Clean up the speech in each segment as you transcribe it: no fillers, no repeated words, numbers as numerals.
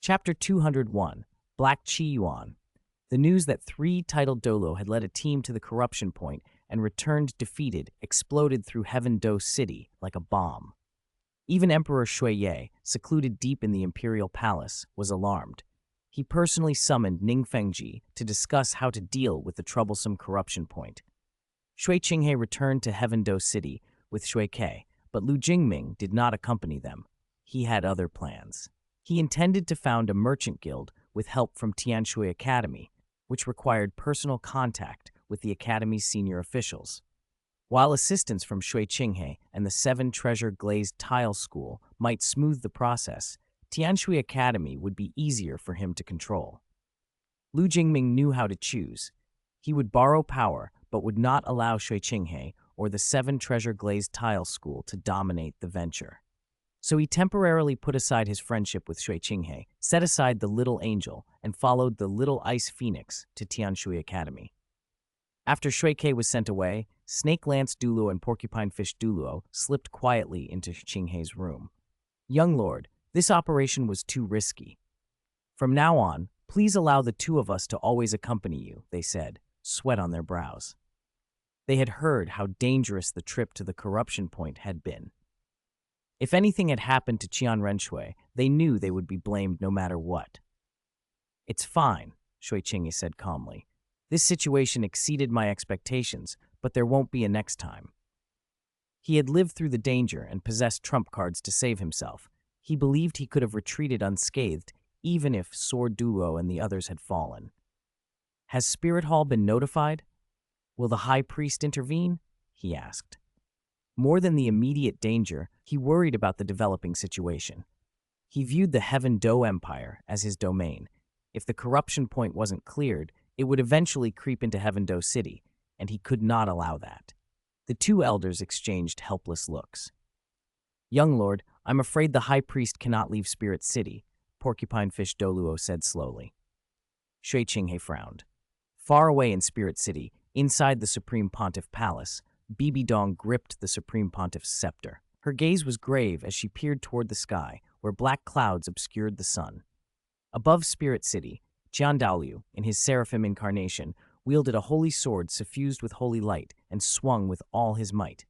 Chapter 201, Black Chi Yuan. The news that three titled Douluo had led a team to the corruption point and returned defeated exploded through Heaven Do City like a bomb. Even Emperor Shuiye, secluded deep in the imperial palace, was alarmed. He personally summoned Ning Fengji to discuss how to deal with the troublesome corruption point. Shui Qinghe returned to Heaven Do City with Shui Ke, but Lu Jingming did not accompany them. He had other plans. He intended to found a merchant guild with help from Tianshui Academy, which required personal contact with the academy's senior officials. While assistance from Shui Qinghe and the Seven Treasure Glazed Tile School might smooth the process, Tianshui Academy would be easier for him to control. Lu Jingming knew how to choose. He would borrow power, but would not allow Shui Qinghe or the Seven Treasure Glazed Tile School to dominate the venture. So he temporarily put aside his friendship with Shui Qinghe, set aside the Little Angel, and followed the Little Ice Phoenix to Tianshui Academy. After Shui Ke was sent away, Snake Lance Douluo and Porcupine Fish Douluo slipped quietly into Qinghe's room. "Young lord, this operation was too risky. From now on, please allow the two of us to always accompany you," they said, sweat on their brows. They had heard how dangerous the trip to the corruption point had been. If anything had happened to Qian Renshui, they knew they would be blamed no matter what. "It's fine," Shui Qinghe said calmly. "This situation exceeded my expectations, but there won't be a next time." He had lived through the danger and possessed trump cards to save himself. He believed he could have retreated unscathed, even if Sword Duo and the others had fallen. "Has Spirit Hall been notified? Will the High Priest intervene?" he asked. More than the immediate danger, he worried about the developing situation. He viewed the Heaven Do Empire as his domain. If the corruption point wasn't cleared, it would eventually creep into Heaven Do City, and he could not allow that. The two elders exchanged helpless looks. "Young lord, I'm afraid the High Priest cannot leave Spirit City," Porcupine Fish Douluo said slowly. Shui Qinghe frowned. Far away in Spirit City, inside the Supreme Pontiff Palace, Bibi Dong gripped the Supreme Pontiff's scepter. Her gaze was grave as she peered toward the sky, where black clouds obscured the sun. Above Spirit City, Jian Daoliu, in his seraphim incarnation, wielded a holy sword suffused with holy light and swung with all his might.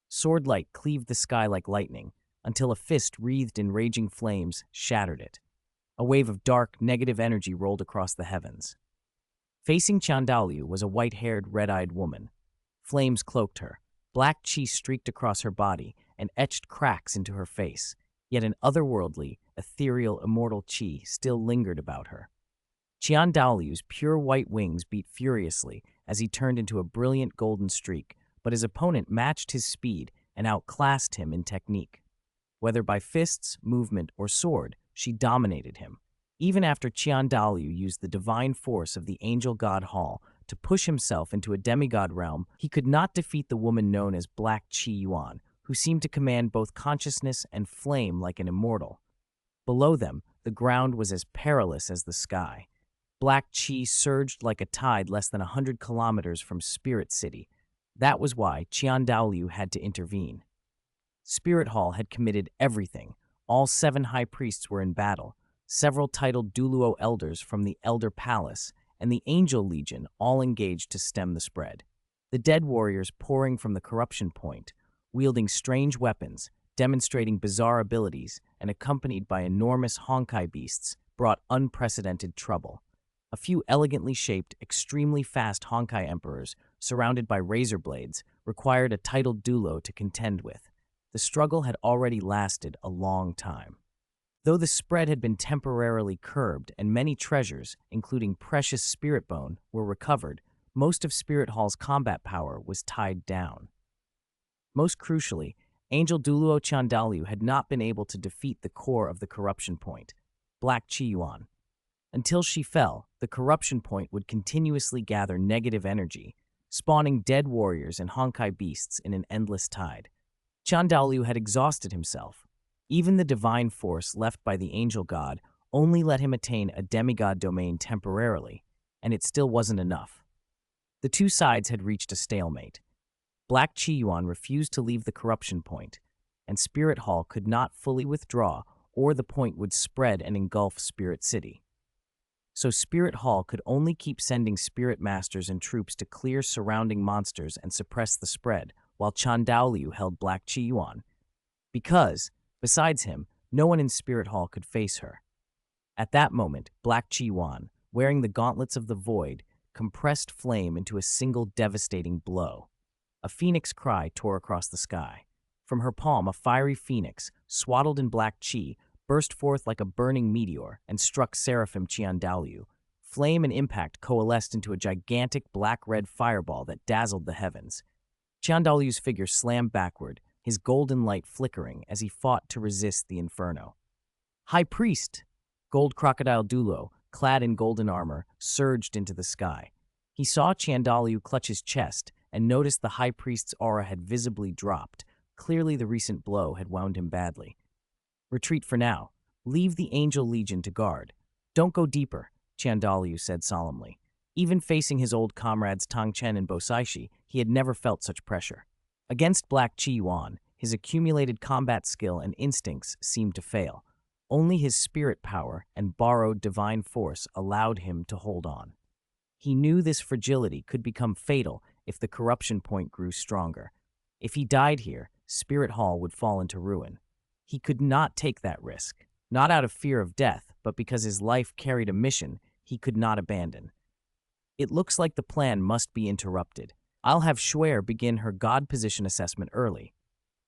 Sword light cleaved the sky like lightning, until a fist wreathed in raging flames shattered it. A wave of dark, negative energy rolled across the heavens. Facing Jian Daoliu was a white-haired, red-eyed woman. Flames cloaked her. Black chi streaked across her body and etched cracks into her face, yet an otherworldly, ethereal, immortal chi still lingered about her. Jian Daoliu's pure white wings beat furiously as he turned into a brilliant golden streak, but his opponent matched his speed and outclassed him in technique. Whether by fists, movement, or sword, she dominated him. Even after Jian Daoliu used the divine force of the Angel God Hall to push himself into a demigod realm, he could not defeat the woman known as Black Chi Yuan, who seemed to command both consciousness and flame like an immortal. Below them, the ground was as perilous as the sky. Black Chi surged like a tide less than 100 kilometers from Spirit City. That was why Jian Daoliu had to intervene. Spirit Hall had committed everything. All 7 high priests were in battle. Several titled Douluo elders from the Elder Palace and the Angel Legion all engaged to stem the spread. The dead warriors pouring from the corruption point, wielding strange weapons, demonstrating bizarre abilities, and accompanied by enormous Honkai beasts, brought unprecedented trouble. A few elegantly shaped, extremely fast Honkai emperors, surrounded by razor blades, required a titled Douluo to contend with. The struggle had already lasted a long time. Though the spread had been temporarily curbed and many treasures, including precious spirit bone, were recovered, most of Spirit Hall's combat power was tied down. Most crucially, Angel Douluo Jian Daoliu had not been able to defeat the core of the corruption point, Black Chi Yuan. Until she fell, the corruption point would continuously gather negative energy, spawning dead warriors and Honkai beasts in an endless tide. Jian Daoliu had exhausted himself. Even the divine force left by the angel god only let him attain a demigod domain temporarily, and it still wasn't enough. The two sides had reached a stalemate. Black Chi Yuan refused to leave the corruption point, and Spirit Hall could not fully withdraw or the point would spread and engulf Spirit City. So Spirit Hall could only keep sending spirit masters and troops to clear surrounding monsters and suppress the spread, while Chandaoliu held Black Chi Yuan. Because, besides him, no one in Spirit Hall could face her. At that moment, Black Chi Yuan, wearing the gauntlets of the void, compressed flame into a single devastating blow. A phoenix cry tore across the sky. From her palm, a fiery phoenix, swaddled in black chi, burst forth like a burning meteor and struck Seraphim Chandaoliu. Flame and impact coalesced into a gigantic black-red fireball that dazzled the heavens. Chandaoliu's figure slammed backward, his golden light flickering as he fought to resist the inferno. High Priest! Gold Crocodile Douluo, clad in golden armor, surged into the sky. He saw Chandaoliu clutch his chest and noticed the High Priest's aura had visibly dropped. Clearly the recent blow had wound him badly. Retreat for now. Leave the Angel Legion to guard. Don't go deeper, Chandaoliu said solemnly. Even facing his old comrades Tang Chen and Bosaishi, he had never felt such pressure. Against Black Chi Yuan, his accumulated combat skill and instincts seemed to fail. Only his spirit power and borrowed divine force allowed him to hold on. He knew this fragility could become fatal if the corruption point grew stronger. If he died here, Spirit Hall would fall into ruin. He could not take that risk, not out of fear of death, but because his life carried a mission he could not abandon. It looks like the plan must be interrupted. I'll have Shuer begin her God position assessment early.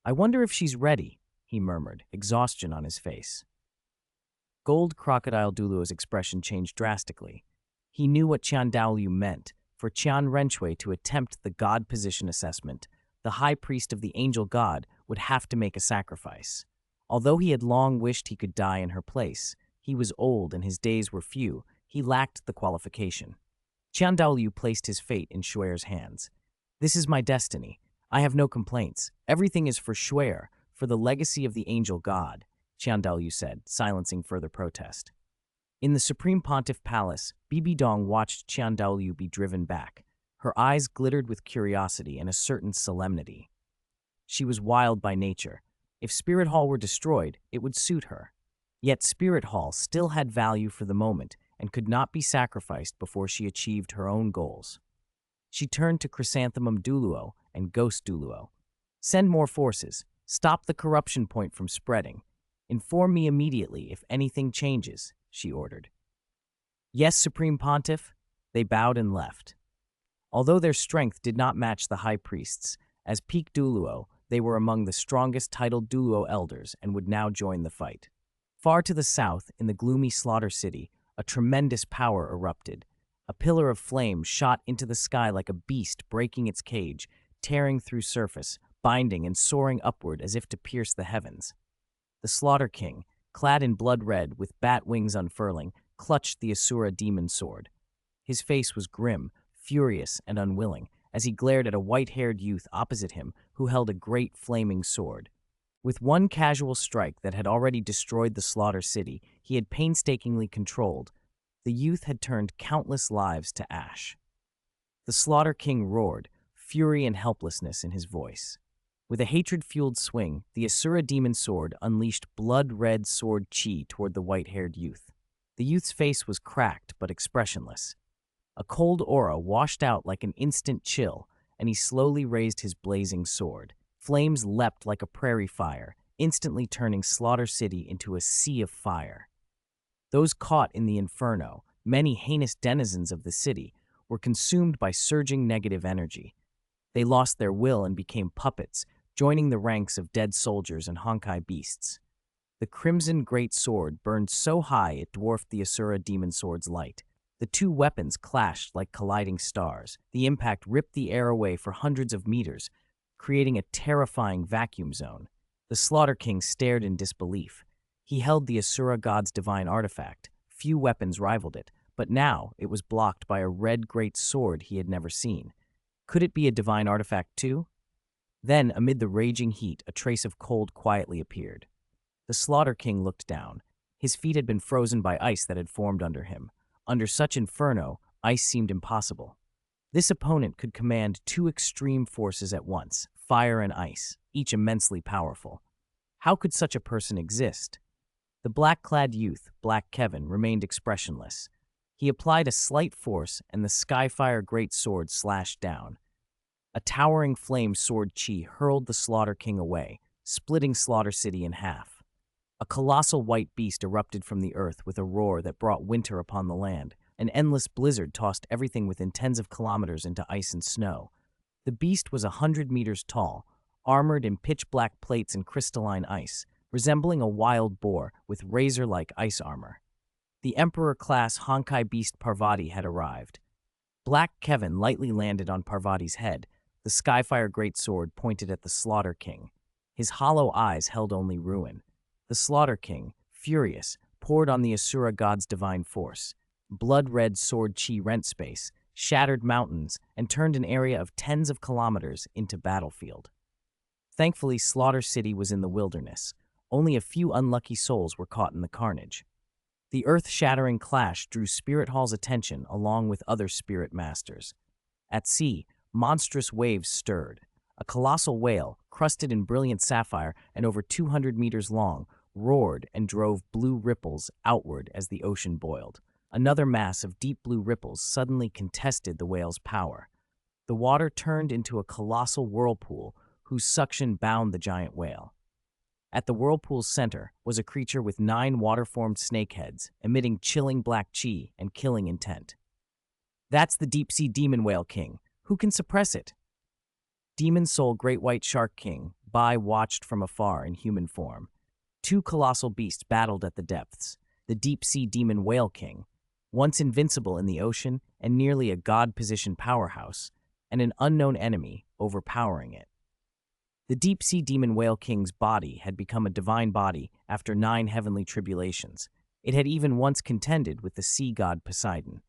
I wonder if she's ready, he murmured, exhaustion on his face. Gold Crocodile Douluo's expression changed drastically. He knew what Chandaoliu meant. For Qian Renqui to attempt the God position assessment, the High Priest of the Angel God would have to make a sacrifice. Although he had long wished he could die in her place, he was old and his days were few, he lacked the qualification. Chandaoliu placed his fate in Shuer's hands. This is my destiny. I have no complaints. Everything is for Shuer, for the legacy of the Angel God, Chandaoliu said, silencing further protest. In the Supreme Pontiff Palace, Bibi Dong watched Chandaoliu be driven back. Her eyes glittered with curiosity and a certain solemnity. She was wild by nature. If Spirit Hall were destroyed, it would suit her. Yet Spirit Hall still had value for the moment and could not be sacrificed before she achieved her own goals. She turned to Chrysanthemum Douluo and Ghost Douluo. Send more forces. Stop the corruption point from spreading. Inform me immediately if anything changes, she ordered. Yes, Supreme Pontiff. They bowed and left. Although their strength did not match the High Priest's, as Peak Douluo, they were among the strongest titled Douluo elders and would now join the fight. Far to the south, in the gloomy Slaughter City, a tremendous power erupted. A pillar of flame shot into the sky like a beast breaking its cage, tearing through surface, binding and soaring upward as if to pierce the heavens. The Slaughter King, clad in blood red with bat wings unfurling, clutched the Asura demon sword. His face was grim, furious, and unwilling, as he glared at a white-haired youth opposite him who held a great flaming sword. With one casual strike that had already destroyed the Slaughter City, he had painstakingly controlled. The youth had turned countless lives to ash. The Slaughter King roared, fury and helplessness in his voice. With a hatred-fueled swing, the Asura demon sword unleashed blood-red sword chi toward the white-haired youth. The youth's face was cracked but expressionless. A cold aura washed out like an instant chill, and he slowly raised his blazing sword. Flames leapt like a prairie fire, instantly turning Slaughter City into a sea of fire. Those caught in the inferno, many heinous denizens of the city, were consumed by surging negative energy. They lost their will and became puppets, joining the ranks of dead soldiers and Honkai beasts. The crimson great sword burned so high it dwarfed the Asura demon sword's light. The two weapons clashed like colliding stars. The impact ripped the air away for hundreds of meters, creating a terrifying vacuum zone. The Slaughter King stared in disbelief. He held the Asura god's divine artifact. Few weapons rivaled it, but now it was blocked by a red great sword he had never seen. Could it be a divine artifact too? Then, amid the raging heat, a trace of cold quietly appeared. The Slaughter King looked down. His feet had been frozen by ice that had formed under him. Under such inferno, ice seemed impossible. This opponent could command two extreme forces at once, fire and ice, each immensely powerful. How could such a person exist? The black-clad youth, Black Kevin, remained expressionless. He applied a slight force, and the Skyfire greatsword slashed down. A towering flame sword Chi hurled the Slaughter King away, splitting Slaughter City in half. A colossal white beast erupted from the earth with a roar that brought winter upon the land. An endless blizzard tossed everything within tens of kilometers into ice and snow. The beast was 100 meters tall, armored in pitch-black plates and crystalline ice, resembling a wild boar with razor-like ice armor. The Emperor-class Honkai beast Parvati had arrived. Black Kevin lightly landed on Parvati's head, the Skyfire greatsword pointed at the Slaughter King. His hollow eyes held only ruin. The Slaughter King, furious, poured on the Asura god's divine force. Blood-red sword Chi rent space, shattered mountains, and turned an area of tens of kilometers into battlefield. Thankfully, Slaughter City was in the wilderness. Only a few unlucky souls were caught in the carnage. The earth-shattering clash drew Spirit Hall's attention along with other spirit masters. At sea, monstrous waves stirred. A colossal whale, crusted in brilliant sapphire and over 200 meters long, roared and drove blue ripples outward as the ocean boiled. Another mass of deep blue ripples suddenly contested the whale's power. The water turned into a colossal whirlpool whose suction bound the giant whale. At the whirlpool's center was a creature with 9 water-formed snake heads, emitting chilling black chi and killing intent. That's the deep-sea demon whale king. Who can suppress it? Demon Soul Great White Shark King, Bai watched from afar in human form. 2 colossal beasts battled at the depths. The deep-sea demon whale king, once invincible in the ocean and nearly a god-positioned powerhouse, and an unknown enemy overpowering it. The deep-sea demon whale king's body had become a divine body after 9 heavenly tribulations. It had even once contended with the sea god Poseidon.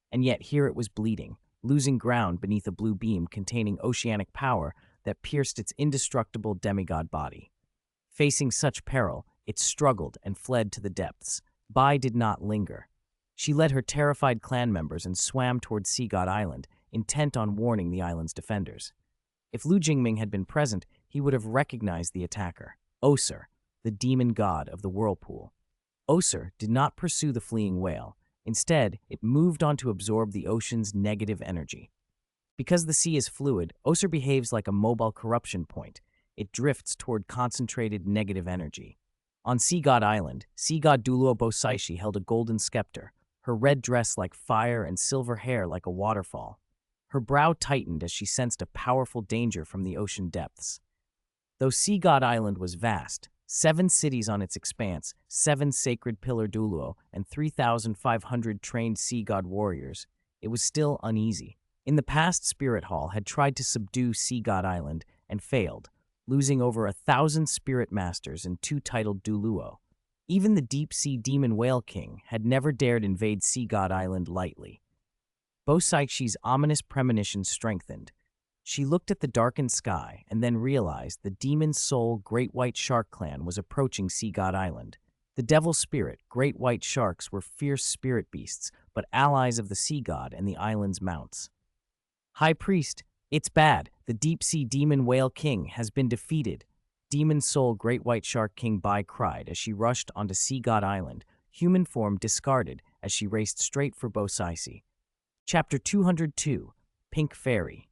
And yet here it was bleeding, losing ground beneath a blue beam containing oceanic power that pierced its indestructible demigod body. Facing such peril, it struggled and fled to the depths. Bai did not linger. She led her terrified clan members and swam toward Sea God Island, intent on warning the island's defenders. If Lu Jingming had been present, he would have recognized the attacker, Osir, the demon god of the whirlpool. Osir did not pursue the fleeing whale. Instead, it moved on to absorb the ocean's negative energy. Because the sea is fluid, Osir behaves like a mobile corruption point. It drifts toward concentrated negative energy. On Sea God Island, Sea God Douluo held a golden scepter, her red dress like fire and silver hair like a waterfall. Her brow tightened as she sensed a powerful danger from the ocean depths. Though Sea God Island was vast, 7 cities on its expanse, 7 sacred pillar Douluo, and 3,500 trained sea god warriors, it was still uneasy. In the past, Spirit Hall had tried to subdue Sea God Island and failed, losing over 1,000 spirit masters and 2 titled Douluo. Even the deep-sea demon whale king had never dared invade Sea God Island lightly. Bosaichi's ominous premonition strengthened. She looked at the darkened sky and then realized the demon soul Great White Shark clan was approaching Sea God Island. The devil spirit, Great White Sharks, were fierce spirit beasts, but allies of the sea god and the island's mounts. High Priest, it's bad. The deep-sea demon whale king has been defeated. Demon soul Great White Shark King Bai cried as she rushed onto Sea God Island, human form discarded as she raced straight for Bosaichi. Chapter 202, Pink Fairy.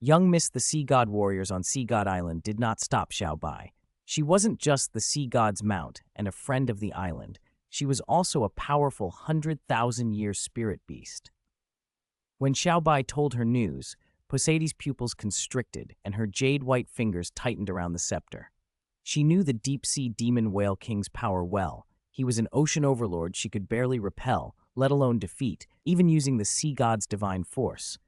Young Miss the Sea God warriors on Sea God Island did not stop Xiao Bai. She wasn't just the sea god's mount and a friend of the island. She was also a powerful 100,000-year spirit beast. When Xiao Bai told her news, Poseidi's pupils constricted and her jade-white fingers tightened around the scepter. She knew the deep-sea demon whale king's power well. He was an ocean overlord she could barely repel, let alone defeat, even using the sea god's divine force.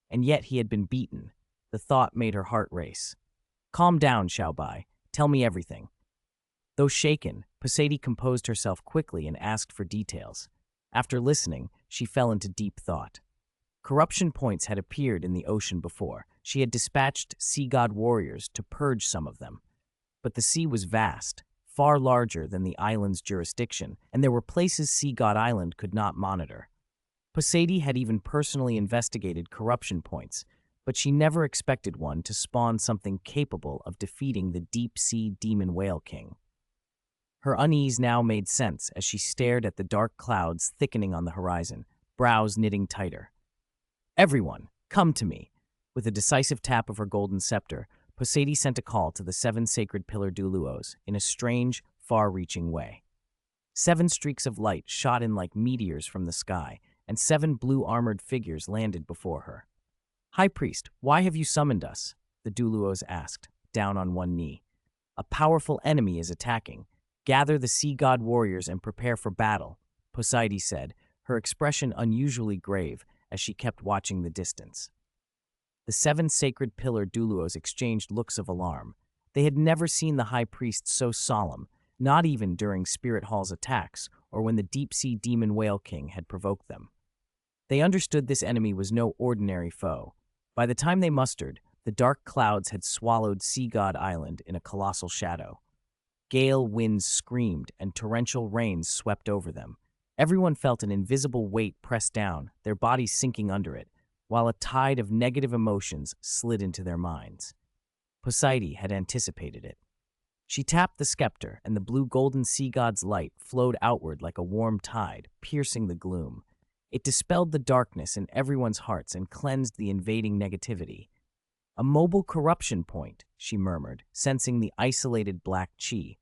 And yet he had been beaten. The thought made her heart race. Calm down, Xiao Bai. Tell me everything. Though shaken, Poseidi composed herself quickly and asked for details. After listening, she fell into deep thought. Corruption points had appeared in the ocean before. She had dispatched sea god warriors to purge some of them. But the sea was vast, far larger than the island's jurisdiction, and there were places Sea God Island could not monitor. Poseidi had even personally investigated corruption points, but she never expected one to spawn something capable of defeating the deep-sea demon whale king. Her unease now made sense as she stared at the dark clouds thickening on the horizon, brows knitting tighter. "Everyone, come to me!" With a decisive tap of her golden scepter, Poseidon sent a call to the 7 sacred pillar Douluos in a strange, far-reaching way. 7 streaks of light shot in like meteors from the sky, and 7 blue-armored figures landed before her. "High Priest, why have you summoned us?" the Douluos asked, down on one knee. "A powerful enemy is attacking. Gather the sea god warriors and prepare for battle," Poseidon said, her expression unusually grave as she kept watching the distance. The 7 sacred pillar Douluos exchanged looks of alarm. They had never seen the high priest so solemn, not even during Spirit Hall's attacks or when the deep-sea demon whale king had provoked them. They understood this enemy was no ordinary foe. By the time they mustered, the dark clouds had swallowed Sea God Island in a colossal shadow. Gale winds screamed and torrential rains swept over them. Everyone felt an invisible weight press down, their bodies sinking under it, while a tide of negative emotions slid into their minds. Poseidon had anticipated it. She tapped the scepter, and the blue-golden sea god's light flowed outward like a warm tide, piercing the gloom. It dispelled the darkness in everyone's hearts and cleansed the invading negativity. "A mobile corruption point," she murmured, sensing the isolated black chi.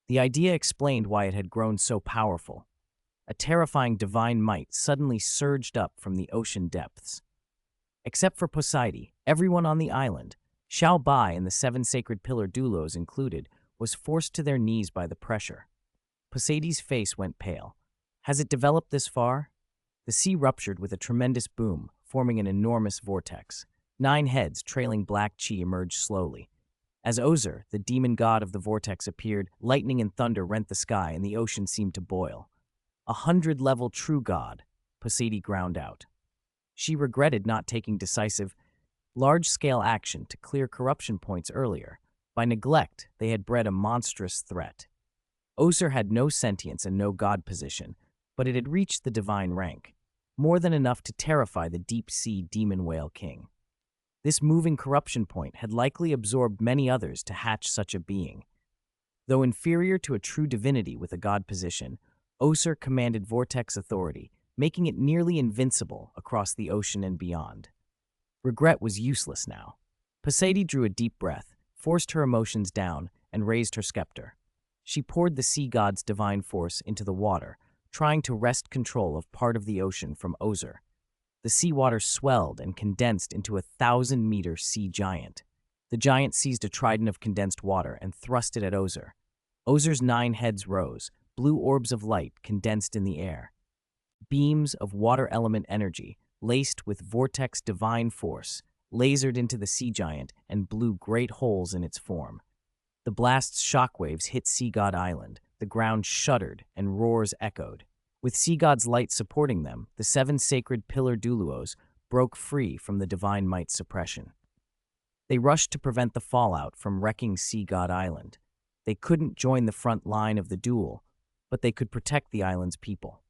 The idea explained why it had grown so powerful. A terrifying divine might suddenly surged up from the ocean depths. Except for Poseidon, everyone on the island, Xiao Bai and the 7 sacred pillar Doulos included, was forced to their knees by the pressure. Poseidon's face went pale. Has it developed this far? The sea ruptured with a tremendous boom, forming an enormous vortex. 9 heads trailing black chi emerged slowly. As Ozer, the demon god of the vortex, appeared, lightning and thunder rent the sky and the ocean seemed to boil. 100-level true god, Poseidon ground out. She regretted not taking decisive, large-scale action to clear corruption points earlier. By neglect, they had bred a monstrous threat. Ozer had no sentience and no god position, but it had reached the divine rank, more than enough to terrify the deep-sea demon whale king. This moving corruption point had likely absorbed many others to hatch such a being. Though inferior to a true divinity with a god position, Ozer commanded vortex authority, making it nearly invincible across the ocean and beyond. Regret was useless now. Poseidon drew a deep breath, forced her emotions down, and raised her scepter. She poured the sea god's divine force into the water, trying to wrest control of part of the ocean from Ozer. The seawater swelled and condensed into a 1,000-meter sea giant. The giant seized a trident of condensed water and thrust it at Ozer. Ozer's 9 heads rose, blue orbs of light condensed in the air. Beams of water element energy, laced with vortex divine force, lasered into the sea giant and blew great holes in its form. The blast's shockwaves hit Sea God Island. The ground shuddered and roars echoed. With Sea God's light supporting them, the 7 sacred pillar Douluos broke free from the divine might's suppression. They rushed to prevent the fallout from wrecking Sea God Island. They couldn't join the front line of the duel, but they could protect the island's people.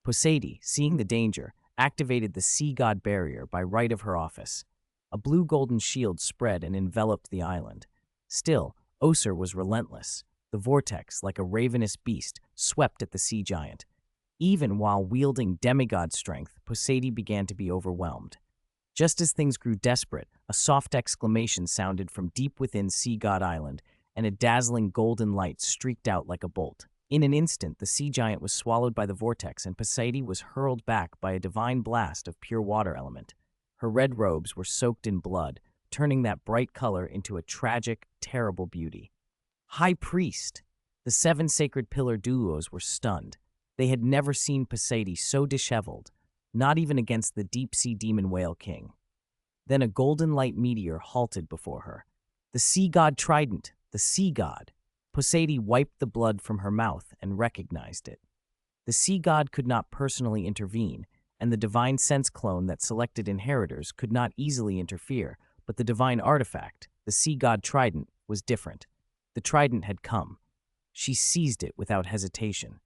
Poseidon, seeing the danger, activated the Sea God barrier by right of her office. A blue-golden shield spread and enveloped the island. Still, Ozer was relentless. The vortex, like a ravenous beast, swept at the sea giant. Even while wielding demigod strength, Poseidon began to be overwhelmed. Just as things grew desperate, a soft exclamation sounded from deep within Sea God Island, and a dazzling golden light streaked out like a bolt. In an instant, the sea giant was swallowed by the vortex, and Poseidon was hurled back by a divine blast of pure water element. Her red robes were soaked in blood, turning that bright color into a tragic, terrible beauty. High Priest! The 7 sacred pillar Doulos were stunned. They had never seen Poseidon so disheveled, not even against the deep-sea demon whale king. Then a golden light meteor halted before her. The sea god trident, the sea god! Poseidon wiped the blood from her mouth and recognized it. The sea god could not personally intervene, and the divine sense clone that selected inheritors could not easily interfere, but the divine artifact, the sea god trident, was different. The trident had come. She seized it without hesitation.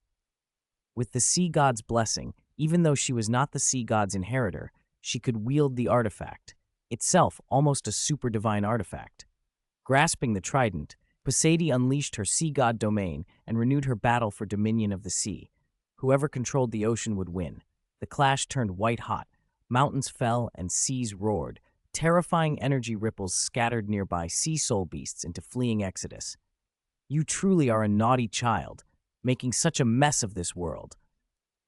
With the sea god's blessing, even though she was not the sea god's inheritor, she could wield the artifact, itself almost a super divine artifact. Grasping the trident, Poseidon unleashed her sea god domain and renewed her battle for dominion of the sea. Whoever controlled the ocean would win. The clash turned white hot. Mountains fell and seas roared. Terrifying energy ripples scattered nearby sea soul beasts into fleeing exodus. You truly are a naughty child, making such a mess of this world.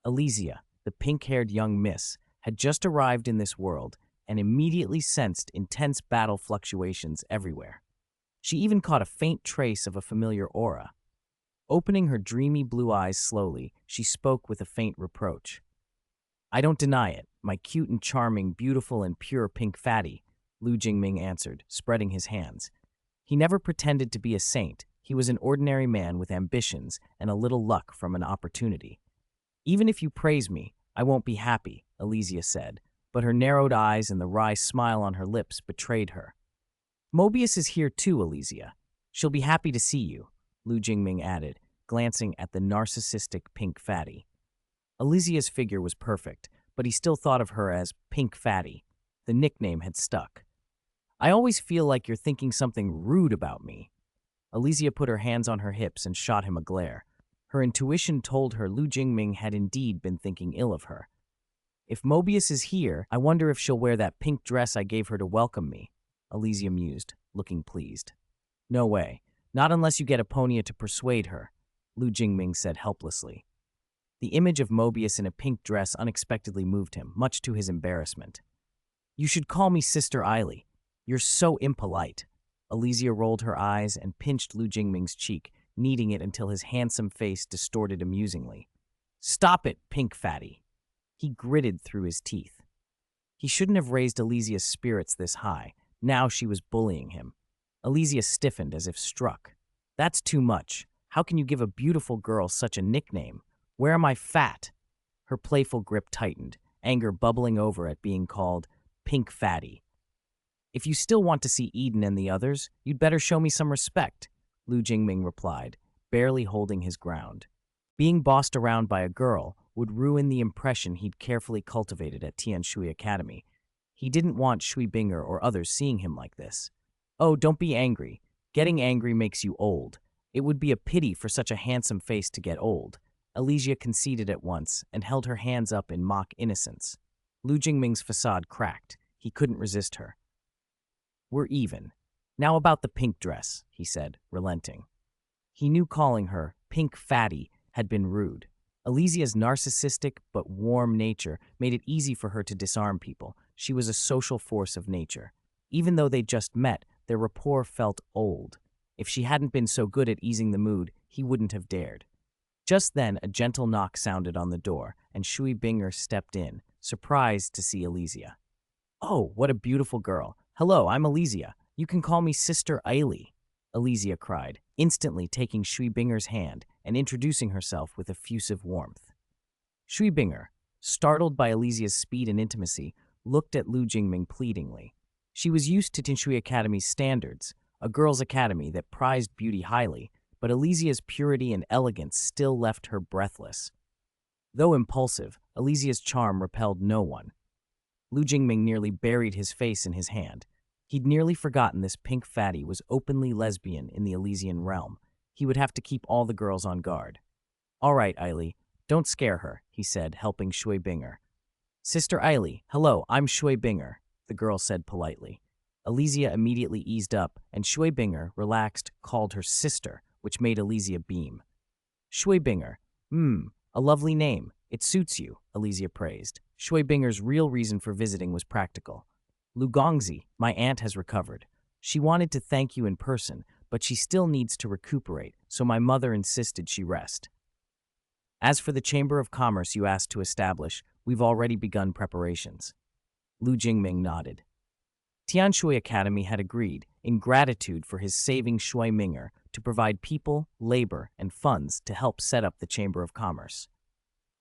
Elysia, the pink-haired young miss, had just arrived in this world and immediately sensed intense battle fluctuations everywhere. She even caught a faint trace of a familiar aura. Opening her dreamy blue eyes slowly, she spoke with a faint reproach. I don't deny it, my cute and charming, beautiful and pure pink fatty, Lu Jingming answered, spreading his hands. He never pretended to be a saint. He was an ordinary man with ambitions and a little luck from an opportunity. Even if you praise me, I won't be happy, Elysia said, but her narrowed eyes and the wry smile on her lips betrayed her. Mobius is here too, Elysia. She'll be happy to see you, Lu Jingming added, glancing at the narcissistic pink fatty. Elysia's figure was perfect, but he still thought of her as Pink Fatty. The nickname had stuck. I always feel like you're thinking something rude about me. Elysia put her hands on her hips and shot him a glare. Her intuition told her Lu Jingming had indeed been thinking ill of her. If Mobius is here, I wonder if she'll wear that pink dress I gave her to welcome me, Elysia mused, looking pleased. No way. Not unless you get Eponia to persuade her, Lu Jingming said helplessly. The image of Mobius in a pink dress unexpectedly moved him, much to his embarrassment. You should call me Sister Eily. You're so impolite. Elysia rolled her eyes and pinched Lu Jingming's cheek, kneading it until his handsome face distorted amusingly. Stop it, pink fatty. He gritted through his teeth. He shouldn't have raised Elysia's spirits this high. Now she was bullying him. Elysia stiffened as if struck. That's too much. How can you give a beautiful girl such a nickname? Where am I fat? Her playful grip tightened, anger bubbling over at being called Pink Fatty. If you still want to see Eden and the others, you'd better show me some respect, Lu Jingming replied, barely holding his ground. Being bossed around by a girl would ruin the impression he'd carefully cultivated at Tianshui Academy. He didn't want Shui Binger or others seeing him like this. Oh, don't be angry. Getting angry makes you old. It would be a pity for such a handsome face to get old. Elysia conceded at once and held her hands up in mock innocence. Lu Jingming's facade cracked. He couldn't resist her. We're even. Now about the pink dress, he said, relenting. He knew calling her Pink Fatty had been rude. Elysia's narcissistic but warm nature made it easy for her to disarm people. She was a social force of nature. Even though they'd just met, their rapport felt old. If she hadn't been so good at easing the mood, he wouldn't have dared. Just then, a gentle knock sounded on the door, and Shui Binger stepped in, surprised to see Elysia. Oh, what a beautiful girl. Hello, I'm Elysia. You can call me Sister Eily, Elysia cried, instantly taking Shui Binger's hand and introducing herself with effusive warmth. Shui Binger, startled by Elysia's speed and intimacy, looked at Lu Jingming pleadingly. She was used to Tianshui Academy's standards, a girls' academy that prized beauty highly, but Elysia's purity and elegance still left her breathless. Though impulsive, Elysia's charm repelled no one. Lu Jingming nearly buried his face in his hand. He'd nearly forgotten this pink fatty was openly lesbian in the Elysian realm. He would have to keep all the girls on guard. All right, Eily, don't scare her, he said, helping Shui Binger. Sister Eily, hello, I'm Shui Binger, the girl said politely. Elysia immediately eased up, and Shui Binger, relaxed, called her sister, which made Elysia beam. Shui Binger, a lovely name. It suits you, Elysia praised. Shui Binger's real reason for visiting was practical. Lu Gongzi, my aunt has recovered. She wanted to thank you in person, but she still needs to recuperate, so my mother insisted she rest. As for the Chamber of Commerce you asked to establish, we've already begun preparations. Lu Jingming nodded. Tianshui Academy had agreed, in gratitude for his saving Shui Minger, to provide people, labor, and funds to help set up the Chamber of Commerce.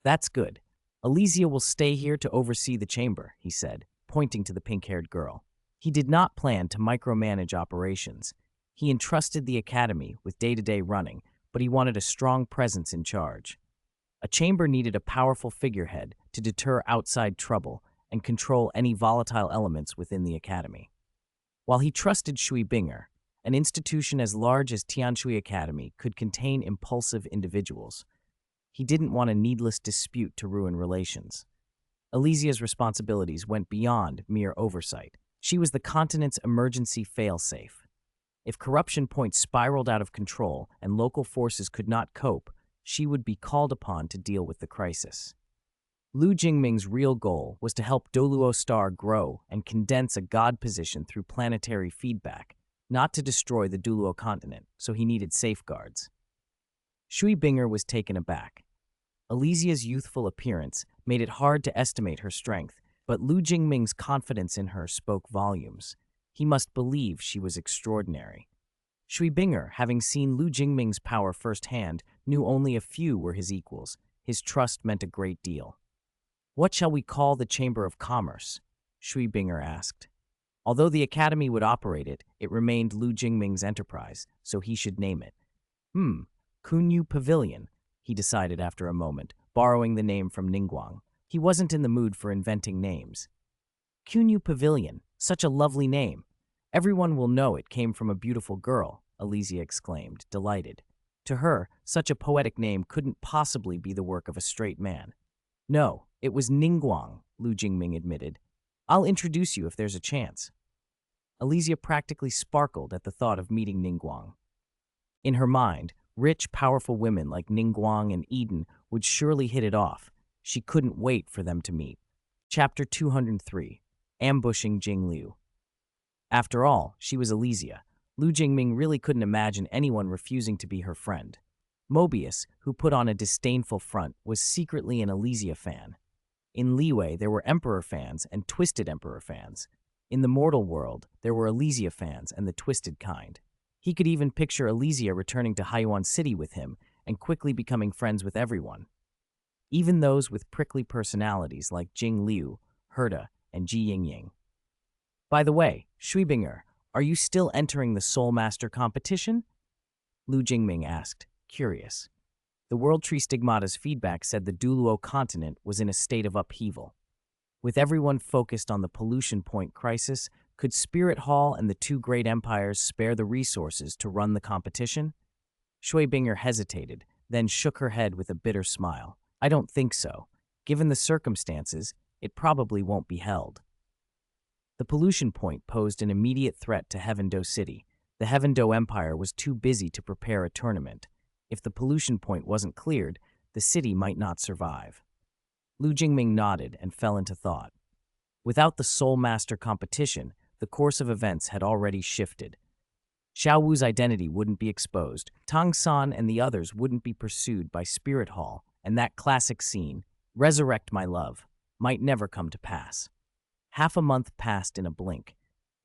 That's good. Elysia will stay here to oversee the chamber, he said, pointing to the pink-haired girl. He did not plan to micromanage operations. He entrusted the academy with day-to-day running, but he wanted a strong presence in charge. A chamber needed a powerful figurehead to deter outside trouble and control any volatile elements within the academy. While he trusted Shui Binger, An institution as large as Tianshui Academy could contain impulsive individuals. He didn't want a needless dispute to ruin relations. Elysia's responsibilities went beyond mere oversight. She was the continent's emergency failsafe. If corruption points spiraled out of control and local forces could not cope, she would be called upon to deal with the crisis. Lu Jingming's real goal was to help Douluo Star grow and condense a god position through planetary feedback, not to destroy the Douluo Continent, so he needed safeguards. Shui Binger was taken aback. Elysia's youthful appearance made it hard to estimate her strength, but Lu Jingming's confidence in her spoke volumes. He must believe she was extraordinary. Shui Binger, having seen Lu Jingming's power firsthand, knew only a few were his equals. His trust meant a great deal. "What shall we call the Chamber of Commerce?" Shui Binger asked. Although the Academy would operate it, it remained Lu Jingming's enterprise, so he should name it. Kunyu Pavilion, he decided after a moment, borrowing the name from Ningguang. He wasn't in the mood for inventing names. Kunyu Pavilion, such a lovely name. Everyone will know it came from a beautiful girl, Elysia exclaimed, delighted. To her, such a poetic name couldn't possibly be the work of a straight man. No, it was Ningguang, Lu Jingming admitted. I'll introduce you if there's a chance. Elysia practically sparkled at the thought of meeting Ningguang. In her mind, rich, powerful women like Ningguang and Eden would surely hit it off. She couldn't wait for them to meet. Chapter 203, Ambushing Jingliu. After all, she was Elysia. Lu Jingming really couldn't imagine anyone refusing to be her friend. Mobius, who put on a disdainful front, was secretly an Elysia fan. In Liyue, there were Emperor fans and Twisted Emperor fans. In the mortal world, there were Elysia fans and the twisted kind. He could even picture Elysia returning to Haiyuan City with him and quickly becoming friends with everyone. Even those with prickly personalities like Jing Liu, Herda, and Ji Yingying. By the way, Shui Binger, are you still entering the Soul Master competition? Lu Jingming asked, curious. The World Tree Stigmata's feedback said the Douluo Continent was in a state of upheaval. With everyone focused on the pollution point crisis, could Spirit Hall and the two great empires spare the resources to run the competition? Shui Binger hesitated, then shook her head with a bitter smile. I don't think so. Given the circumstances, it probably won't be held. The pollution point posed an immediate threat to Heaven-Do City. The Heaven-Do Empire was too busy to prepare a tournament. If the pollution point wasn't cleared, the city might not survive. Lu Jingming nodded and fell into thought. Without the Soul Master competition, the course of events had already shifted. Xiao Wu's identity wouldn't be exposed, Tang San and the others wouldn't be pursued by Spirit Hall, and that classic scene, "Resurrect my love," might never come to pass. Half a month passed in a blink.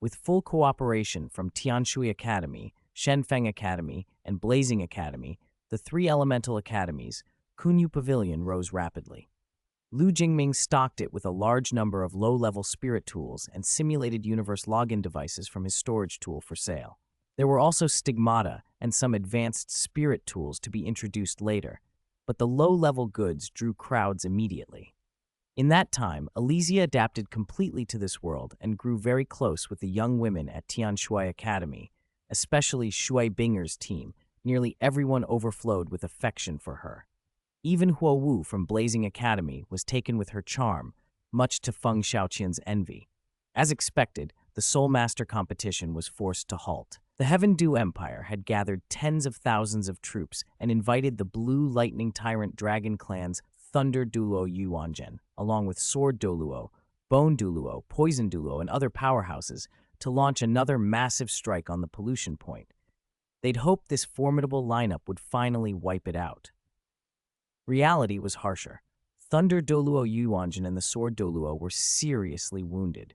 With full cooperation from Tianshui Academy, Shenfeng Academy, and Blazing Academy, the three elemental academies, Kunyu Pavilion rose rapidly. Lu Jingming stocked it with a large number of low-level spirit tools and simulated universe login devices from his storage tool for sale. There were also stigmata and some advanced spirit tools to be introduced later, but the low-level goods drew crowds immediately. In that time, Elysia adapted completely to this world and grew very close with the young women at Tianshui Academy, especially Shui Binger's team. Nearly everyone overflowed with affection for her. Even Huo Wu from Blazing Academy was taken with her charm, much to Feng Xiaoqian's envy. As expected, the Soul Master competition was forced to halt. The Heaven-Do Empire had gathered tens of thousands of troops and invited the Blue Lightning Tyrant Dragon Clan's Thunder Douluo Yuanzhen, along with Sword Douluo, Bone Douluo, Poison Douluo, and other powerhouses, to launch another massive strike on the pollution point. They'd hoped this formidable lineup would finally wipe it out. Reality was harsher. Thunder Douluo Yuanzhen and the Sword Douluo were seriously wounded.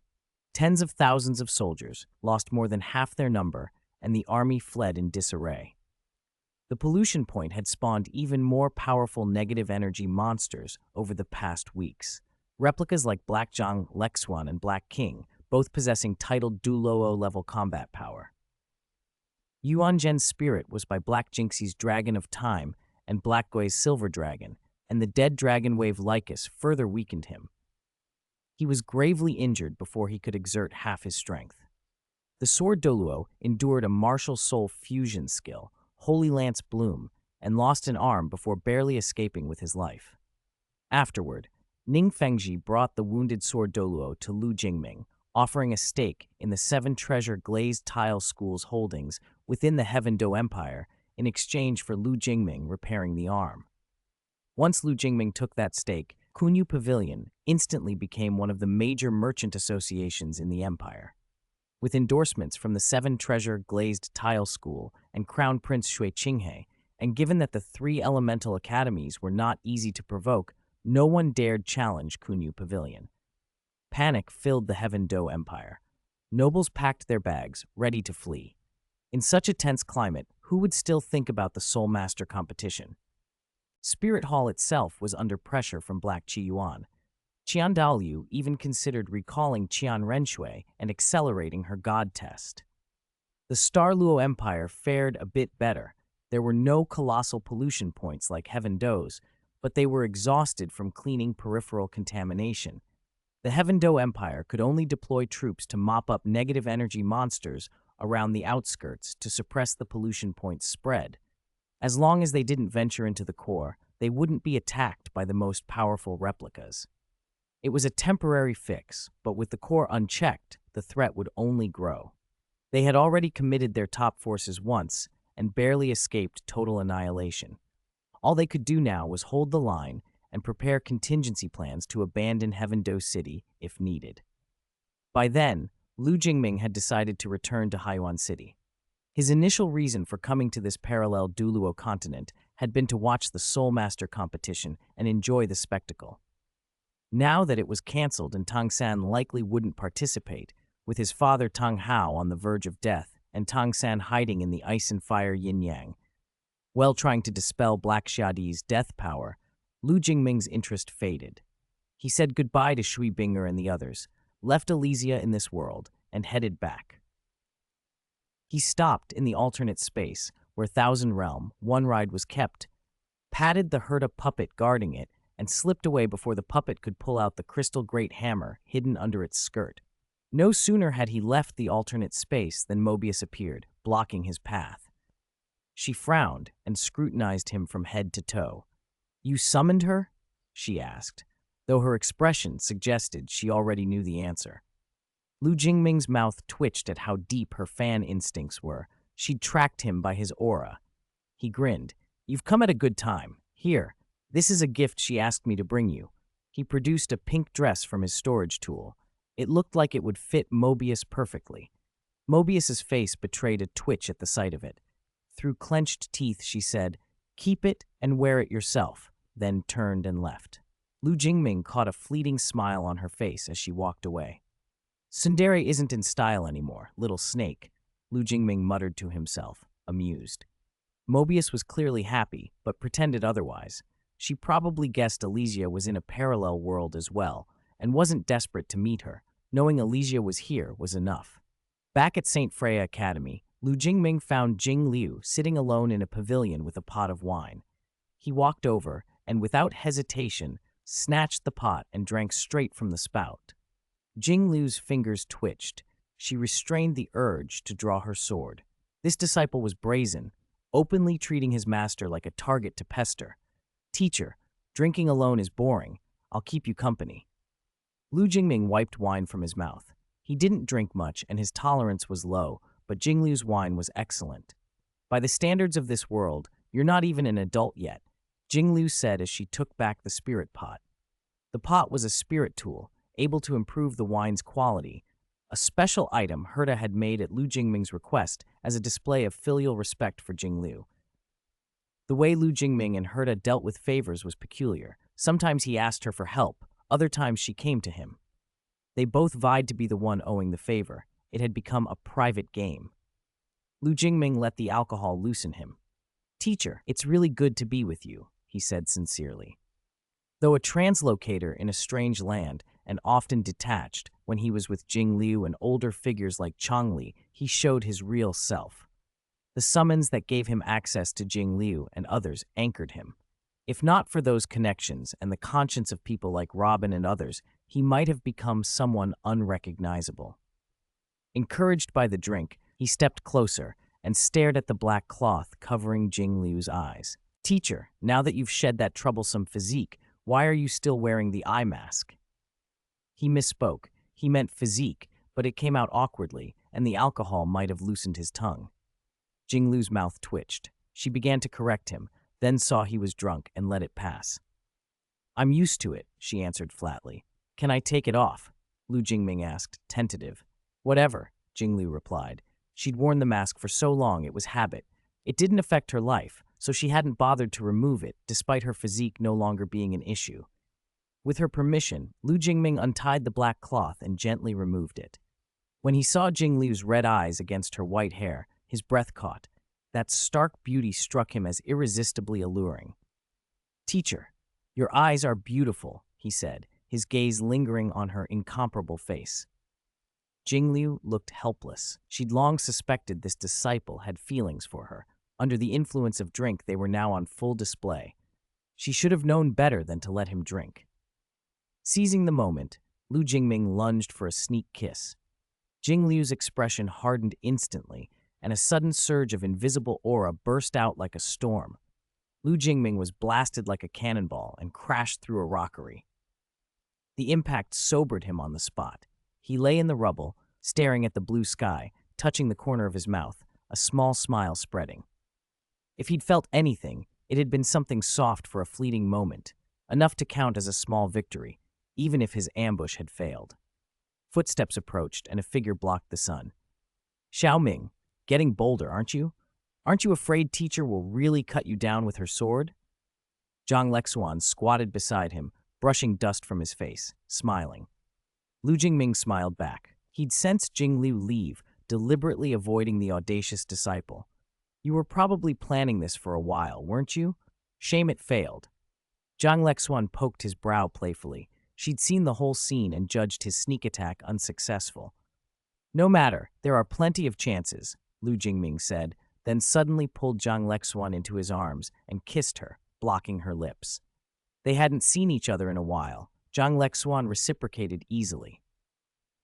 Tens of thousands of soldiers lost more than half their number, and the army fled in disarray. The pollution point had spawned even more powerful negative energy monsters over the past weeks. Replicas like Black Zhang, Lexuan, and Black King, both possessing titled Douluo-level combat power. Yuanzhen's spirit was by Black Jinxie's Dragon of Time and Black Gui's Silver Dragon, and the dead Dragon Wave Lycus further weakened him. He was gravely injured before he could exert half his strength. The sword Douluo endured a martial soul fusion skill, Holy Lance Bloom, and lost an arm before barely escaping with his life. Afterward, Ning Fengji brought the wounded sword Douluo to Lu Jingming, offering a stake in the 7-treasure glazed tile school's holdings within the Heaven Do Empire in exchange for Lu Jingming repairing the arm. Once Lu Jingming took that stake, Kunyu Pavilion instantly became one of the major merchant associations in the empire. With endorsements from the 7-treasure glazed tile school and Crown Prince Shui Qinghe, and given that the 3 elemental academies were not easy to provoke, no one dared challenge Kunyu Pavilion. Panic filled the Heaven Do Empire. Nobles packed their bags, ready to flee. In such a tense climate, who would still think about the Soul Master competition? Spirit Hall itself was under pressure from Black Qi Yuan. Qian Daoliu even considered recalling Qian Renshui and accelerating her god test. The Star Luo Empire fared a bit better. There were no colossal pollution points like Heaven Do's, but they were exhausted from cleaning peripheral contamination. The Heaven Do Empire could only deploy troops to mop up negative energy monsters around the outskirts to suppress the pollution point's spread. As long as they didn't venture into the core, they wouldn't be attacked by the most powerful replicas. It was a temporary fix, but with the core unchecked, the threat would only grow. They had already committed their top forces once and barely escaped total annihilation. All they could do now was hold the line and prepare contingency plans to abandon Heaven Do City if needed. By then, Lu Jingming had decided to return to Haiyuan City. His initial reason for coming to this parallel Douluo Continent had been to watch the Soul Master competition and enjoy the spectacle. Now that it was cancelled and Tang San likely wouldn't participate, with his father Tang Hao on the verge of death and Tang San hiding in the ice and fire yin-yang, while trying to dispel Black Xiadi's death power, Lu Jingming's interest faded. He said goodbye to Shui Binger and the others, left Elysia in this world, and headed back. He stopped in the alternate space where Thousand Realm, One Ride was kept, patted the Herta puppet guarding it, and slipped away before the puppet could pull out the crystal great hammer hidden under its skirt. No sooner had he left the alternate space than Mobius appeared, blocking his path. She frowned and scrutinized him from head to toe. "You summoned her?" she asked, though her expression suggested she already knew the answer. Lu Jingming's mouth twitched at how deep her fan instincts were. She'd tracked him by his aura. He grinned. "You've come at a good time. Here, this is a gift she asked me to bring you." He produced a pink dress from his storage tool. It looked like it would fit Mobius perfectly. Mobius's face betrayed a twitch at the sight of it. Through clenched teeth, she said, "Keep it and wear it yourself," then turned and left. Lu Jingming caught a fleeting smile on her face as she walked away. "Tsundere isn't in style anymore, little snake," Lu Jingming muttered to himself, amused. Mobius was clearly happy, but pretended otherwise. She probably guessed Elysia was in a parallel world as well, and wasn't desperate to meet her. Knowing Elysia was here was enough. Back at St. Freya Academy, Lu Jingming found Jing Liu sitting alone in a pavilion with a pot of wine. He walked over and, without hesitation, snatched the pot and drank straight from the spout. Jing Liu's fingers twitched. She restrained the urge to draw her sword. This disciple was brazen, openly treating his master like a target to pester. "Teacher, drinking alone is boring. I'll keep you company." Lu Jingming wiped wine from his mouth. He didn't drink much and his tolerance was low, but Jing Liu's wine was excellent. "By the standards of this world, you're not even an adult yet," Jing Liu said as she took back the spirit pot. The pot was a spirit tool, able to improve the wine's quality, a special item Herta had made at Lu Jingming's request as a display of filial respect for Jing Liu. The way Lu Jingming and Herta dealt with favors was peculiar. Sometimes he asked her for help, other times she came to him. They both vied to be the one owing the favor. It had become a private game. Lu Jingming let the alcohol loosen him. "Teacher, it's really good to be with you," he said sincerely. Though a translocator in a strange land and often detached, when he was with Jing Liu and older figures like Changli, he showed his real self. The summons that gave him access to Jing Liu and others anchored him. If not for those connections and the conscience of people like Robin and others, he might have become someone unrecognizable. Encouraged by the drink, he stepped closer and stared at the black cloth covering Jingliu's eyes. Teacher, now that you've shed that troublesome physique, why are you still wearing the eye mask? He misspoke. He meant physique, but it came out awkwardly, and the alcohol might have loosened his tongue. Jingliu's mouth twitched. She began to correct him, then saw he was drunk and let it pass. I'm used to it, she answered flatly. Can I take it off? Lu Jingming asked, tentative. Whatever, Jingliu replied. She'd worn the mask for so long it was habit. It didn't affect her life, so she hadn't bothered to remove it, despite her physique no longer being an issue. With her permission, Lu Jingming untied the black cloth and gently removed it. When he saw Jingliu's red eyes against her white hair, his breath caught. That stark beauty struck him as irresistibly alluring. Teacher, your eyes are beautiful, he said, his gaze lingering on her incomparable face. Jingliu looked helpless. She'd long suspected this disciple had feelings for her. Under the influence of drink, they were now on full display. She should have known better than to let him drink. Seizing the moment, Lu Jingming lunged for a sneak kiss. Jingliu's expression hardened instantly, and a sudden surge of invisible aura burst out like a storm. Lu Jingming was blasted like a cannonball and crashed through a rockery. The impact sobered him on the spot. He lay in the rubble, staring at the blue sky, touching the corner of his mouth, a small smile spreading. If he'd felt anything, it had been something soft for a fleeting moment, enough to count as a small victory, even if his ambush had failed. Footsteps approached, and a figure blocked the sun. Xiaoming, getting bolder, aren't you? Aren't you afraid teacher will really cut you down with her sword? Zhang Lexuan squatted beside him, brushing dust from his face, smiling. Lu Jingming smiled back. He'd sensed Jingliu leave, deliberately avoiding the audacious disciple. You were probably planning this for a while, weren't you? Shame it failed. Zhang Lexuan poked his brow playfully. She'd seen the whole scene and judged his sneak attack unsuccessful. No matter, there are plenty of chances, Lu Jingming said, then suddenly pulled Zhang Lexuan into his arms and kissed her, blocking her lips. They hadn't seen each other in a while. Zhang Lexuan reciprocated easily.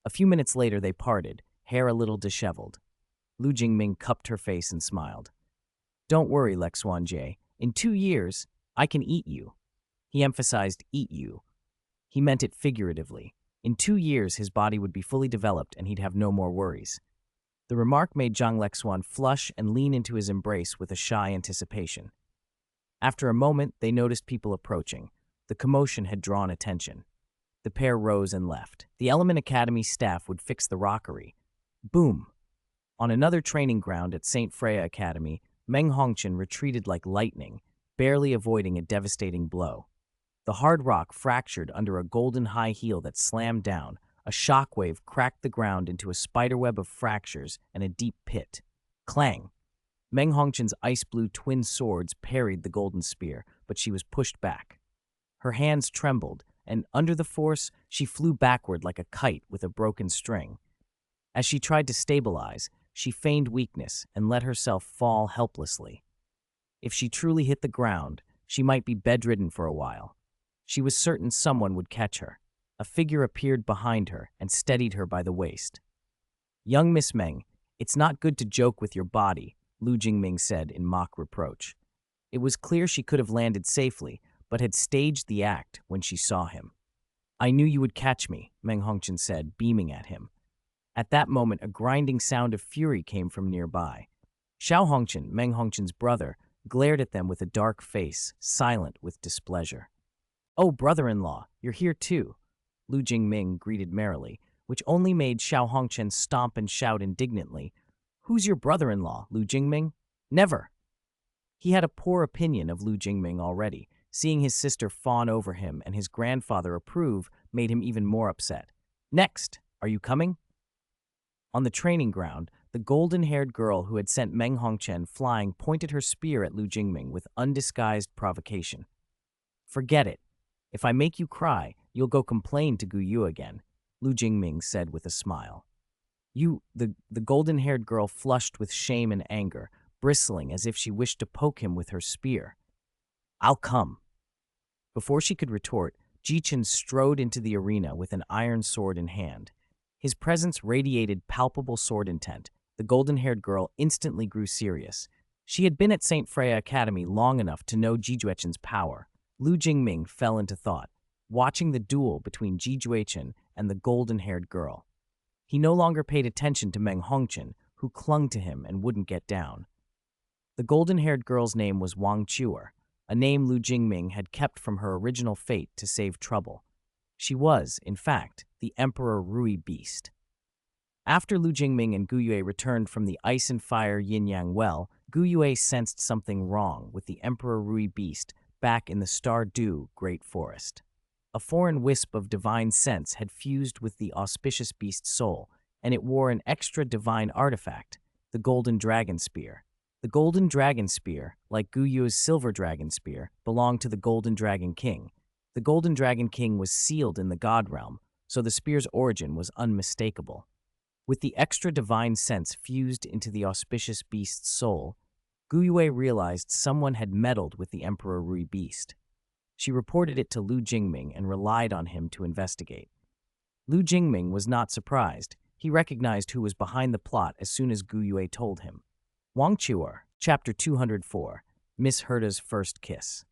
A few minutes later they parted, hair a little disheveled. Lu Jingming cupped her face and smiled. Don't worry, Lexuan Jie. In 2 years, I can eat you. He emphasized eat you. He meant it figuratively. In 2 years, his body would be fully developed and he'd have no more worries. The remark made Zhang Lexuan flush and lean into his embrace with a shy anticipation. After a moment, they noticed people approaching. The commotion had drawn attention. The pair rose and left. The Element Academy staff would fix the rockery. Boom! On another training ground at St. Freya Academy, Meng Hongqian retreated like lightning, barely avoiding a devastating blow. The hard rock fractured under a golden high heel that slammed down. A shockwave cracked the ground into a spiderweb of fractures and a deep pit. Clang! Meng Hongqian's ice-blue twin swords parried the golden spear, but she was pushed back. Her hands trembled, and under the force, she flew backward like a kite with a broken string. As she tried to stabilize, she feigned weakness and let herself fall helplessly. If she truly hit the ground, she might be bedridden for a while. She was certain someone would catch her. A figure appeared behind her and steadied her by the waist. Young Miss Meng, it's not good to joke with your body, Lu Jingming said in mock reproach. It was clear she could have landed safely, but had staged the act when she saw him. I knew you would catch me, Meng Hongqian said, beaming at him. At that moment, a grinding sound of fury came from nearby. Xiao Hongqian, Meng Hongqian's brother, glared at them with a dark face, silent with displeasure. Oh, brother-in-law, you're here too, Lu Jingming greeted merrily, which only made Xiao Hongqian stomp and shout indignantly. Who's your brother-in-law, Lu Jingming? Never! He had a poor opinion of Lu Jingming already. Seeing his sister fawn over him and his grandfather approve made him even more upset. Next, are you coming? On the training ground, the golden-haired girl who had sent Meng Hongqian flying pointed her spear at Lu Jingming with undisguised provocation. Forget it. If I make you cry, you'll go complain to Gu Yu again, Lu Jingming said with a smile. The golden-haired girl flushed with shame and anger, bristling as if she wished to poke him with her spear. I'll come. Before she could retort, Ji Chen strode into the arena with an iron sword in hand. His presence radiated palpable sword intent. The golden-haired girl instantly grew serious. She had been at St. Freya Academy long enough to know Ji Yingying's power. Lu Jingming fell into thought, watching the duel between Ji Yingying and the golden-haired girl. He no longer paid attention to Meng Hongqian, who clung to him and wouldn't get down. The golden-haired girl's name was Wang Chuer, a name Lu Jingming had kept from her original fate to save trouble. She was, in fact, the Emperor Rui Beast. After Lu Jingming and Gu Yue returned from the Ice and Fire Yin-Yang Well, Gu Yue sensed something wrong with the Emperor Rui Beast back in the Stardew Great Forest. A foreign wisp of divine sense had fused with the auspicious beast's soul, and it wore an extra divine artifact, the Golden Dragon Spear. The Golden Dragon Spear, like Gu Yue's Silver Dragon Spear, belonged to the Golden Dragon King. The Golden Dragon King was sealed in the God Realm, so the spear's origin was unmistakable. With the extra divine sense fused into the auspicious beast's soul, Gu Yue realized someone had meddled with the Emperor Rui Beast. She reported it to Lu Jingming and relied on him to investigate. Lu Jingming was not surprised. He recognized who was behind the plot as soon as Gu Yue told him. Wang Chuer, Chapter 204, Miss Herda's First Kiss.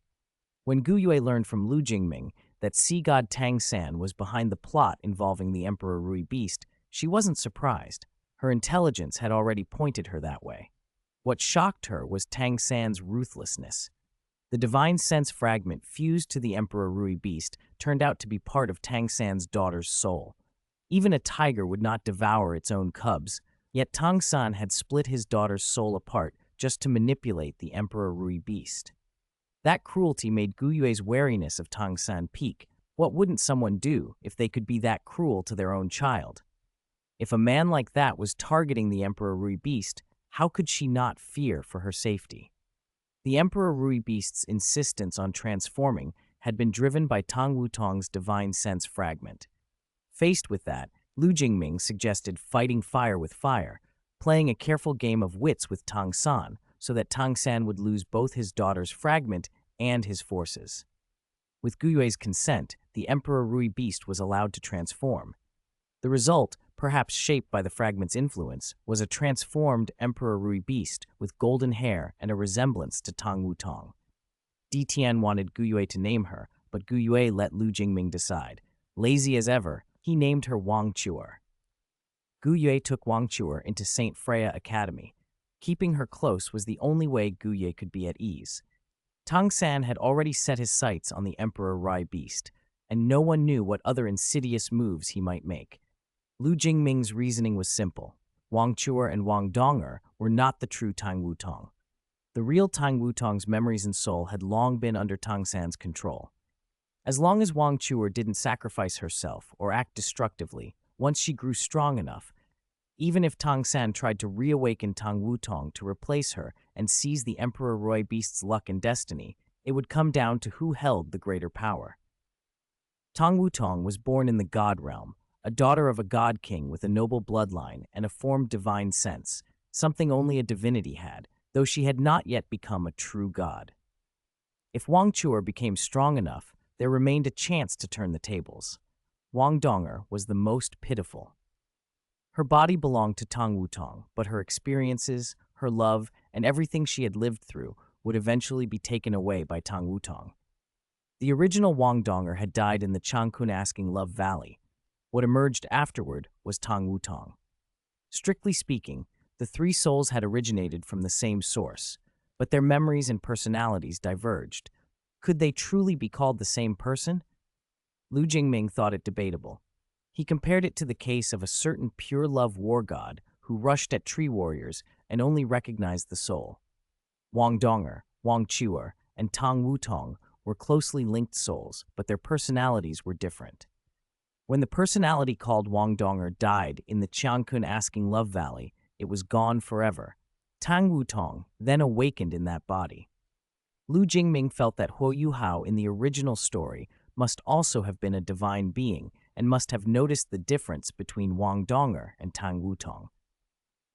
When Gu Yue learned from Lu Jingming that sea god Tang San was behind the plot involving the Emperor Rui Beast, she wasn't surprised. Her intelligence had already pointed her that way. What shocked her was Tang San's ruthlessness. The divine sense fragment fused to the Emperor Rui Beast turned out to be part of Tang San's daughter's soul. Even a tiger would not devour its own cubs, yet Tang San had split his daughter's soul apart just to manipulate the Emperor Rui Beast. That cruelty made Gu Yue's wariness of Tang San peak. What wouldn't someone do if they could be that cruel to their own child? If a man like that was targeting the Emperor Rui Beast, how could she not fear for her safety? The Emperor Rui Beast's insistence on transforming had been driven by Tang Wutong's divine sense fragment. Faced with that, Lu Jingming suggested fighting fire with fire, playing a careful game of wits with Tang San so that Tang San would lose both his daughter's fragment and his forces. With Gu Yue's consent, the Emperor Rui Beast was allowed to transform. The result, perhaps shaped by the fragment's influence, was a transformed Emperor Rui Beast with golden hair and a resemblance to Tang Wutong. Di Tian wanted Gu Yue to name her, but Gu Yue let Lu Jingming decide. Lazy as ever, he named her Wang Chuer. Gu Yue took Wang Chuer into St. Freya Academy. Keeping her close was the only way Gu Yue could be at ease. Tang San had already set his sights on the Emperor Rui Beast, and no one knew what other insidious moves he might make. Lu Jingming's reasoning was simple. Wang Chuer and Wang Donger were not the true Tang Wutong. The real Tang Wutong's memories and soul had long been under Tang San's control. As long as Wang Chuer didn't sacrifice herself or act destructively, once she grew strong enough, even if Tang San tried to reawaken Tang Wutong to replace her and seize the Emperor Rui Beast's luck and destiny, it would come down to who held the greater power. Tang Wutong was born in the God Realm, a daughter of a god king with a noble bloodline and a formed divine sense, something only a divinity had, though she had not yet become a true god. If Wang Chuer became strong enough, there remained a chance to turn the tables. Wang Donger was the most pitiful. Her body belonged to Tang Wutong, but her experiences, her love, and everything she had lived through would eventually be taken away by Tang Wutong. The original Wang Donger had died in the Changkun Asking Love Valley. What emerged afterward was Tang Wutong. Strictly speaking, the three souls had originated from the same source, but their memories and personalities diverged. Could they truly be called the same person? Lu Jingming thought it debatable. He compared it to the case of a certain pure love war god who rushed at tree warriors and only recognized the soul. Wang Donger, Wang Chuer, and Tang Wutong were closely linked souls, but their personalities were different. When the personality called Wang Donger died in the Changkun Asking Love Valley, it was gone forever. Tang Wutong then awakened in that body. Lu Jingming felt that Huo Yuhao in the original story must also have been a divine being and must have noticed the difference between Wang Donger and Tang Wutong.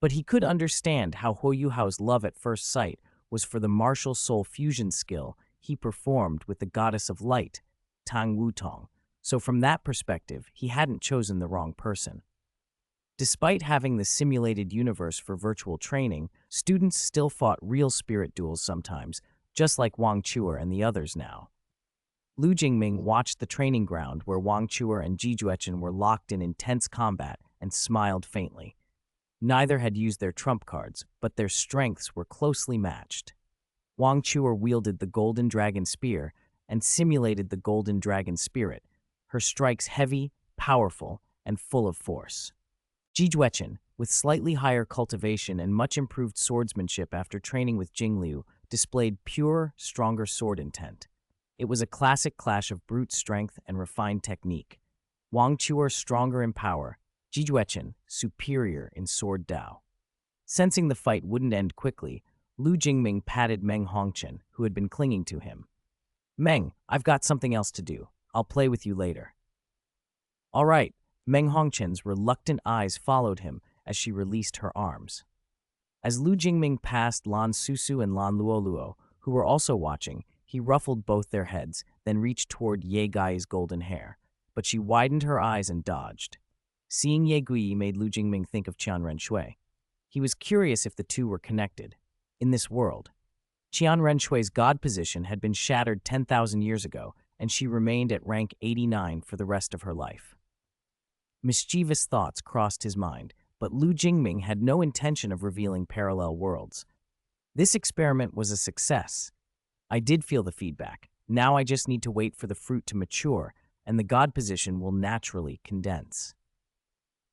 But he could understand how Huo Yuhao's love at first sight was for the martial soul fusion skill he performed with the goddess of light, Tang Wutong. So from that perspective, he hadn't chosen the wrong person. Despite having the simulated universe for virtual training, students still fought real spirit duels sometimes, just like Wang Chuer and the others now. Lu Jingming watched the training ground where Wang Chuer and Ji Yingying were locked in intense combat and smiled faintly. Neither had used their trump cards, but their strengths were closely matched. Wang Chuer wielded the Golden Dragon Spear and simulated the Golden Dragon Spirit, her strikes heavy, powerful, and full of force. Ji Yingying, with slightly higher cultivation and much improved swordsmanship after training with Jingliu, displayed pure, stronger sword intent. It was a classic clash of brute strength and refined technique. Wang Chuer stronger in power, Ji Yingying superior in sword Dao. Sensing the fight wouldn't end quickly, Lu Jingming patted Meng Hongchen, who had been clinging to him. "Meng, I've got something else to do. I'll play with you later." "All right." Meng Hongchen's reluctant eyes followed him as she released her arms. As Lu Jingming passed Lan Susu and Lan Luoluo, who were also watching, he ruffled both their heads, then reached toward Ye Gai's golden hair. But she widened her eyes and dodged. Seeing Ye Gui made Lu Jingming think of Qian Renshui. He was curious if the two were connected. In this world, Qian Renshui's god position had been shattered 10,000 years ago, and she remained at rank 89 for the rest of her life. Mischievous thoughts crossed his mind, but Lu Jingming had no intention of revealing parallel worlds. This experiment was a success. I did feel the feedback. Now I just need to wait for the fruit to mature, and the god position will naturally condense.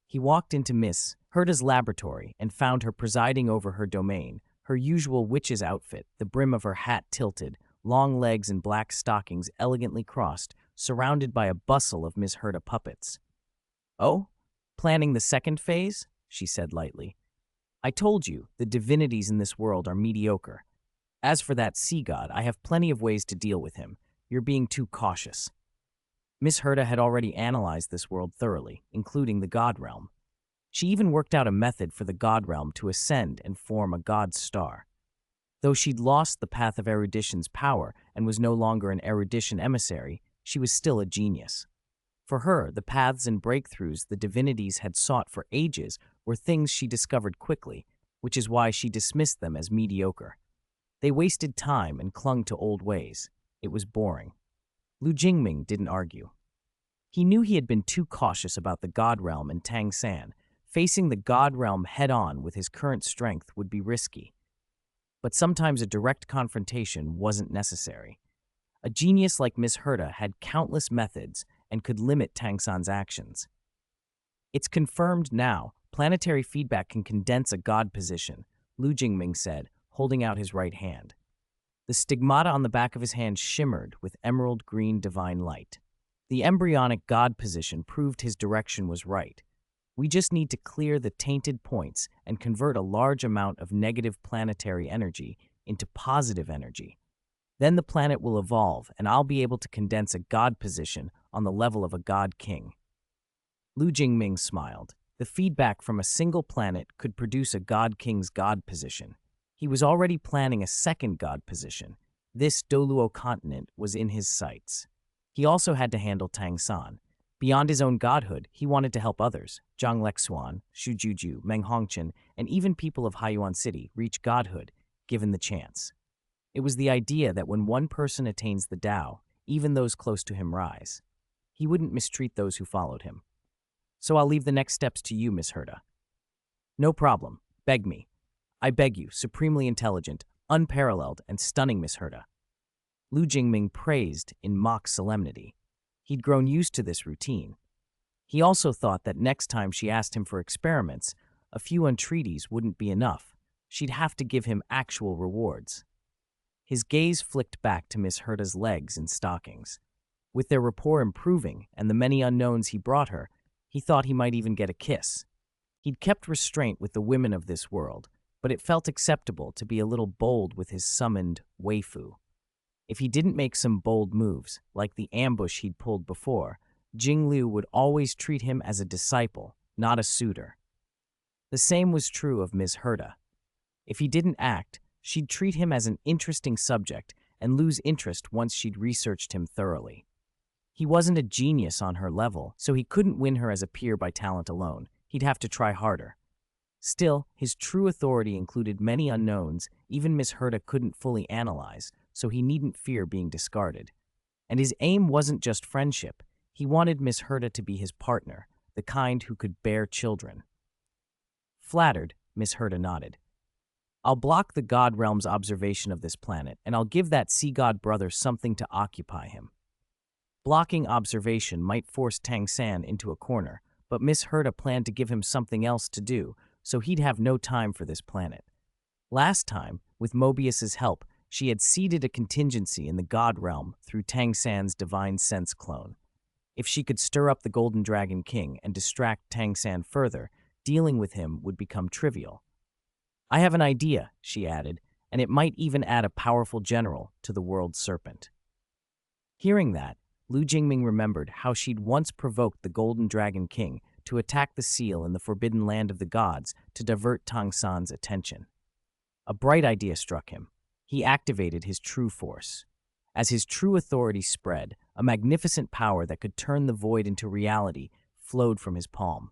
He walked into Miss Herda's laboratory and found her presiding over her domain, her usual witch's outfit, the brim of her hat tilted, long legs and black stockings elegantly crossed, surrounded by a bustle of Miss Herda puppets. "Oh, planning the second phase?" she said lightly. "I told you, the divinities in this world are mediocre. As for that sea god, I have plenty of ways to deal with him. You're being too cautious." Miss Herda had already analyzed this world thoroughly, including the god realm. She even worked out a method for the god realm to ascend and form a god star. Though she'd lost the path of erudition's power and was no longer an erudition emissary, she was still a genius. For her, the paths and breakthroughs the divinities had sought for ages were things she discovered quickly, which is why she dismissed them as mediocre. They wasted time and clung to old ways. It was boring. Lu Jingming didn't argue. He knew he had been too cautious about the god realm and Tang San. Facing the god realm head-on with his current strength would be risky. But sometimes a direct confrontation wasn't necessary. A genius like Miss Herda had countless methods and could limit Tang San's actions. "It's confirmed now. Planetary feedback can condense a god position," Lu Jingming said, holding out his right hand. The stigmata on the back of his hand shimmered with emerald green divine light. The embryonic god position proved his direction was right. We just need to clear the tainted points and convert a large amount of negative planetary energy into positive energy. Then the planet will evolve, and I'll be able to condense a god position on the level of a god king. Lu Jingming smiled. The feedback from a single planet could produce a god king's god position. He was already planning a second god position. This Douluo Continent was in his sights. He also had to handle Tang San. Beyond his own godhood, he wanted to help others, Zhang Lexuan, Shu Juju, Meng Hongchen, and even people of Haiyuan City reach godhood, given the chance. It was the idea that when one person attains the Tao, even those close to him rise. He wouldn't mistreat those who followed him. "So I'll leave the next steps to you, Miss Herda." "No problem. Beg me. I beg you, supremely intelligent, unparalleled, and stunning Miss Herda." Lu Jingming praised in mock solemnity. He'd grown used to this routine. He also thought that next time she asked him for experiments, a few entreaties wouldn't be enough. She'd have to give him actual rewards. His gaze flicked back to Miss Herda's legs and stockings. With their rapport improving and the many unknowns he brought her, he thought he might even get a kiss. He'd kept restraint with the women of this world, but it felt acceptable to be a little bold with his summoned waifu. If he didn't make some bold moves, like the ambush he'd pulled before, Jingliu would always treat him as a disciple, not a suitor. The same was true of Ms. Herda. If he didn't act, she'd treat him as an interesting subject and lose interest once she'd researched him thoroughly. He wasn't a genius on her level, so he couldn't win her as a peer by talent alone. he'd have to try harder. Still, his true authority included many unknowns even Miss Herta couldn't fully analyze, so he needn't fear being discarded. And his aim wasn't just friendship. He wanted Miss Herta to be his partner, the kind who could bear children. Flattered, Miss Herta nodded. I'll block the God Realm's observation of this planet, and I'll give that sea god brother something to occupy him. Blocking observation might force Tang San into a corner, but Miss Herta planned to give him something else to do, so he'd have no time for this planet. Last time, with Mobius's help, she had seeded a contingency in the God Realm through Tang San's divine sense clone. If she could stir up the Golden Dragon King and distract Tang San further, dealing with him would become trivial. I have an idea, she added, and it might even add a powerful general to the world serpent. Hearing that, Lu Jingming remembered how she'd once provoked the Golden Dragon King to attack the seal in the forbidden land of the gods to divert Tang San's attention. A bright idea struck him. He activated his true force. As his true authority spread, a magnificent power that could turn the void into reality flowed from his palm.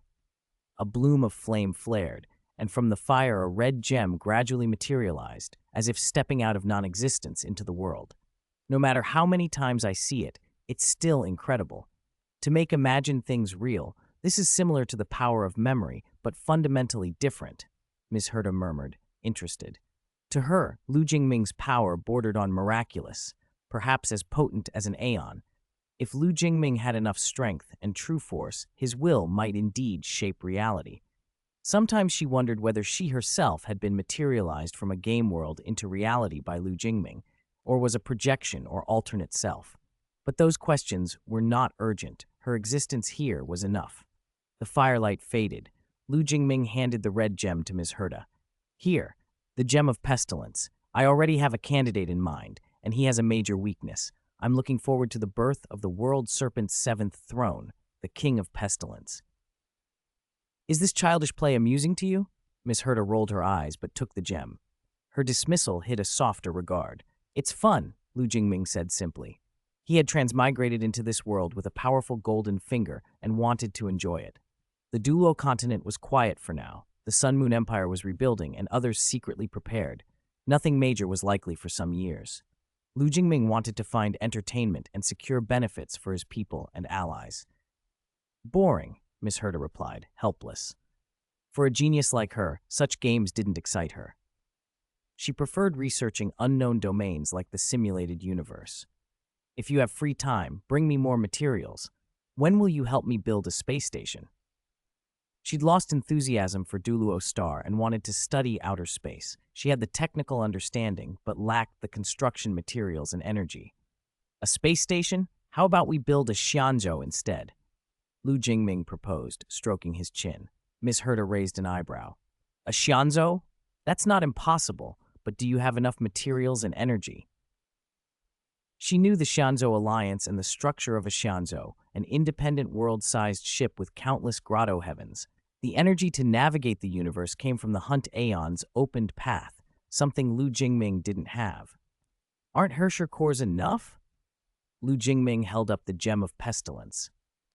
A bloom of flame flared, and from the fire a red gem gradually materialized, as if stepping out of non-existence into the world. No matter how many times I see it, it's still incredible. To make imagined things real, this is similar to the power of memory, but fundamentally different, Miss Herta murmured, interested. To her, Lu Jingming's power bordered on miraculous, perhaps as potent as an aeon. If Lu Jingming had enough strength and true force, his will might indeed shape reality. Sometimes she wondered whether she herself had been materialized from a game world into reality by Lu Jingming, or was a projection or alternate self. But those questions were not urgent. Her existence here was enough. The firelight faded. Lu Jingming handed the red gem to Miss Herta. Here, the gem of pestilence. I already have a candidate in mind, and he has a major weakness. I'm looking forward to the birth of the world serpent's seventh throne, the king of pestilence. Is this childish play amusing to you? Miss Herta rolled her eyes, but took the gem. Her dismissal hid a softer regard. It's fun, Lu Jingming said simply. He had transmigrated into this world with a powerful golden finger and wanted to enjoy it. The Douluo Continent was quiet for now. The Sun Moon Empire was rebuilding, and others secretly prepared. Nothing major was likely for some years. Lu Jingming wanted to find entertainment and secure benefits for his people and allies. Boring, Miss Herta replied, helpless. For a genius like her, such games didn't excite her. She preferred researching unknown domains like the simulated universe. If you have free time, bring me more materials. When will you help me build a space station? She'd lost enthusiasm for Douluo Star and wanted to study outer space. She had the technical understanding, but lacked the construction materials and energy. A space station? How about we build a xianzhou instead? Lu Jingming proposed, stroking his chin. Miss Herta raised an eyebrow. A xianzhou? That's not impossible, but do you have enough materials and energy? She knew the Xianzhou Alliance and the structure of a xianzhou, an independent world-sized ship with countless grotto heavens. The energy to navigate the universe came from the Hunt Aeon's opened path, something Lu Jingming didn't have. Aren't Hersher cores enough? Lu Jingming held up the gem of pestilence.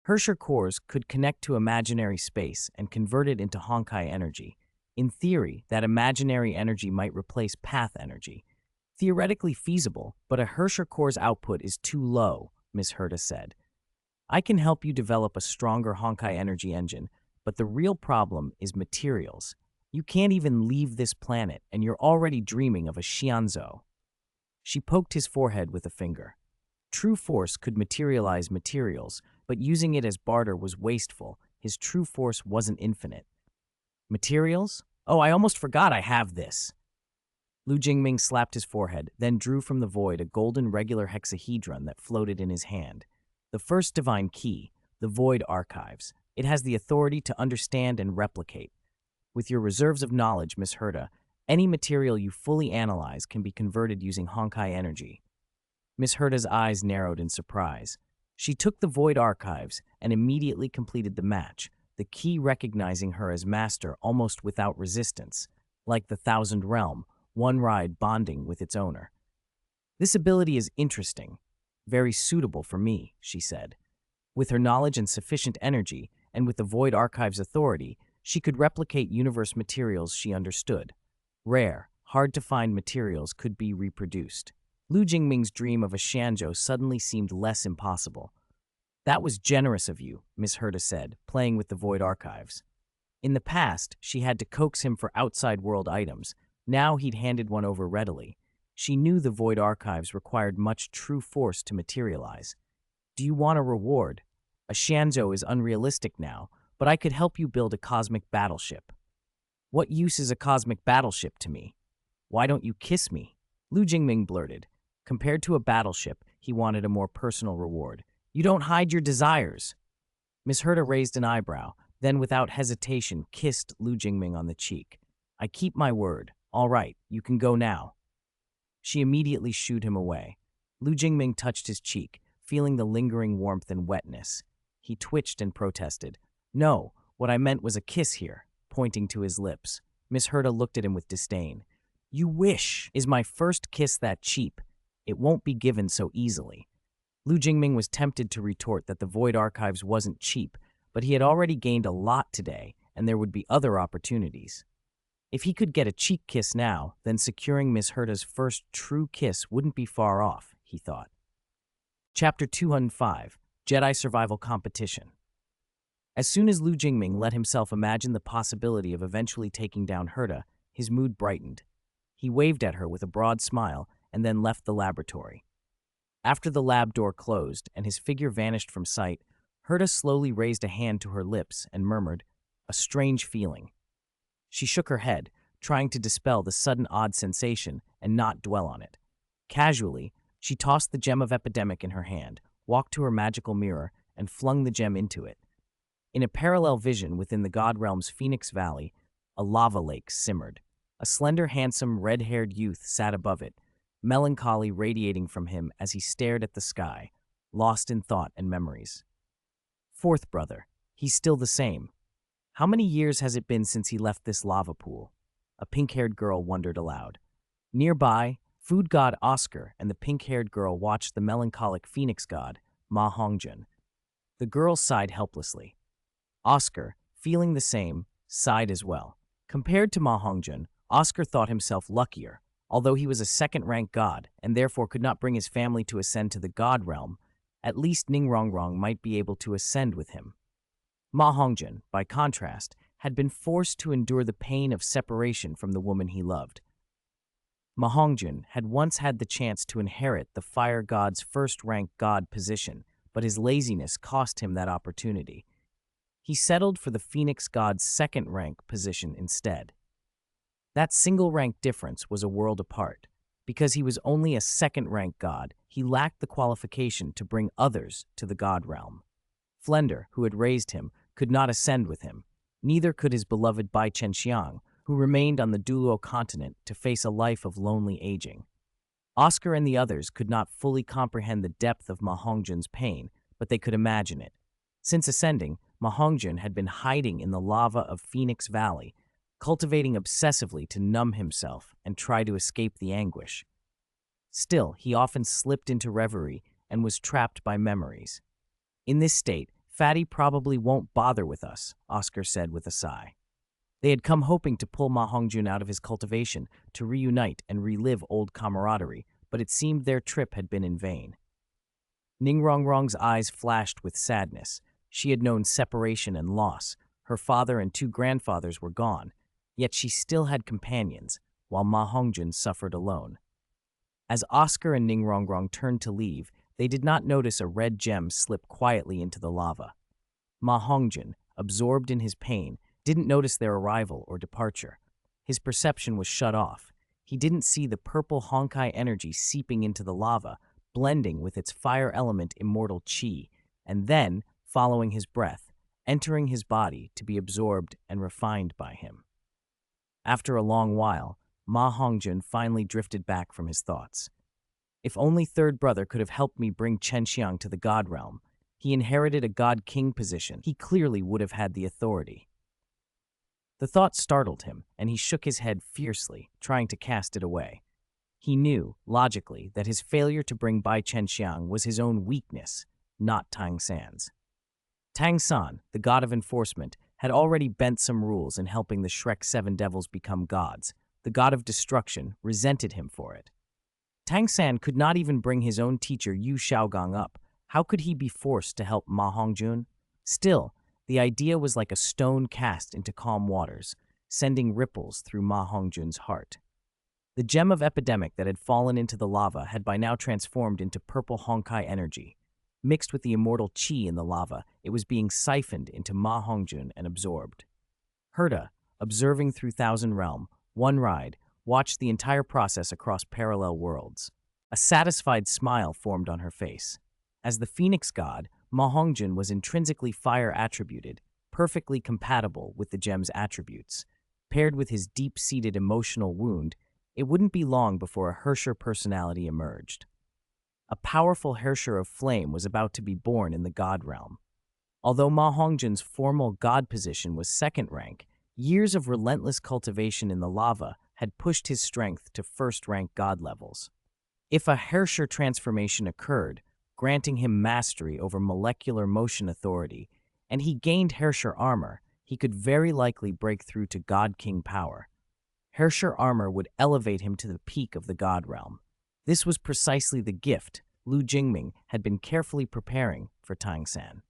Hersher cores could connect to imaginary space and convert it into Honkai energy. In theory, that imaginary energy might replace path energy. Theoretically feasible, but a Hersher core's output is too low, Miss Herta said. I can help you develop a stronger Honkai energy engine, but the real problem is materials. You can't even leave this planet, and you're already dreaming of a xianzhou. She poked his forehead with a finger. True force could materialize materials, but using it as barter was wasteful. His true force wasn't infinite. Materials? Oh, I almost forgot I have this. Lu Jingming slapped his forehead, then drew from the void a golden regular hexahedron that floated in his hand. The first divine key, the Void Archives. It has the authority to understand and replicate. With your reserves of knowledge, Miss Herta, any material you fully analyze can be converted using Honkai energy. Miss Herta's eyes narrowed in surprise. She took the Void Archives and immediately completed the match, the key recognizing her as master almost without resistance, like the Thousand Realm, one ride bonding with its owner. This ability is interesting, very suitable for me, she said. With her knowledge and sufficient energy, and with the Void Archive's authority, She could replicate universe materials she understood. Rare, hard-to-find materials could be reproduced. Lu Jingming's dream of a Xianzhou suddenly seemed less impossible. That was generous of you, Miss Herta said, playing with the void archives. In the past, she had to coax him for outside world items. Now he'd handed one over readily. She knew the void archives required much true force to materialize. Do you want a reward? A Xianzhou is unrealistic now, but I could help you build a cosmic battleship. What use is a cosmic battleship to me? Why don't you kiss me? Lu Jingming blurted. Compared to a battleship, he wanted a more personal reward. You don't hide your desires. Miss Herta raised an eyebrow, then without hesitation kissed Lu Jingming on the cheek. I keep my word. All right, you can go now. She immediately shooed him away. Lu Jingming touched his cheek, feeling the lingering warmth and wetness. He twitched and protested. No, what I meant was a kiss here, pointing to his lips. Miss Herta looked at him with disdain. You wish. Is my first kiss that cheap? It won't be given so easily. Lu Jingming was tempted to retort that the Void Archives wasn't cheap, but he had already gained a lot today, and there would be other opportunities. If he could get a cheek kiss now, then securing Miss Herta's first true kiss wouldn't be far off, he thought. Chapter 205, Jedi Survival Competition. As soon as Lu Jingming let himself imagine the possibility of eventually taking down Herta, his mood brightened. He waved at her with a broad smile and then left the laboratory. After the lab door closed and his figure vanished from sight, Herta slowly raised a hand to her lips and murmured, "A strange feeling." She shook her head, trying to dispel the sudden odd sensation and not dwell on it. Casually, she tossed the gem of epidemic in her hand, walked to her magical mirror, and flung the gem into it. In a parallel vision within the God Realm's Phoenix Valley, a lava lake simmered. A slender, handsome, red-haired youth sat above it, melancholy radiating from him as he stared at the sky, lost in thought and memories. Fourth brother, he's still the same. How many years has it been since he left this lava pool? A pink-haired girl wondered aloud. Nearby, food god Oscar and the pink-haired girl watched the melancholic phoenix god, Ma Hongjun. The girl sighed helplessly. Oscar, feeling the same, sighed as well. Compared to Ma Hongjun, Oscar thought himself luckier. Although he was a second-rank god and therefore could not bring his family to ascend to the god realm, at least Ningrongrong might be able to ascend with him. Ma Hongjun, by contrast, had been forced to endure the pain of separation from the woman he loved. Ma Hongjun had once had the chance to inherit the fire god's first-rank god position, but his laziness cost him that opportunity. He settled for the Phoenix god's second-rank position instead. That single-rank difference was a world apart. Because he was only a second-rank god, he lacked the qualification to bring others to the god realm. Flender, who had raised him, could not ascend with him. Neither could his beloved Bai Chenxiang, who remained on the Douluo Continent to face a life of lonely aging. Oscar and the others could not fully comprehend the depth of Ma Hongjun's pain, but they could imagine it. Since ascending, Ma Hongjun had been hiding in the lava of Phoenix Valley, cultivating obsessively to numb himself and try to escape the anguish. Still, he often slipped into reverie and was trapped by memories. In this state, Fatty probably won't bother with us, Oscar said with a sigh. They had come hoping to pull Ma Hongjun out of his cultivation, to reunite and relive old camaraderie, but it seemed their trip had been in vain. Ningrongrong's eyes flashed with sadness. She had known separation and loss. Her father and two grandfathers were gone, yet she still had companions, while Ma Hongjun suffered alone. As Oscar and Ningrongrong turned to leave, they did not notice a red gem slip quietly into the lava. Ma Hongjun, absorbed in his pain, didn't notice their arrival or departure. His perception was shut off. He didn't see the purple Honkai energy seeping into the lava, blending with its fire element immortal chi, and then, following his breath, entering his body to be absorbed and refined by him. After a long while, Ma Hongjun finally drifted back from his thoughts. If only third brother could have helped me bring Chenxiang to the god realm. He inherited a god-king position. He clearly would have had the authority. The thought startled him, and he shook his head fiercely, trying to cast it away. He knew, logically, that his failure to bring Bai Chenxiang was his own weakness, not Tang San's. Tang San, the god of enforcement, had already bent some rules in helping the Shrek Seven Devils become gods. The god of destruction resented him for it. Tang San could not even bring his own teacher Yu Shaogong up. How could he be forced to help Ma Hongjun? Still, the idea was like a stone cast into calm waters, sending ripples through Ma Hongjun's heart. The gem of epidemic that had fallen into the lava had by now transformed into purple Honkai energy. Mixed with the immortal qi in the lava, it was being siphoned into Ma Hongjun and absorbed. Herta, observing through Thousand Realm, One Ride, watched the entire process across parallel worlds. A satisfied smile formed on her face. As the Phoenix god, Ma Hongjun was intrinsically fire attributed, perfectly compatible with the gem's attributes. Paired with his deep-seated emotional wound, it wouldn't be long before a Herrscher personality emerged. A powerful Herrscher of Flame was about to be born in the God realm. Although Ma Hongjun's formal god position was second rank, years of relentless cultivation in the lava had pushed his strength to first-rank god levels. If a Herrscher transformation occurred, granting him mastery over molecular motion authority, and he gained Herrscher armor, he could very likely break through to God King power. Herrscher armor would elevate him to the peak of the God realm. This was precisely the gift Lu Jingming had been carefully preparing for Tang San.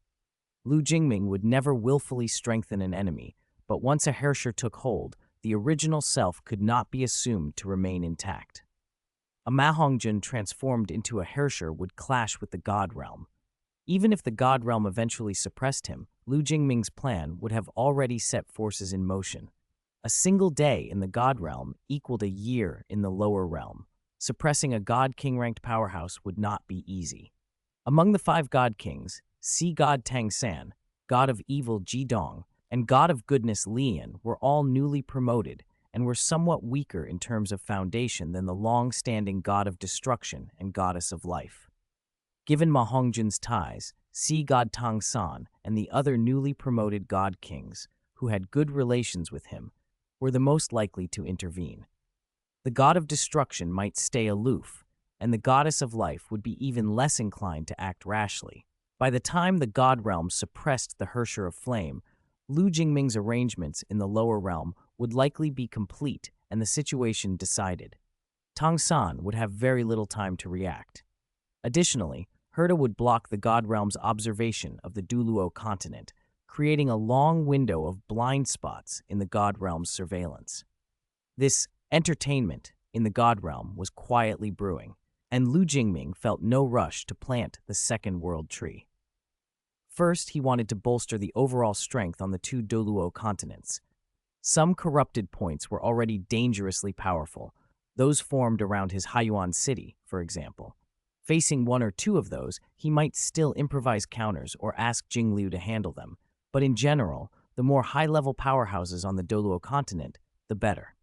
Lu Jingming would never willfully strengthen an enemy, but once a Herrscher took hold, the original self could not be assumed to remain intact. A Ma Hongjun transformed into a Herrscher would clash with the God realm. Even if the God realm eventually suppressed him, Lu Jingming's plan would have already set forces in motion. A single day in the God realm equaled a year in the lower realm. Suppressing a God King-ranked powerhouse would not be easy. Among the 5 God Kings, Sea God Tang San, God of Evil Ji Dong, and God of Goodness Lian were all newly promoted and were somewhat weaker in terms of foundation than the long-standing God of Destruction and Goddess of Life. Given Ma Hongjun's ties, Sea God Tang San and the other newly promoted God Kings, who had good relations with him, were the most likely to intervene. The God of Destruction might stay aloof, and the Goddess of Life would be even less inclined to act rashly. By the time the God realm suppressed the Herrscher of Flame, Lu Jingming's arrangements in the lower realm would likely be complete and the situation decided. Tang San would have very little time to react. Additionally, Herta would block the God realm's observation of the Douluo Continent, creating a long window of blind spots in the God realm's surveillance. This entertainment in the God realm was quietly brewing, and Lu Jingming felt no rush to plant the second world tree. First, he wanted to bolster the overall strength on the 2 Douluo continents. Some corrupted points were already dangerously powerful, those formed around his Haiyuan city, for example. Facing 1 or 2 of those, he might still improvise counters or ask Jingliu to handle them, but in general, the more high-level powerhouses on the Douluo continent, the better.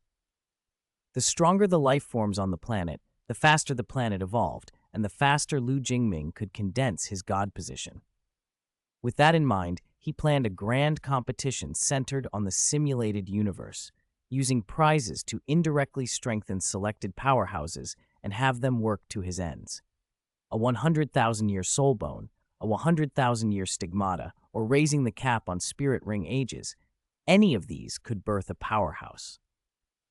The stronger the life forms on the planet, the faster the planet evolved, and the faster Lu Jingming could condense his god position. With that in mind, he planned a grand competition centered on the simulated universe, using prizes to indirectly strengthen selected powerhouses and have them work to his ends. A 100,000-year soul bone, a 100,000-year stigmata, or raising the cap on spirit ring ages, any of these could birth a powerhouse.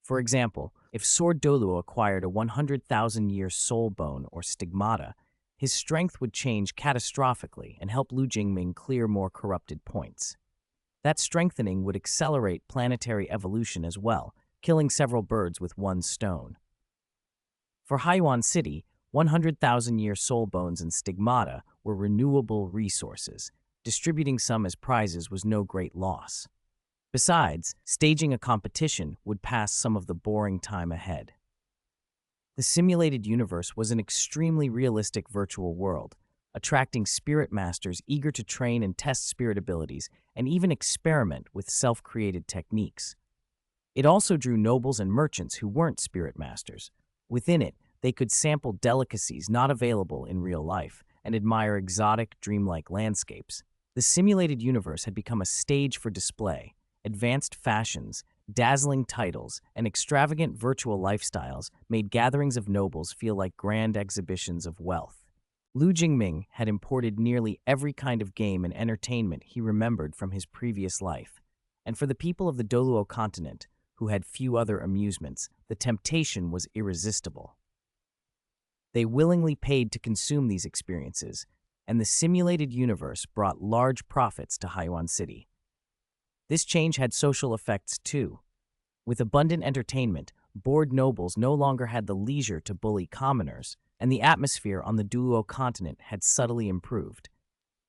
For example, if Sword Douluo acquired a 100,000-year soul bone or stigmata, his strength would change catastrophically and help Lu Jingming clear more corrupted points. That strengthening would accelerate planetary evolution as well, killing several birds with one stone. For Haiyuan City, 100,000-year soul bones and stigmata were renewable resources. Distributing some as prizes was no great loss. Besides, staging a competition would pass some of the boring time ahead. The simulated universe was an extremely realistic virtual world, attracting spirit masters eager to train and test spirit abilities and even experiment with self-created techniques. It also drew nobles and merchants who weren't spirit masters. Within it, they could sample delicacies not available in real life and admire exotic, dreamlike landscapes. The simulated universe had become a stage for display. Advanced fashions, dazzling titles, and extravagant virtual lifestyles made gatherings of nobles feel like grand exhibitions of wealth. Lu Jingming had imported nearly every kind of game and entertainment he remembered from his previous life. And for the people of the Douluo Continent, who had few other amusements, the temptation was irresistible. They willingly paid to consume these experiences, and the simulated universe brought large profits to Haiyuan City. This change had social effects too. With abundant entertainment, bored nobles no longer had the leisure to bully commoners, and the atmosphere on the Douluo Continent had subtly improved.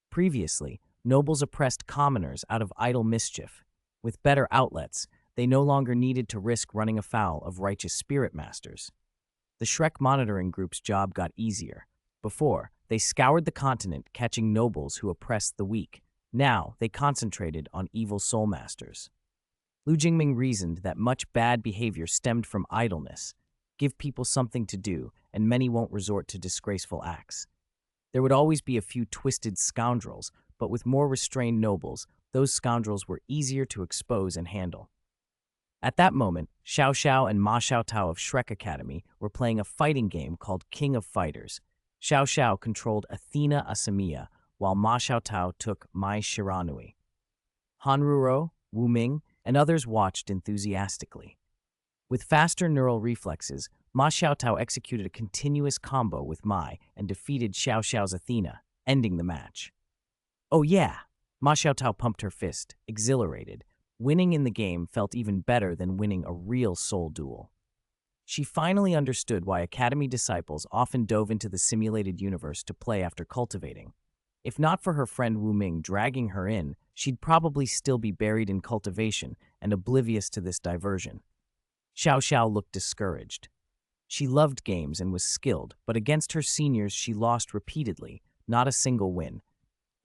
Previously, nobles oppressed commoners out of idle mischief. With better outlets, they no longer needed to risk running afoul of righteous spirit masters. The Shrek monitoring group's job got easier. Before, they scoured the continent catching nobles who oppressed the weak. Now, they concentrated on evil soul masters. Lu Jingming reasoned that much bad behavior stemmed from idleness. Give people something to do, and many won't resort to disgraceful acts. There would always be a few twisted scoundrels, but with more restrained nobles, those scoundrels were easier to expose and handle. At that moment, Xiao Xiao and Ma Xiaotao of Shrek Academy were playing a fighting game called King of Fighters. Xiao Xiao controlled Athena Asamiya, while Ma Xiaotao took Mai Shiranui. Hanruo, Wu Ming, and others watched enthusiastically. With faster neural reflexes, Ma Xiaotao executed a continuous combo with Mai and defeated Xiao Xiao's Athena, ending the match. Oh yeah! Ma Xiaotao pumped her fist, exhilarated. Winning in the game felt even better than winning a real soul duel. She finally understood why Academy disciples often dove into the simulated universe to play after cultivating. If not for her friend Wu Ming dragging her in, she'd probably still be buried in cultivation and oblivious to this diversion. Xiao Xiao looked discouraged. She loved games and was skilled, but against her seniors she lost repeatedly, not a single win.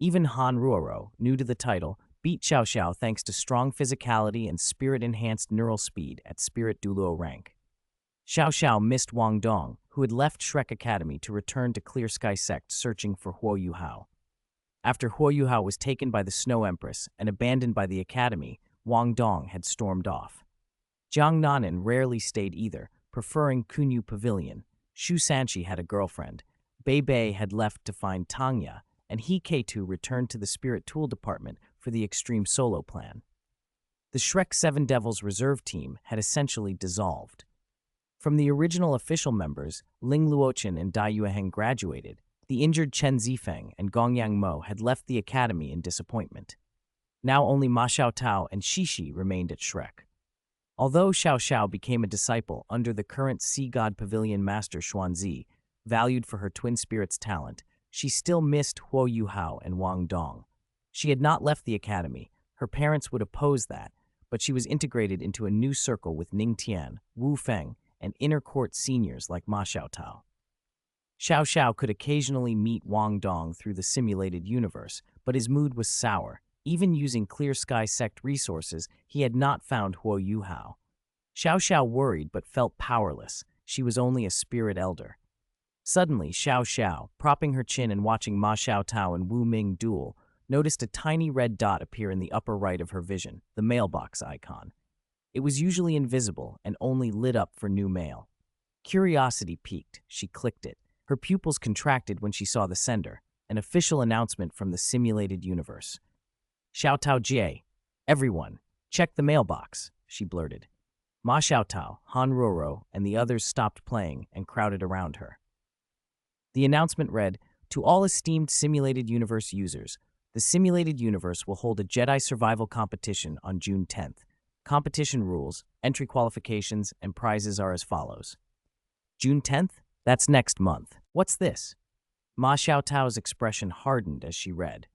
Even Han Ruoro, new to the title, beat Xiao Xiao thanks to strong physicality and spirit-enhanced neural speed at Spirit Duoluo rank. Xiao Xiao missed Wang Dong, who had left Shrek Academy to return to Clear Sky Sect searching for Huo Yuhao. After Huo Yuhao was taken by the Snow Empress and abandoned by the Academy, Wang Dong had stormed off. Jiang Nanan rarely stayed either, preferring Kunyu Pavilion. Shu Sanchi had a girlfriend. Bei Bei had left to find Tangya, and He Keitu returned to the Spirit Tool Department for the Extreme Solo plan. The Shrek Seven Devils reserve team had essentially dissolved. From the original official members, Ling Luochen and Dai Yueheng graduated. The injured Chen Zifeng and Gongyang Mo had left the academy in disappointment. Now only Ma Xiaotao and Shishi remained at Shrek. Although Xiao Xiao became a disciple under the current Sea God Pavilion Master Xuanzi, valued for her twin spirits' talent, she still missed Huo Yuhao and Wang Dong. She had not left the academy. Her parents would oppose that, but she was integrated into a new circle with Ning Tian, Wu Feng, and inner court seniors like Ma Xiaotao. Xiao Xiao could occasionally meet Wang Dong through the simulated universe, but his mood was sour. Even using Clear Sky Sect resources, he had not found Huo Yuhao. Xiao Xiao worried but felt powerless. She was only a spirit elder. Suddenly, Xiao Xiao, propping her chin and watching Ma Xiaotao and Wu Ming duel, noticed a tiny red dot appear in the upper right of her vision, the mailbox icon. It was usually invisible and only lit up for new mail. Curiosity piqued. She clicked it. Her pupils contracted when she saw the sender, an official announcement from the simulated universe. Xiao Tao Jie, everyone, check the mailbox, she blurted. Ma Xiaotao, Han Ruoro, and the others stopped playing and crowded around her. The announcement read, "To all esteemed simulated universe users, the simulated universe will hold a Jedi survival competition on June 10th. Competition rules, entry qualifications, and prizes are as follows." June 10th? That's next month. What's this? Ma Xiaotao's expression hardened as she read.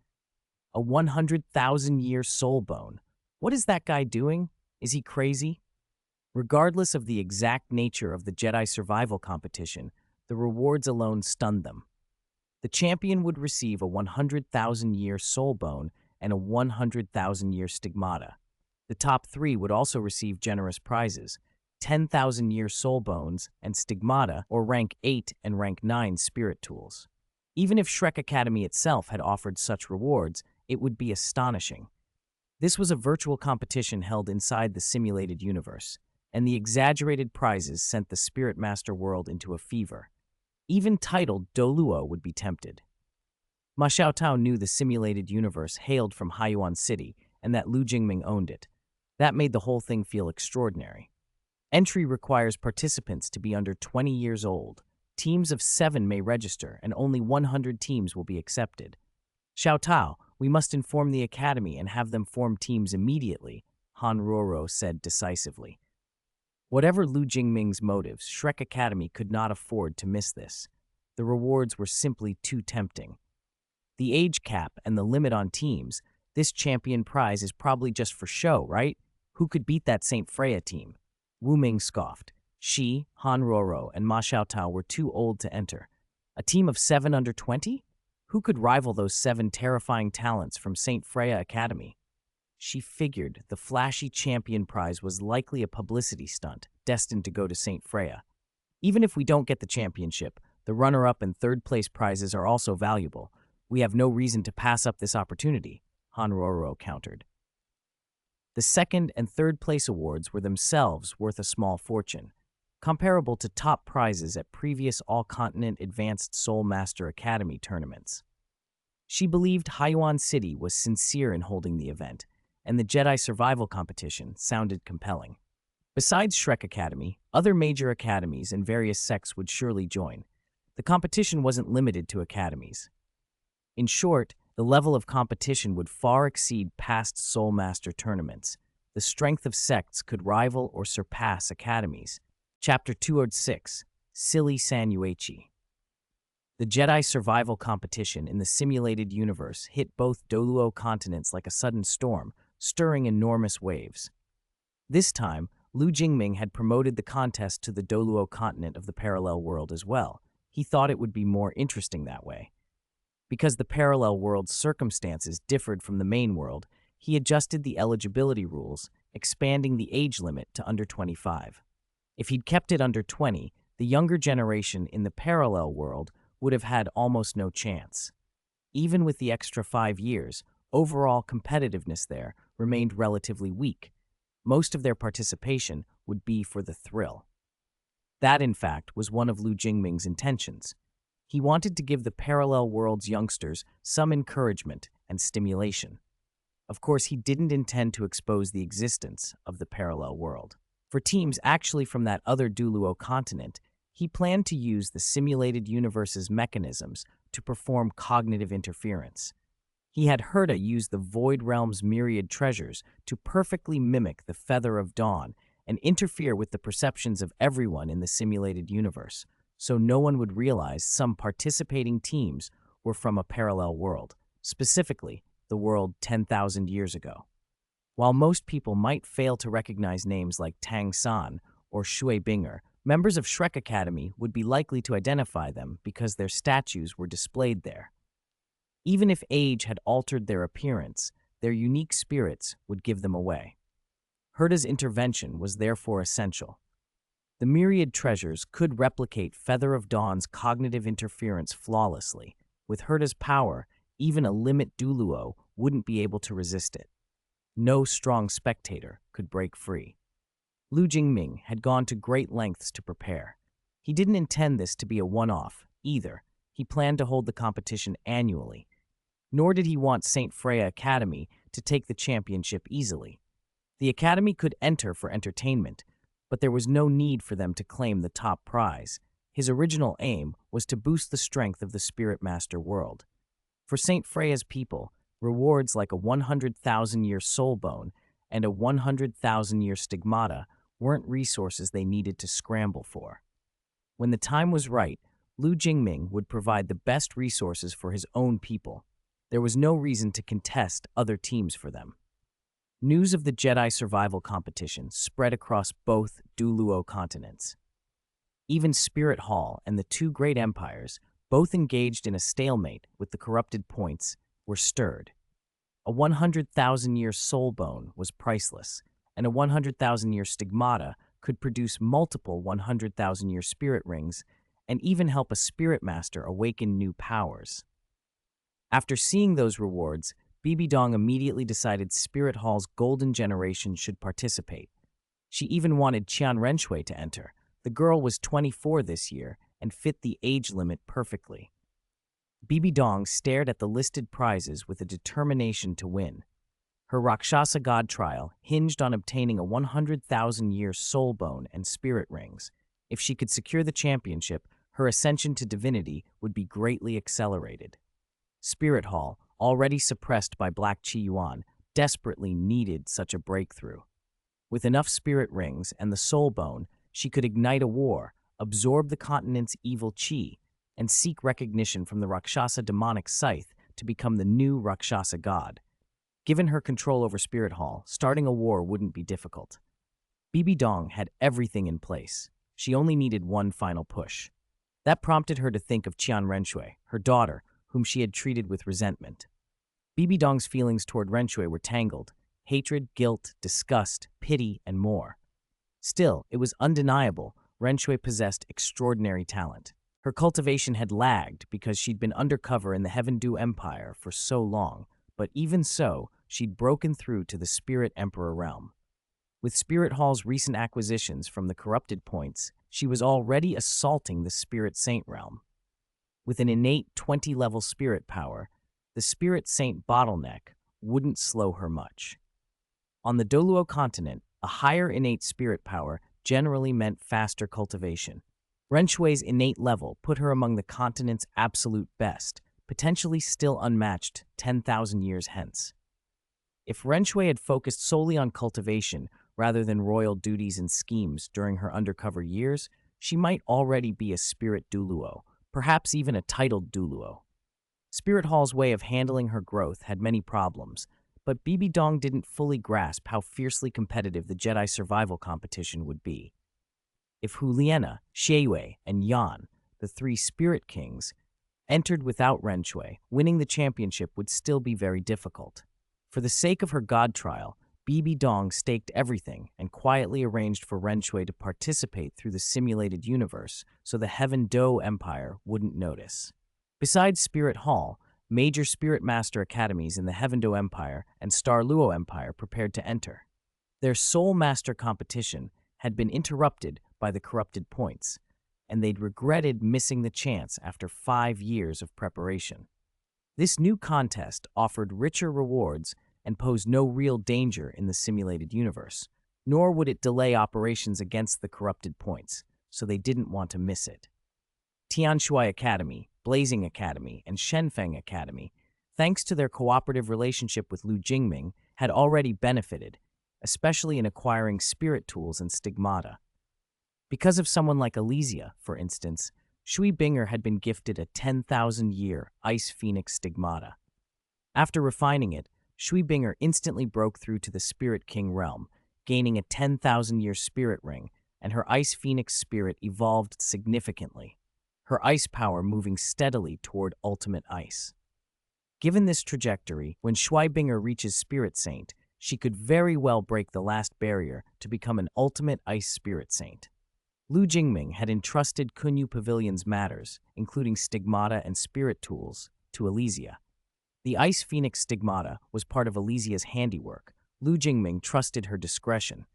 A 100,000-year soul bone. What is that guy doing? Is he crazy? Regardless of the exact nature of the Jedi survival competition, the rewards alone stunned them. The champion would receive a 100,000-year soul bone and a 100,000-year stigmata. The top three would also receive generous prizes, 10,000-year soul bones and stigmata, or rank 8 and rank 9 spirit tools. Even if Shrek Academy itself had offered such rewards, it would be astonishing. This was a virtual competition held inside the simulated universe, and the exaggerated prizes sent the Spirit Master world into a fever. Even titled Douluo would be tempted. Ma Xiaotao knew the simulated universe hailed from Haiyuan City and that Lu Jingming owned it. That made the whole thing feel extraordinary. Entry requires participants to be under 20 years old. Teams of 7 may register, and only 100 teams will be accepted. Xiao Tao, we must inform the academy and have them form teams immediately, Han Roro said decisively. Whatever Lu Jingming's motives, Shrek Academy could not afford to miss this. The rewards were simply too tempting. The age cap and the limit on teams, this champion prize is probably just for show, right? Who could beat that St. Freya team? Wu Ming scoffed. She, Han Roro, and Ma Xiaotao were too old to enter. A team of 7 under 20? Who could rival those 7 terrifying talents from St. Freya Academy? She figured the flashy champion prize was likely a publicity stunt, destined to go to St. Freya. Even if we don't get the championship, the runner-up and third-place prizes are also valuable. We have no reason to pass up this opportunity, Han Roro countered. The second and third-place awards were themselves worth a small fortune, comparable to top prizes at previous all-continent Advanced Soul Master Academy tournaments. She believed Haiyuan City was sincere in holding the event, and the Jedi survival competition sounded compelling. Besides Shrek Academy, other major academies and various sects would surely join. The competition wasn't limited to academies. In short, the level of competition would far exceed past Soul Master tournaments. The strength of sects could rival or surpass academies. Chapter 206, Silly San Yuichi. The Jedi survival competition in the simulated universe hit both Douluo continents like a sudden storm, stirring enormous waves. This time, Lu Jingming had promoted the contest to the Douluo continent of the parallel world as well. He thought it would be more interesting that way. Because the parallel world's circumstances differed from the main world, he adjusted the eligibility rules, expanding the age limit to under 25. If he'd kept it under 20, the younger generation in the parallel world would have had almost no chance. Even with the extra 5 years, overall competitiveness there remained relatively weak. Most of their participation would be for the thrill. That, in fact, was one of Lu Jingming's intentions. He wanted to give the parallel world's youngsters some encouragement and stimulation. Of course, he didn't intend to expose the existence of the parallel world. For teams actually from that other Douluo continent, he planned to use the simulated universe's mechanisms to perform cognitive interference. He had Herta use the Void Realm's myriad treasures to perfectly mimic the Feather of Dawn and interfere with the perceptions of everyone in the simulated universe, so no one would realize some participating teams were from a parallel world, specifically the world 10,000 years ago. While most people might fail to recognize names like Tang San or Shui Binger, members of Shrek Academy would be likely to identify them because their statues were displayed there. Even if age had altered their appearance, their unique spirits would give them away. Herta's intervention was therefore essential. The myriad treasures could replicate Feather of Dawn's cognitive interference flawlessly. With Herta's power, even a limit Douluo wouldn't be able to resist it. No strong spectator could break free. Lu Jingming had gone to great lengths to prepare. He didn't intend this to be a one-off, either. He planned to hold the competition annually. Nor did he want St. Freya Academy to take the championship easily. The Academy could enter for entertainment, but there was no need for them to claim the top prize. His original aim was to boost the strength of the Spirit Master world. For St. Freya's people, rewards like a 100,000-year soul bone and a 100,000-year stigmata weren't resources they needed to scramble for. When the time was right, Lu Jingming would provide the best resources for his own people. There was no reason to contest other teams for them. News of the Jedi survival competition spread across both Douluo continents. Even Spirit Hall and the two great empires, both engaged in a stalemate with the corrupted points, were stirred. A 100,000-year soul bone was priceless, and a 100,000-year stigmata could produce multiple 100,000-year spirit rings and even help a spirit master awaken new powers. After seeing those rewards, Bibi Dong immediately decided Spirit Hall's golden generation should participate. She even wanted Qian Renshui to enter. The girl was 24 this year and fit the age limit perfectly. Bibi Dong stared at the listed prizes with a determination to win. Her Rakshasa god trial hinged on obtaining a 100,000-year soul bone and spirit rings. If she could secure the championship, her ascension to divinity would be greatly accelerated. Spirit Hall, already suppressed by Black Qi Yuan, desperately needed such a breakthrough. With enough spirit rings and the soul bone, she could ignite a war, absorb the continent's evil qi, and seek recognition from the Rakshasa demonic scythe to become the new Rakshasa god. Given her control over Spirit Hall, starting a war wouldn't be difficult. Bibi Dong had everything in place. She only needed one final push. That prompted her to think of Qian Renshui, her daughter, whom she had treated with resentment. Bibi Dong's feelings toward Renshui were tangled: hatred, guilt, disgust, pity, and more. Still, it was undeniable Renshui possessed extraordinary talent. Her cultivation had lagged because she'd been undercover in the Heaven Du Empire for so long, but even so, she'd broken through to the Spirit Emperor realm. With Spirit Hall's recent acquisitions from the corrupted points, she was already assaulting the Spirit Saint realm. With an innate 20-level spirit power, the Spirit Saint bottleneck wouldn't slow her much. On the Douluo Continent, a higher innate spirit power generally meant faster cultivation. Renshui's innate level put her among the continent's absolute best, potentially still unmatched 10,000 years hence. If Renshui had focused solely on cultivation rather than royal duties and schemes during her undercover years, she might already be a spirit Douluo, perhaps even a titled Douluo. Spirit Hall's way of handling her growth had many problems, but Bibi Dong didn't fully grasp how fiercely competitive the Jedi survival competition would be. If Hu Liena, Xie and Yan, the three Spirit Kings, entered without Renshui, winning the championship would still be very difficult. For the sake of her god trial, Bibi Dong staked everything and quietly arranged for Renshui to participate through the simulated universe so the Heaven Do Empire wouldn't notice. Besides Spirit Hall, major Spirit Master academies in the Heaven Do Empire and Star Luo Empire prepared to enter. Their Soul Master competition had been interrupted by the corrupted points, and they'd regretted missing the chance after 5 years of preparation. This new contest offered richer rewards and posed no real danger in the simulated universe, nor would it delay operations against the corrupted points, so they didn't want to miss it. Tianshui Academy, Blazing Academy, and Shenfeng Academy, thanks to their cooperative relationship with Lu Jingming, had already benefited, especially in acquiring spirit tools and stigmata. Because of someone like Elysia, for instance, Shui Binger had been gifted a 10,000-year Ice Phoenix stigmata. After refining it, Shui Binger instantly broke through to the Spirit King realm, gaining a 10,000-year spirit ring, and her Ice Phoenix spirit evolved significantly, her ice power moving steadily toward ultimate ice. Given this trajectory, when Shui Binger reaches Spirit Saint, she could very well break the last barrier to become an ultimate ice spirit saint. Lu Jingming had entrusted Kunyu Pavilion's matters, including stigmata and spirit tools, to Elysia. The Ice Phoenix stigmata was part of Elysia's handiwork. Lu Jingming trusted her discretion.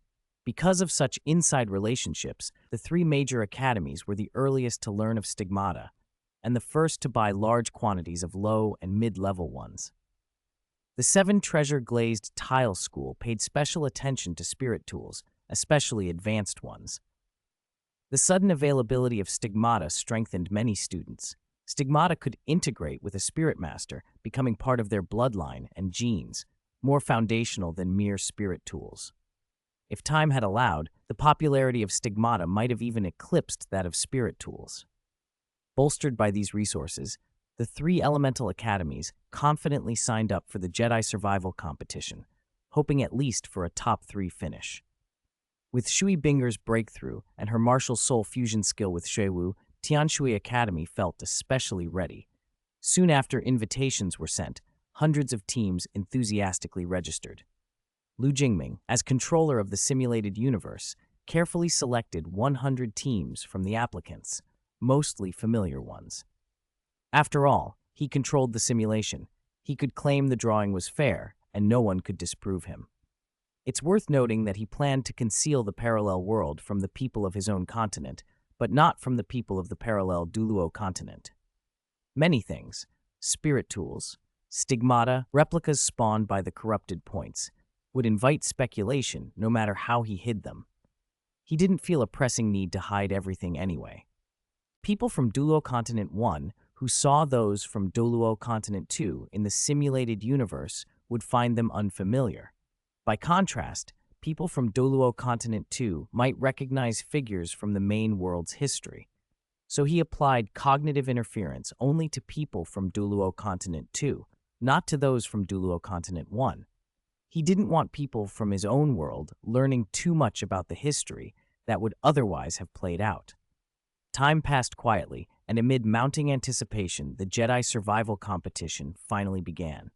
Because of such inside relationships, the 3 major academies were the earliest to learn of stigmata, and the first to buy large quantities of low and mid-level ones. The 7 treasure-glazed tile school paid special attention to spirit tools, especially advanced ones. The sudden availability of stigmata strengthened many students. Stigmata could integrate with a spirit master, becoming part of their bloodline and genes, more foundational than mere spirit tools. If time had allowed, the popularity of stigmata might have even eclipsed that of spirit tools. Bolstered by these resources, the 3 elemental academies confidently signed up for the Jedi survival competition, hoping at least for a top 3 finish. With Shui Binger's breakthrough and her martial soul fusion skill with Xuewu, Tianshui Academy felt especially ready. Soon after invitations were sent, hundreds of teams enthusiastically registered. Lu Jingming, as controller of the simulated universe, carefully selected 100 teams from the applicants, mostly familiar ones. After all, he controlled the simulation. He could claim the drawing was fair, and no one could disprove him. It's worth noting that he planned to conceal the parallel world from the people of his own continent, but not from the people of the parallel Douluo Continent. Many things, spirit tools, Stigmata, replicas spawned by the corrupted points, would invite speculation no matter how he hid them. He didn't feel a pressing need to hide everything anyway. People from Douluo Continent 1 who saw those from Douluo Continent 2 in the simulated universe would find them unfamiliar. By contrast, people from Douluo Continent 2 might recognize figures from the main world's history. So he applied cognitive interference only to people from Douluo Continent 2, not to those from Douluo Continent 1. He didn't want people from his own world learning too much about the history that would otherwise have played out. Time passed quietly, and amid mounting anticipation, the Jedi survival competition finally began.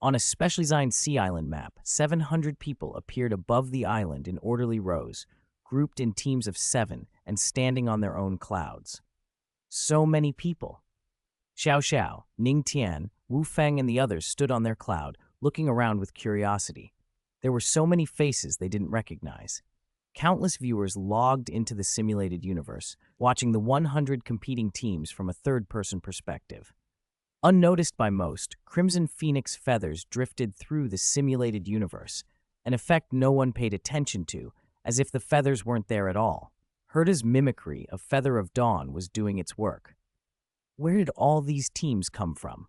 On a specially designed sea island map, 700 people appeared above the island in orderly rows, grouped in teams of 7 and standing on their own clouds. So many people. Xiao Xiao, Ning Tian, Wu Feng, and the others stood on their cloud, looking around with curiosity. There were so many faces they didn't recognize. Countless viewers logged into the simulated universe, watching the 100 competing teams from a third-person perspective. Unnoticed by most, Crimson Phoenix feathers drifted through the simulated universe, an effect no one paid attention to, as if the feathers weren't there at all. Herta's mimicry of Feather of Dawn was doing its work. Where did all these teams come from?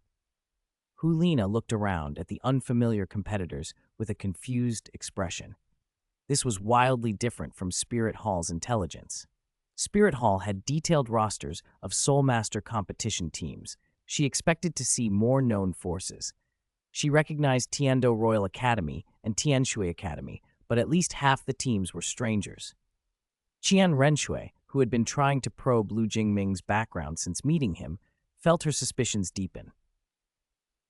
Hulina looked around at the unfamiliar competitors with a confused expression. This was wildly different from Spirit Hall's intelligence. Spirit Hall had detailed rosters of Soul Master competition teams. She expected to see more known forces. She recognized Tiando Royal Academy and Tianshui Academy, but at least half the teams were strangers. Qian Renshui, who had been trying to probe Lu Jingming's background since meeting him, felt her suspicions deepen.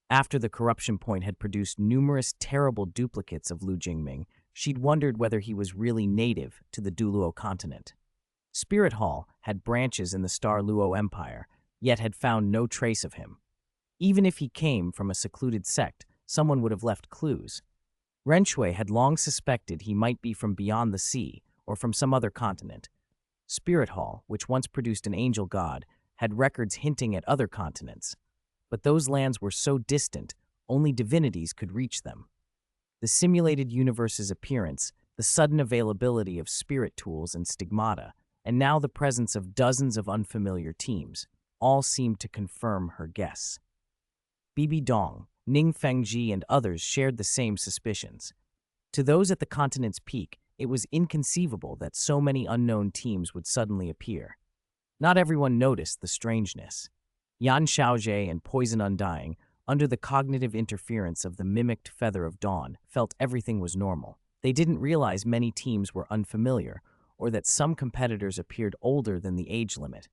After the corruption point had produced numerous terrible duplicates of Lu Jingming, she'd wondered whether he was really native to the Douluo continent. Spirit Hall had branches in the Star Luo Empire, yet had found no trace of him. Even if he came from a secluded sect, someone would have left clues. Renshui had long suspected he might be from beyond the sea or from some other continent. Spirit Hall, which once produced an angel god, had records hinting at other continents. But those lands were so distant, only divinities could reach them. The simulated universe's appearance, the sudden availability of spirit tools and stigmata, and now the presence of dozens of unfamiliar teams, all seemed to confirm her guess. Bibi Dong, Ning Fengji, and others shared the same suspicions. To those at the continent's peak, it was inconceivable that so many unknown teams would suddenly appear. Not everyone noticed the strangeness. Yan Xiaojie and Poison Undying, under the cognitive interference of the mimicked Feather of Dawn, felt everything was normal. They didn't realize many teams were unfamiliar, or that some competitors appeared older than the age limit.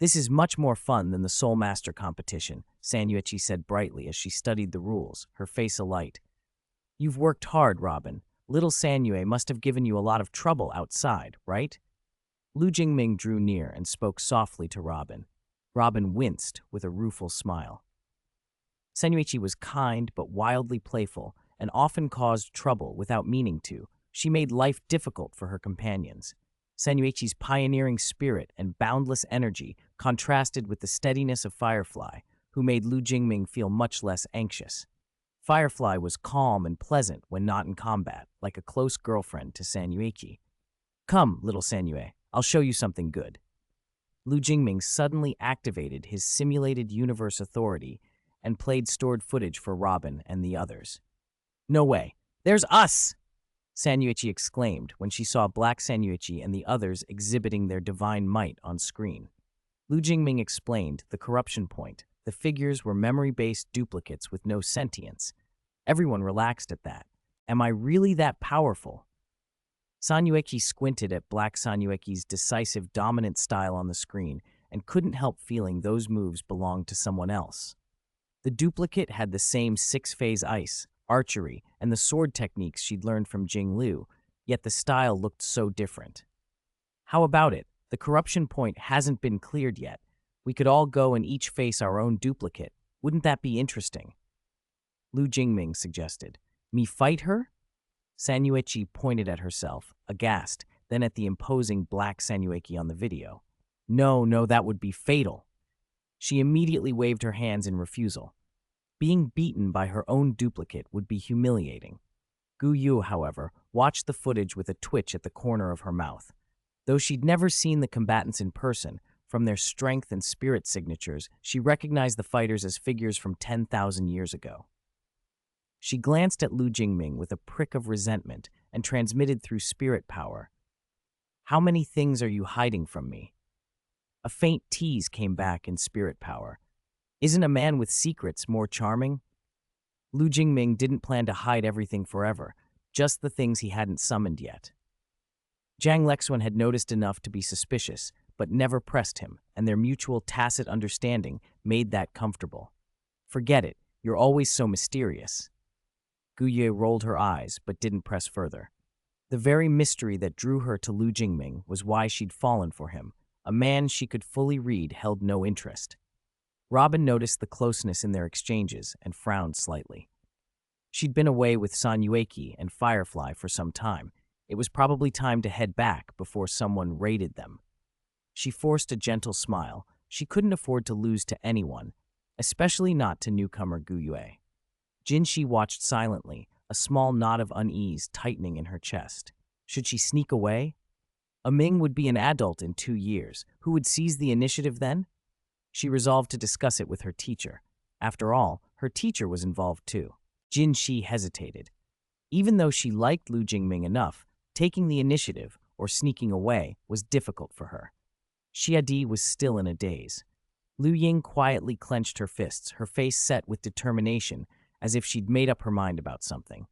"This is much more fun than the Soul Master competition," Sanyuechi said brightly as she studied the rules, her face alight. "You've worked hard, Robin. Little Sanyue must have given you a lot of trouble outside, right?" Lu Jingming drew near and spoke softly to Robin. Robin winced with a rueful smile. Sanyuechi was kind but wildly playful and often caused trouble without meaning to. She made life difficult for her companions. Sanyuechi's pioneering spirit and boundless energy contrasted with the steadiness of Firefly, who made Lu Jingming feel much less anxious. Firefly was calm and pleasant when not in combat, like a close girlfriend to Sanyuechi. "Come, little Sanyue, I'll show you something good." Lu Jingming suddenly activated his simulated universe authority and played stored footage for Robin and the others. "No way! There's us!" Sanyuechi exclaimed when she saw Black Sanyuechi and the others exhibiting their divine might on screen. Lu Jingming explained the corruption point. The figures were memory-based duplicates with no sentience. Everyone relaxed at that. Am I really that powerful? Sanyuechi squinted at Black Sanyuechi's decisive dominant style on the screen and couldn't help feeling those moves belonged to someone else. The duplicate had the same six-phase ice, archery, and the sword techniques she'd learned from Jing Liu, yet the style looked so different. "How about it? The corruption point hasn't been cleared yet. We could all go and each face our own duplicate. Wouldn't that be interesting?" Lu Jingming suggested. "Me fight her?" Sanyuechi pointed at herself, aghast, then at the imposing Black Sanyuechi on the video. No, that would be fatal." She immediately waved her hands in refusal. Being beaten by her own duplicate would be humiliating. Gu Yu, however, watched the footage with a twitch at the corner of her mouth. Though she'd never seen the combatants in person, from their strength and spirit signatures, she recognized the fighters as figures from 10,000 years ago. She glanced at Lu Jingming with a prick of resentment and transmitted through spirit power. "How many things are you hiding from me?" A faint tease came back in spirit power. "Isn't a man with secrets more charming?" Lu Jingming didn't plan to hide everything forever, just the things he hadn't summoned yet. Zhang Lexuan had noticed enough to be suspicious, but never pressed him, and their mutual tacit understanding made that comfortable. "Forget it, you're always so mysterious." Guye rolled her eyes, but didn't press further. The very mystery that drew her to Lu Jingming was why she'd fallen for him. A man she could fully read held no interest. Robin noticed the closeness in their exchanges and frowned slightly. She'd been away with San Yueki and Firefly for some time. It was probably time to head back before someone raided them. She forced a gentle smile. She couldn't afford to lose to anyone, especially not to newcomer Guyue. Jinshi watched silently, a small knot of unease tightening in her chest. Should she sneak away? Ming would be an adult in 2 years. Who would seize the initiative then? She resolved to discuss it with her teacher. After all, her teacher was involved too. Jinshi hesitated. Even though she liked Lu Jingming enough, taking the initiative, or sneaking away, was difficult for her. Xiadi was still in a daze. Lu Ying quietly clenched her fists, her face set with determination, as if she'd made up her mind about something.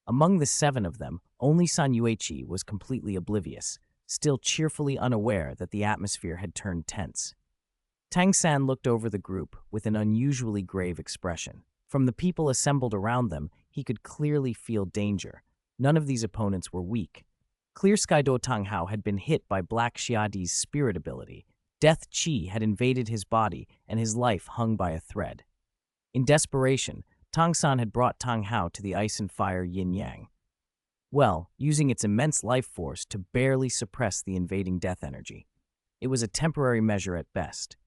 Among the 7 of them, only San Yueqi was completely oblivious, still cheerfully unaware that the atmosphere had turned tense. Tang San looked over the group with an unusually grave expression. From the people assembled around them, he could clearly feel danger. None of these opponents were weak. Clear Sky Do Tang Hao had been hit by Black Xiadi's spirit ability. Death Qi had invaded his body, and his life hung by a thread. In desperation, Tang San had brought Tang Hao to the ice and fire yin-yang. Well, using its immense life force to barely suppress the invading death energy. It was a temporary measure at best.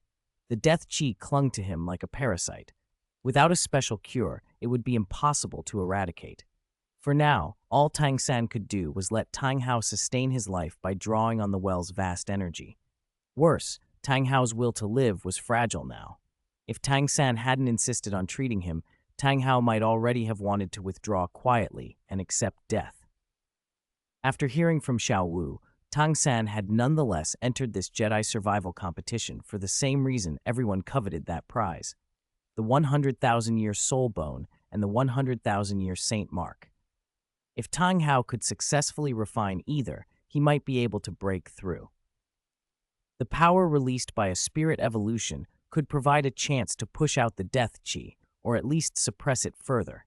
The death Qi clung to him like a parasite. Without a special cure, it would be impossible to eradicate. For now, all Tang San could do was let Tang Hao sustain his life by drawing on the well's vast energy. Worse, Tang Hao's will to live was fragile now. If Tang San hadn't insisted on treating him, Tang Hao might already have wanted to withdraw quietly and accept death. After hearing from Xiao Wu, Tang San had nonetheless entered this Jedi survival competition for the same reason everyone coveted that prize: the 100,000-year soul bone and the 100,000-year Saint Mark. If Tang Hao could successfully refine either, he might be able to break through. The power released by a spirit evolution could provide a chance to push out the death Qi, or at least suppress it further.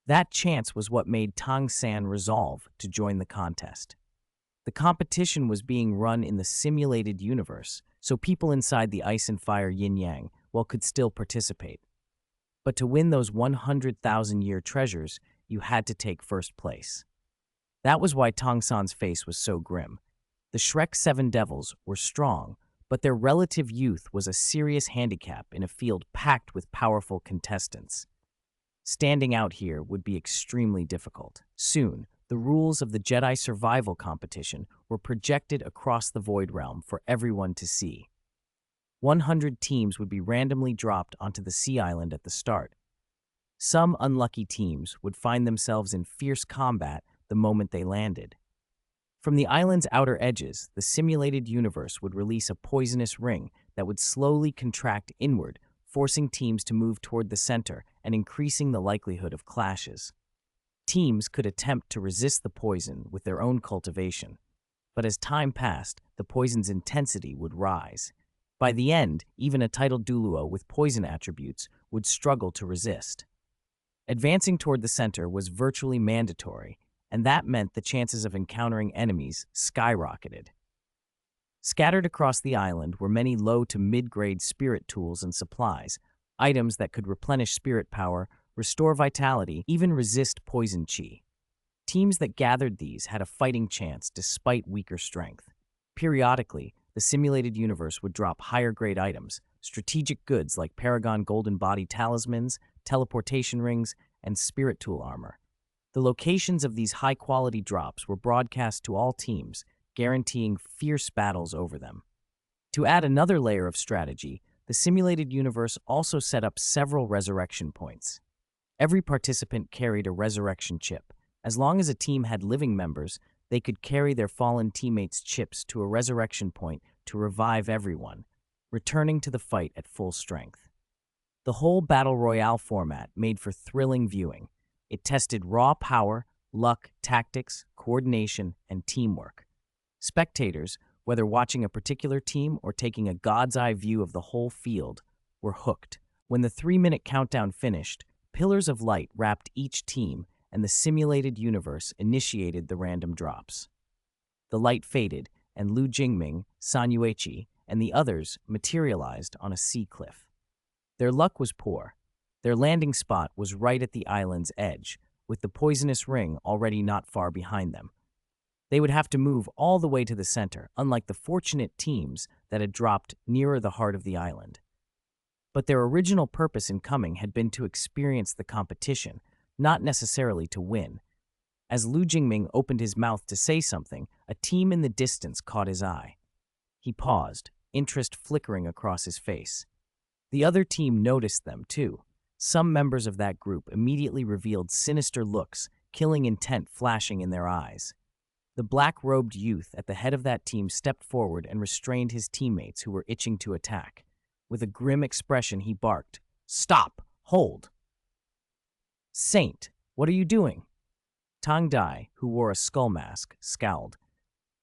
That chance was what made Tang San resolve to join the contest. The competition was being run in the simulated universe, so people inside the ice and fire yin-yang could still participate. But to win those 100,000-year treasures, you had to take first place. That was why Tang San's face was so grim. The Shrek 7 Devils were strong, but their relative youth was a serious handicap in a field packed with powerful contestants. Standing out here would be extremely difficult. Soon, the rules of the Jedi survival competition were projected across the Void Realm for everyone to see. 100 teams would be randomly dropped onto the Sea Island at the start. Some unlucky teams would find themselves in fierce combat the moment they landed. From the island's outer edges, the simulated universe would release a poisonous ring that would slowly contract inward, forcing teams to move toward the center and increasing the likelihood of clashes. Teams could attempt to resist the poison with their own cultivation, but as time passed, the poison's intensity would rise. By the end, even a titled Douluo with poison attributes would struggle to resist. Advancing toward the center was virtually mandatory, and that meant the chances of encountering enemies skyrocketed. Scattered across the island were many low to mid-grade spirit tools and supplies, items that could replenish spirit power, restore vitality, even resist poison chi. Teams that gathered these had a fighting chance despite weaker strength. Periodically, the simulated universe would drop higher-grade items, strategic goods like Paragon Golden Body Talismans, teleportation rings, and spirit tool armor. The locations of these high-quality drops were broadcast to all teams, guaranteeing fierce battles over them. To add another layer of strategy, the simulated universe also set up several resurrection points. Every participant carried a resurrection chip. As long as a team had living members, they could carry their fallen teammates' chips to a resurrection point to revive everyone, returning to the fight at full strength. The whole Battle Royale format made for thrilling viewing. It tested raw power, luck, tactics, coordination, and teamwork. Spectators, whether watching a particular team or taking a god's eye view of the whole field, were hooked. When the 3-minute countdown finished, pillars of light wrapped each team, and the simulated universe initiated the random drops. The light faded, and Lu Jingming, San Yueqi, and the others materialized on a sea cliff. Their luck was poor. Their landing spot was right at the island's edge, with the poisonous ring already not far behind them. They would have to move all the way to the center, unlike the fortunate teams that had dropped nearer the heart of the island. But their original purpose in coming had been to experience the competition, not necessarily to win. As Lu Jingming opened his mouth to say something, a team in the distance caught his eye. He paused, interest flickering across his face. The other team noticed them, too. Some members of that group immediately revealed sinister looks, killing intent flashing in their eyes. The black-robed youth at the head of that team stepped forward and restrained his teammates who were itching to attack. With a grim expression, he barked, "Stop! Hold!" "Saint, what are you doing?" Tang Dai, who wore a skull mask, scowled.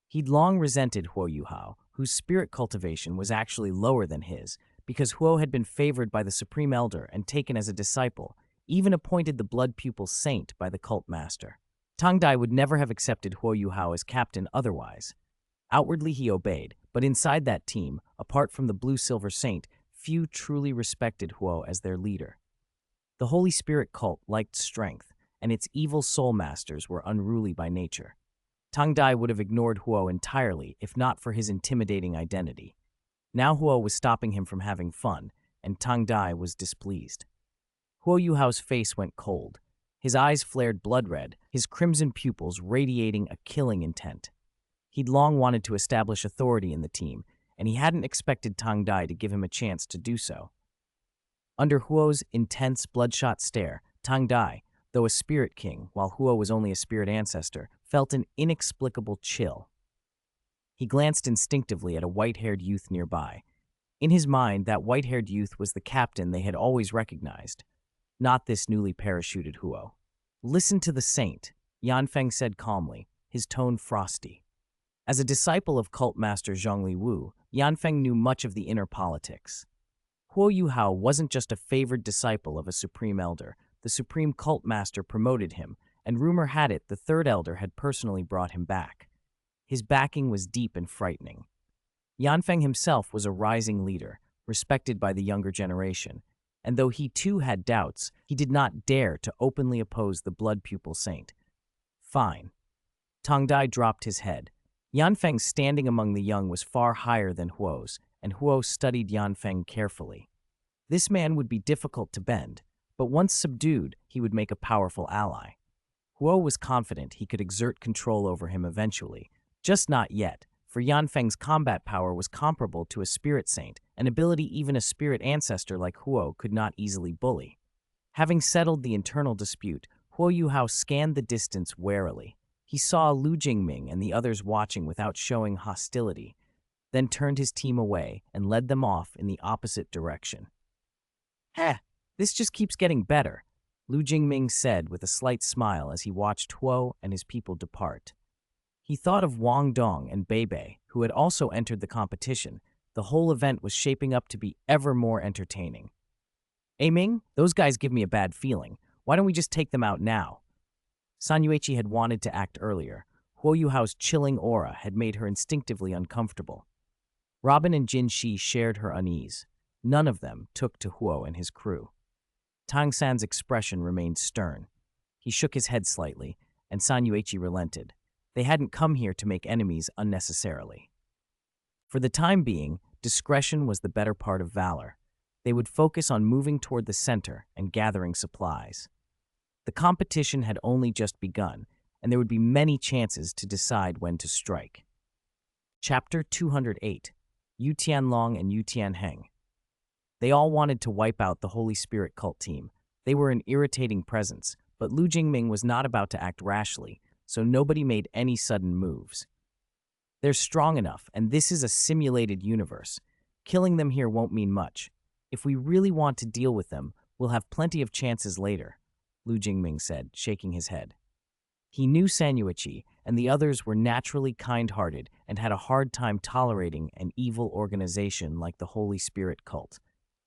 He'd long resented Huo Yuhao, whose spirit cultivation was actually lower than his, because Huo had been favored by the Supreme Elder and taken as a disciple, even appointed the blood pupil saint by the cult master. Tang Dai would never have accepted Huo Yuhao as captain otherwise. Outwardly he obeyed, but inside that team, apart from the blue-silver saint, few truly respected Huo as their leader. The Holy Spirit cult liked strength, and its evil soul masters were unruly by nature. Tang Dai would have ignored Huo entirely if not for his intimidating identity. Now Huo was stopping him from having fun, and Tang Dai was displeased. Huo Yuhao's face went cold. His eyes flared blood red, his crimson pupils radiating a killing intent. He'd long wanted to establish authority in the team, and he hadn't expected Tang Dai to give him a chance to do so. Under Huo's intense, bloodshot stare, Tang Dai, though a spirit king, while Huo was only a spirit ancestor, felt an inexplicable chill. He glanced instinctively at a white-haired youth nearby. In his mind, that white-haired youth was the captain they had always recognized, not this newly parachuted Huo. "Listen to the saint," Yanfeng said calmly, his tone frosty. As a disciple of cult master Zhongli Wu, Yanfeng knew much of the inner politics. Huo Yuhao wasn't just a favored disciple of a supreme elder. The supreme cult master promoted him, and rumor had it the third elder had personally brought him back. His backing was deep and frightening. Yanfeng himself was a rising leader, respected by the younger generation, and though he too had doubts, he did not dare to openly oppose the blood pupil saint. Fine. Tang Dai dropped his head. Yanfeng's standing among the young was far higher than Huo's, and Huo studied Yanfeng carefully. This man would be difficult to bend, but once subdued, he would make a powerful ally. Huo was confident he could exert control over him eventually, just not yet, for Yanfeng's combat power was comparable to a spirit saint, an ability even a spirit ancestor like Huo could not easily bully. Having settled the internal dispute, Huo Yuhao scanned the distance warily. He saw Lu Jingming and the others watching without showing hostility, then turned his team away and led them off in the opposite direction. "Heh, this just keeps getting better," Lu Jingming said with a slight smile as he watched Huo and his people depart. He thought of Wang Dong and Bei Bei, who had also entered the competition. The whole event was shaping up to be ever more entertaining. "Ming, those guys give me a bad feeling. Why don't we just take them out now?" San Yueqi had wanted to act earlier. Huo Yuhao's chilling aura had made her instinctively uncomfortable. Robin and Jin Shi shared her unease. None of them took to Huo and his crew. Tang San's expression remained stern. He shook his head slightly, and San Yueqi relented. They hadn't come here to make enemies unnecessarily. For the time being, discretion was the better part of valor. They would focus on moving toward the center and gathering supplies. The competition had only just begun, and there would be many chances to decide when to strike. Chapter 208, Yu Tianlong and Yu Tianheng. They all wanted to wipe out the Holy Spirit cult team. They were an irritating presence, but Lu Jingming was not about to act rashly, so nobody made any sudden moves. They're strong enough, and this is a simulated universe. Killing them here won't mean much. If we really want to deal with them, we'll have plenty of chances later, Lu Jingming said, shaking his head. He knew Sanyuichi, and the others were naturally kind-hearted and had a hard time tolerating an evil organization like the Holy Spirit cult.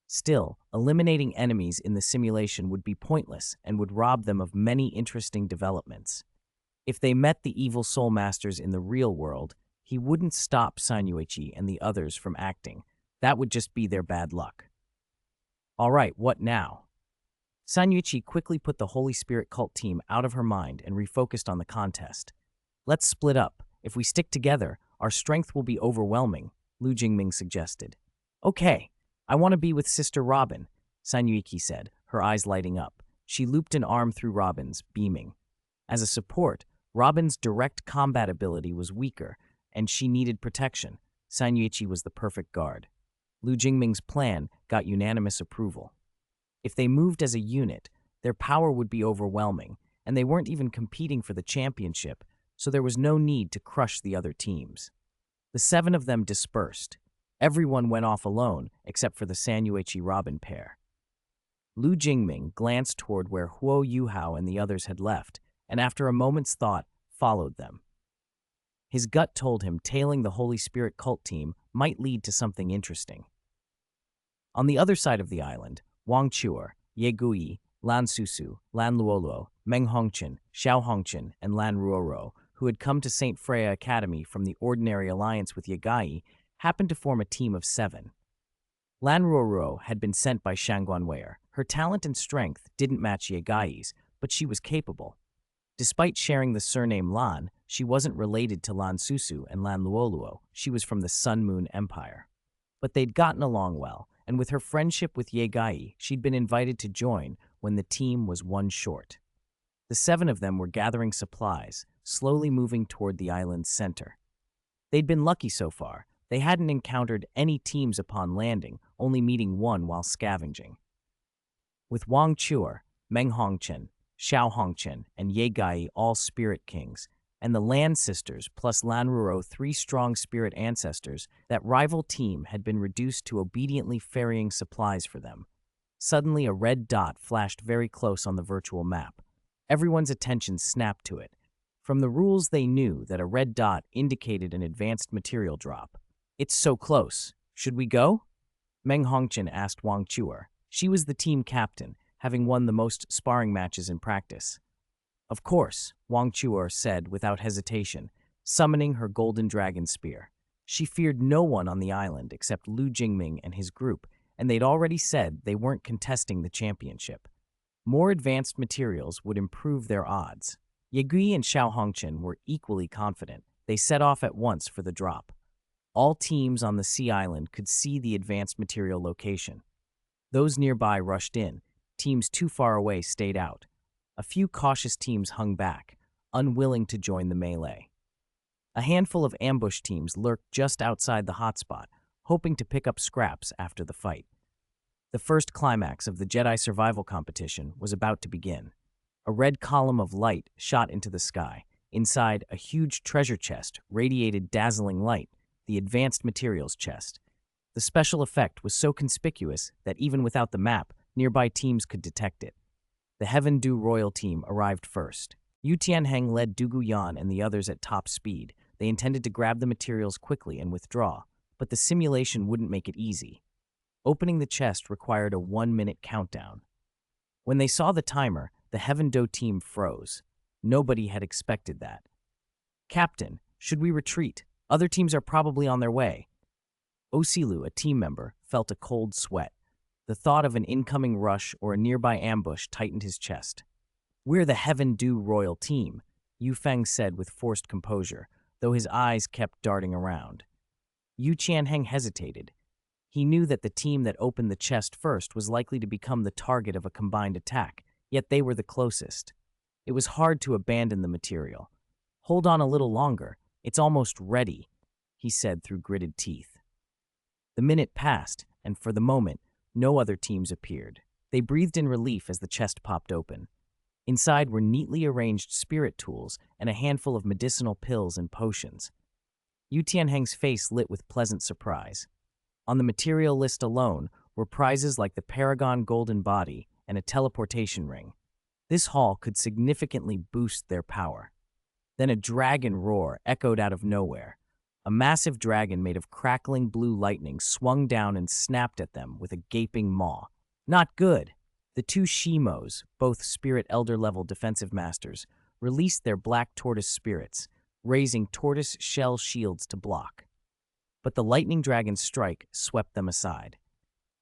Still, eliminating enemies in the simulation would be pointless and would rob them of many interesting developments. If they met the evil soul masters in the real world, he wouldn't stop Sanyuichi and the others from acting. That would just be their bad luck. All right, what now? Sanyuichi quickly put the Holy Spirit cult team out of her mind and refocused on the contest. Let's split up. If we stick together, our strength will be overwhelming, Lu Jingming suggested. Okay, I want to be with Sister Robin, Sanyuichi said, her eyes lighting up. She looped an arm through Robin's, beaming. As a support, Robin's direct combat ability was weaker, and she needed protection. Sanyuichi was the perfect guard. Lu Jingming's plan got unanimous approval. If they moved as a unit, their power would be overwhelming, and they weren't even competing for the championship, so there was no need to crush the other teams. The 7 of them dispersed. Everyone went off alone except for the Sanyuichi-Robin pair. Lu Jingming glanced toward where Huo Yuhao and the others had left, and after a moment's thought, followed them. His gut told him tailing the Holy Spirit cult team might lead to something interesting. On the other side of the island, Wang Chuer, Ye Gui, Lan Susu, Lan Luoluo, Meng Hongchen, Xiao Hongchen, and Lan Ruoro, who had come to St. Freya Academy from the Ordinary Alliance with Yagai, happened to form a team of 7. Lan Ruoro had been sent by Shangguan Weier. Her talent and strength didn't match Yagai's, but she was capable. Despite sharing the surname Lan, she wasn't related to Lan Susu and Lan Luoluo. She was from the Sun Moon Empire. But they'd gotten along well, and with her friendship with Yagai, she'd been invited to join when the team was 1 short. The 7 of them were gathering supplies, slowly moving toward the island's center. They'd been lucky so far. They hadn't encountered any teams upon landing, only meeting one while scavenging. With Wang Chuer, Meng Hongchen, Xiao Hongchen, and Yagai all spirit kings, and the Lan sisters plus Lan Ruoro 3 strong spirit ancestors, that rival team had been reduced to obediently ferrying supplies for them. Suddenly a red dot flashed very close on the virtual map. Everyone's attention snapped to it. From the rules they knew that a red dot indicated an advanced material drop. It's so close. Should we go? Meng Hongchen asked Wang Chuer. She was the team captain, having won the most sparring matches in practice. Of course, Wang Chuer said without hesitation, summoning her golden dragon spear. She feared no one on the island except Lu Jingming and his group, and they'd already said they weren't contesting the championship. More advanced materials would improve their odds. Yegui and Xiao Hongchen were equally confident. They set off at once for the drop. All teams on the sea island could see the advanced material location. Those nearby rushed in. Teams too far away stayed out. A few cautious teams hung back, unwilling to join the melee. A handful of ambush teams lurked just outside the hotspot, hoping to pick up scraps after the fight. The first climax of the Jedi survival competition was about to begin. A red column of light shot into the sky. Inside, a huge treasure chest radiated dazzling light, the advanced materials chest. The special effect was so conspicuous that even without the map, nearby teams could detect it. The Heaven Du Royal team arrived first. Yu Tianheng led Du Guyan and the others at top speed. They intended to grab the materials quickly and withdraw, but the simulation wouldn't make it easy. Opening the chest required a 1-minute countdown. When they saw the timer, the Heaven Do team froze. Nobody had expected that. Captain, should we retreat? Other teams are probably on their way. Osilu, a team member, felt a cold sweat. The thought of an incoming rush or a nearby ambush tightened his chest. We're the Heaven Du Royal team, Yu Feng said with forced composure, though his eyes kept darting around. Yu Qianheng hesitated. He knew that the team that opened the chest first was likely to become the target of a combined attack, yet they were the closest. It was hard to abandon the material. "Hold on a little longer. It's almost ready," he said through gritted teeth. The minute passed, and for the moment, no other teams appeared. They breathed in relief as the chest popped open. Inside were neatly arranged spirit tools and a handful of medicinal pills and potions. Yu Tianheng's face lit with pleasant surprise. On the material list alone were prizes like the Paragon Golden Body and a teleportation ring. This haul could significantly boost their power. Then a dragon roar echoed out of nowhere. A massive dragon made of crackling blue lightning swung down and snapped at them with a gaping maw. Not good! The two Shimos, both Spirit Elder-level defensive masters, released their black tortoise spirits, raising tortoise shell shields to block. But the lightning dragon's strike swept them aside.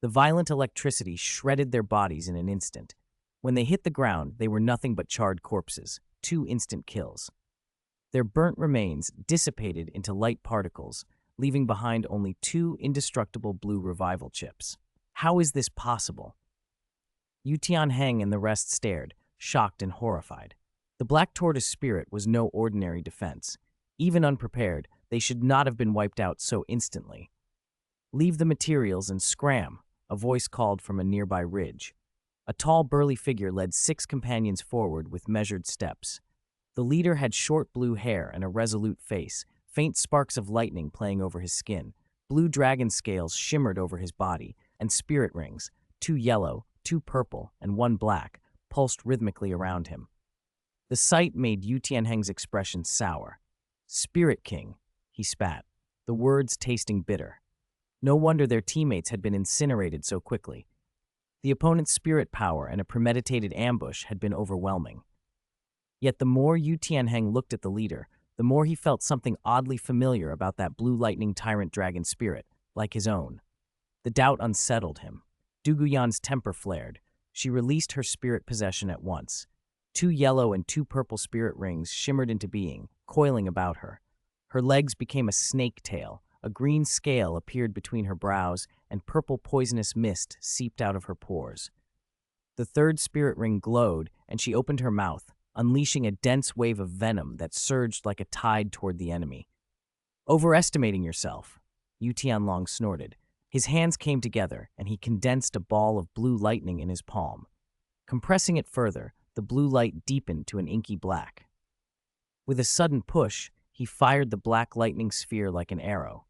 The violent electricity shredded their bodies in an instant. When they hit the ground, they were nothing but charred corpses, 2 instant kills. Their burnt remains dissipated into light particles, leaving behind only 2 indestructible blue revival chips. How is this possible? Yu Tianheng and the rest stared, shocked and horrified. The black tortoise spirit was no ordinary defense. Even unprepared, they should not have been wiped out so instantly. "Leave the materials and scram," a voice called from a nearby ridge. A tall, burly figure led 6 companions forward with measured steps. The leader had short blue hair and a resolute face, faint sparks of lightning playing over his skin. Blue dragon scales shimmered over his body, and spirit rings, 2 yellow, 2 purple, and 1 black, pulsed rhythmically around him. The sight made Yu Tianheng's expression sour. "Spirit King," he spat, the words tasting bitter. No wonder their teammates had been incinerated so quickly. The opponent's spirit power and a premeditated ambush had been overwhelming. Yet the more Yu Tianheng looked at the leader, the more he felt something oddly familiar about that blue lightning tyrant dragon spirit, like his own. The doubt unsettled him. Duguyan's temper flared. She released her spirit possession at once. 2 yellow and 2 purple spirit rings shimmered into being, coiling about her. Her legs became a snake tail, a green scale appeared between her brows, and purple poisonous mist seeped out of her pores. The 3rd spirit ring glowed, and she opened her mouth, unleashing a dense wave of venom that surged like a tide toward the enemy. "Overestimating yourself," Yu Tianlong snorted. His hands came together, and he condensed a ball of blue lightning in his palm. Compressing it further, the blue light deepened to an inky black. With a sudden push, he fired the black lightning sphere like an arrow.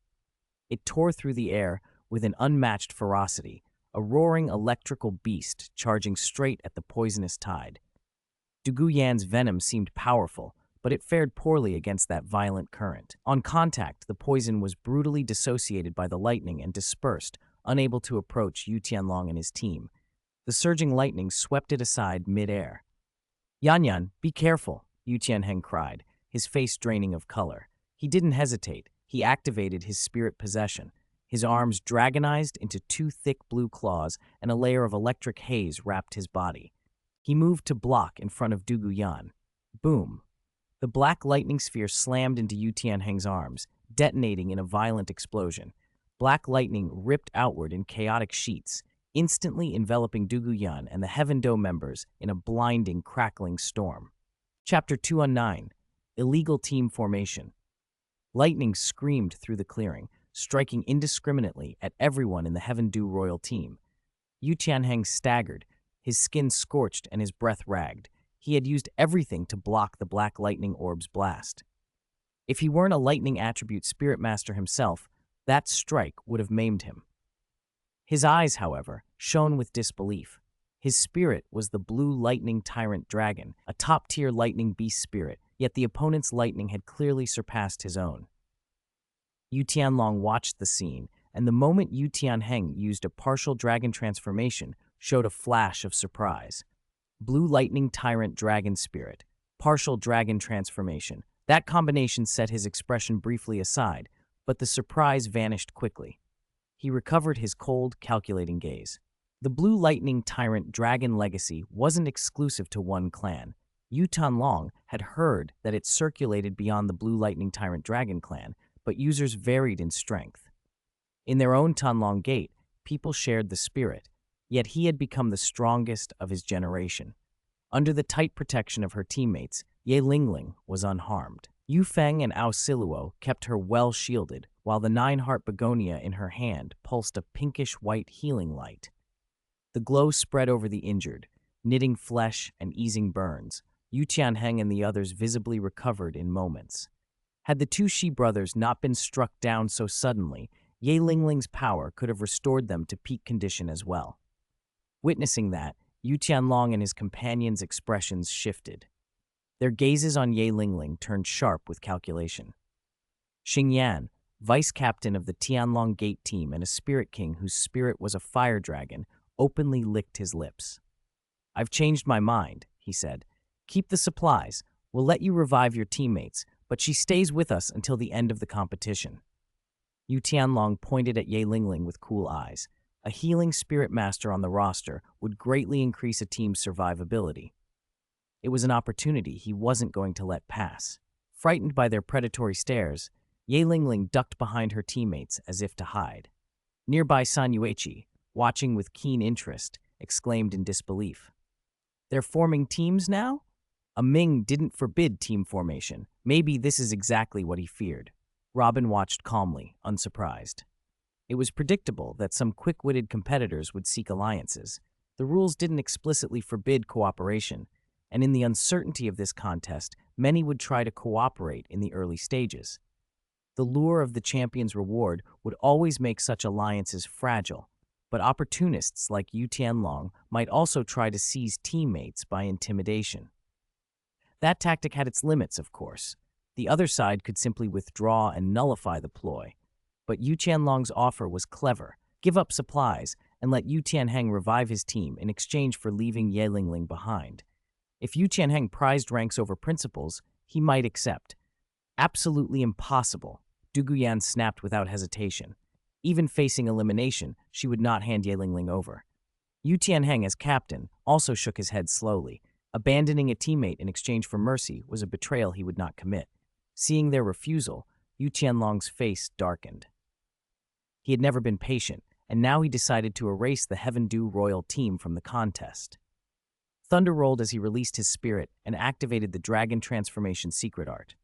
It tore through the air with an unmatched ferocity, a roaring electrical beast charging straight at the poisonous tide. Duguyan's venom seemed powerful, but it fared poorly against that violent current. On contact, the poison was brutally dissociated by the lightning and dispersed, unable to approach Yu Tianlong and his team. The surging lightning swept it aside mid-air. "Yan, be careful," Yu Tianheng cried, his face draining of color. He didn't hesitate. He activated his spirit possession. His arms dragonized into 2 thick blue claws, and a layer of electric haze wrapped his body. He moved to block in front of Duguyan. Boom! The black lightning sphere slammed into Yu Tianheng's arms, detonating in a violent explosion. Black lightning ripped outward in chaotic sheets, instantly enveloping Duguyan and the Heaven Do members in a blinding, crackling storm. Chapter 209, Illegal Team Formation. Lightning screamed through the clearing, striking indiscriminately at everyone in the Heaven Do royal team. Yu Tianheng staggered, his skin scorched and his breath ragged. He had used everything to block the black lightning orb's blast. If he weren't a lightning attribute spirit master himself, that strike would have maimed him. His eyes, however, shone with disbelief. His spirit was the blue lightning tyrant dragon, a top-tier lightning beast spirit, yet the opponent's lightning had clearly surpassed his own. Yu Tianlong watched the scene, and the moment Yu Tianheng used a partial dragon transformation, showed a flash of surprise. Blue lightning tyrant dragon spirit, partial dragon transformation. That combination set his expression briefly aside, but the surprise vanished quickly. He recovered his cold, calculating gaze. The blue lightning tyrant dragon legacy wasn't exclusive to one clan. Yu Tianlong had heard that it circulated beyond the blue lightning tyrant dragon clan, but users varied in strength. In their own Tanlong Gate, people shared the spirit, yet he had become the strongest of his generation. Under the tight protection of her teammates, Ye Lingling was unharmed. Yu Feng and Ao Siluo kept her well shielded, while the nine-heart begonia in her hand pulsed a pinkish-white healing light. The glow spread over the injured, knitting flesh and easing burns. Yu Tianheng and the others visibly recovered in moments. Had the two Shi brothers not been struck down so suddenly, Ye Lingling's power could have restored them to peak condition as well. Witnessing that, Yu Tianlong and his companions' expressions shifted. Their gazes on Ye Lingling turned sharp with calculation. Xing Yan, vice captain of the Tianlong Gate team and a spirit king whose spirit was a fire dragon, openly licked his lips. "I've changed my mind," he said. "Keep the supplies. We'll let you revive your teammates, but she stays with us until the end of the competition." Yu Tianlong pointed at Ye Lingling with cool eyes. A healing spirit master on the roster would greatly increase a team's survivability. It was an opportunity he wasn't going to let pass. Frightened by their predatory stares, Ye Lingling ducked behind her teammates as if to hide. Nearby San Yueqi, watching with keen interest, exclaimed in disbelief. "They're forming teams now?" A Ming didn't forbid team formation. Maybe this is exactly what he feared. Robin watched calmly, unsurprised. It was predictable that some quick-witted competitors would seek alliances. The rules didn't explicitly forbid cooperation, and in the uncertainty of this contest, many would try to cooperate in the early stages. The lure of the champion's reward would always make such alliances fragile, but opportunists like Yu Tianlong might also try to seize teammates by intimidation. That tactic had its limits, of course. The other side could simply withdraw and nullify the ploy. But Yu Tianlong's offer was clever. Give up supplies and let Yu Tianheng revive his team in exchange for leaving Ye Lingling behind. If Yu Tianheng prized ranks over principles, he might accept. Absolutely impossible, Du Guyan snapped without hesitation. Even facing elimination, she would not hand Ye Lingling over. Yu Tianheng, as captain, also shook his head slowly. Abandoning a teammate in exchange for mercy was a betrayal he would not commit. Seeing their refusal, Yu Tianlong's face darkened. He had never been patient, and now he decided to erase the Heaven Dew royal team from the contest. Thunder rolled as he released his spirit and activated the dragon transformation secret art.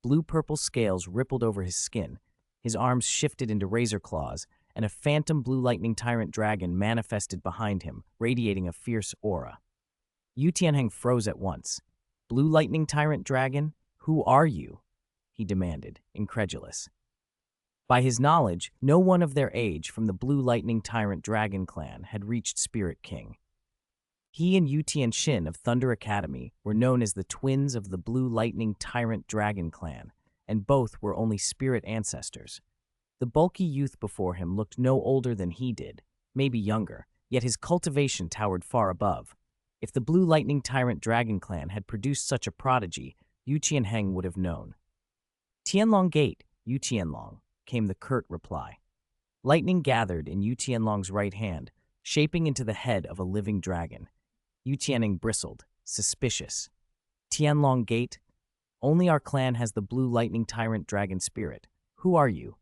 Blue-purple scales rippled over his skin, his arms shifted into razor claws, and a phantom blue lightning tyrant dragon manifested behind him, radiating a fierce aura. Yu Tianheng froze at once. "Blue lightning tyrant dragon? Who are you?" he demanded, incredulous. By his knowledge, no one of their age from the Blue Lightning Tyrant Dragon clan had reached Spirit King. He and Yu Tianxin of Thunder Academy were known as the twins of the Blue Lightning Tyrant Dragon clan, and both were only spirit ancestors. The bulky youth before him looked no older than he did, maybe younger, yet his cultivation towered far above. If the Blue Lightning Tyrant Dragon clan had produced such a prodigy, Yu Tianheng would have known. "Tianlong Gate, Yu Tianlong," came the curt reply. Lightning gathered in Yu Tianlong's right hand, shaping into the head of a living dragon. Yu Tianheng bristled, suspicious. "Tianlong Gate? Only our clan has the Blue Lightning Tyrant Dragon spirit. Who are you?"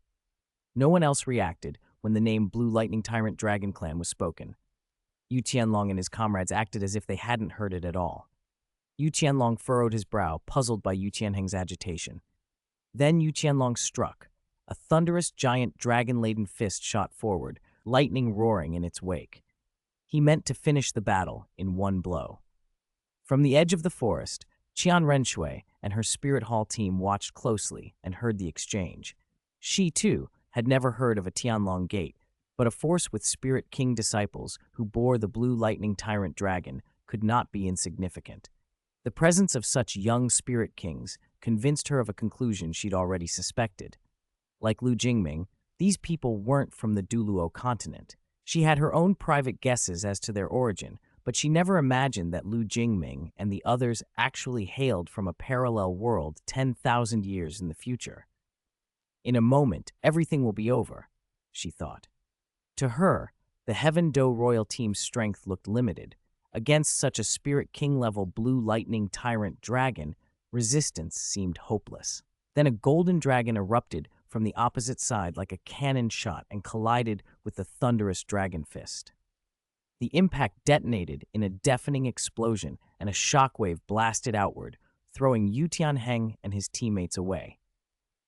No one else reacted when the name Blue Lightning Tyrant Dragon clan was spoken. Yu Tianlong and his comrades acted as if they hadn't heard it at all. Yu Tianlong furrowed his brow, puzzled by Yu Tianheng's agitation. Then Yu Tianlong struck. A thunderous, giant, dragon-laden fist shot forward, lightning roaring in its wake. He meant to finish the battle in one blow. From the edge of the forest, Qian Renshui and her Spirit Hall team watched closely and heard the exchange. She, too, had never heard of a Tianlong Gate, but a force with Spirit King disciples who bore the Blue Lightning Tyrant Dragon could not be insignificant. The presence of such young Spirit Kings convinced her of a conclusion she'd already suspected. Like Lu Jingming, these people weren't from the Douluo Continent. She had her own private guesses as to their origin, but she never imagined that Lu Jingming and the others actually hailed from a parallel world 10,000 years in the future. In a moment, everything will be over, she thought. To her, the Heaven Do royal team's strength looked limited. Against such a Spirit King-level Blue Lightning Tyrant Dragon, resistance seemed hopeless. Then a golden dragon erupted from the opposite side like a cannon shot and collided with the thunderous dragon fist. The impact detonated in a deafening explosion, and a shockwave blasted outward, throwing Yu Tianheng and his teammates away.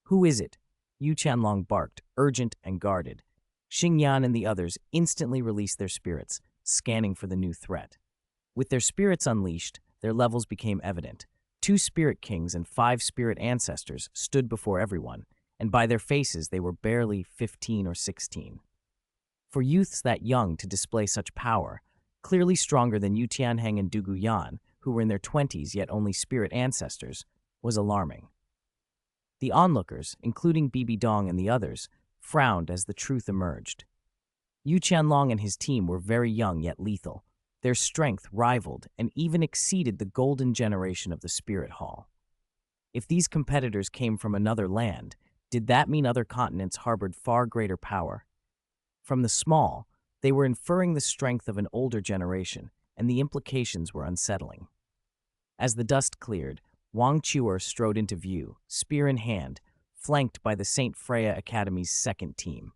"Who is it?" Yu Qianlong barked, urgent and guarded. Xingyan and the others instantly released their spirits, scanning for the new threat. With their spirits unleashed, their levels became evident. 2 spirit kings and 5 spirit ancestors stood before everyone, and by their faces they were barely 15 or 16. For youths that young to display such power, clearly stronger than Yu Tianheng and Du Guyan, who were in their 20s yet only spirit ancestors, was alarming. The onlookers, including Bibi Dong and the others, frowned as the truth emerged. Yu Qianlong and his team were very young yet lethal. Their strength rivaled and even exceeded the golden generation of the Spirit Hall. If these competitors came from another land, did that mean other continents harbored far greater power? From the small, they were inferring the strength of an older generation, and the implications were unsettling. As the dust cleared, Wang Chuer strode into view, spear in hand, flanked by the St. Freya Academy's second team.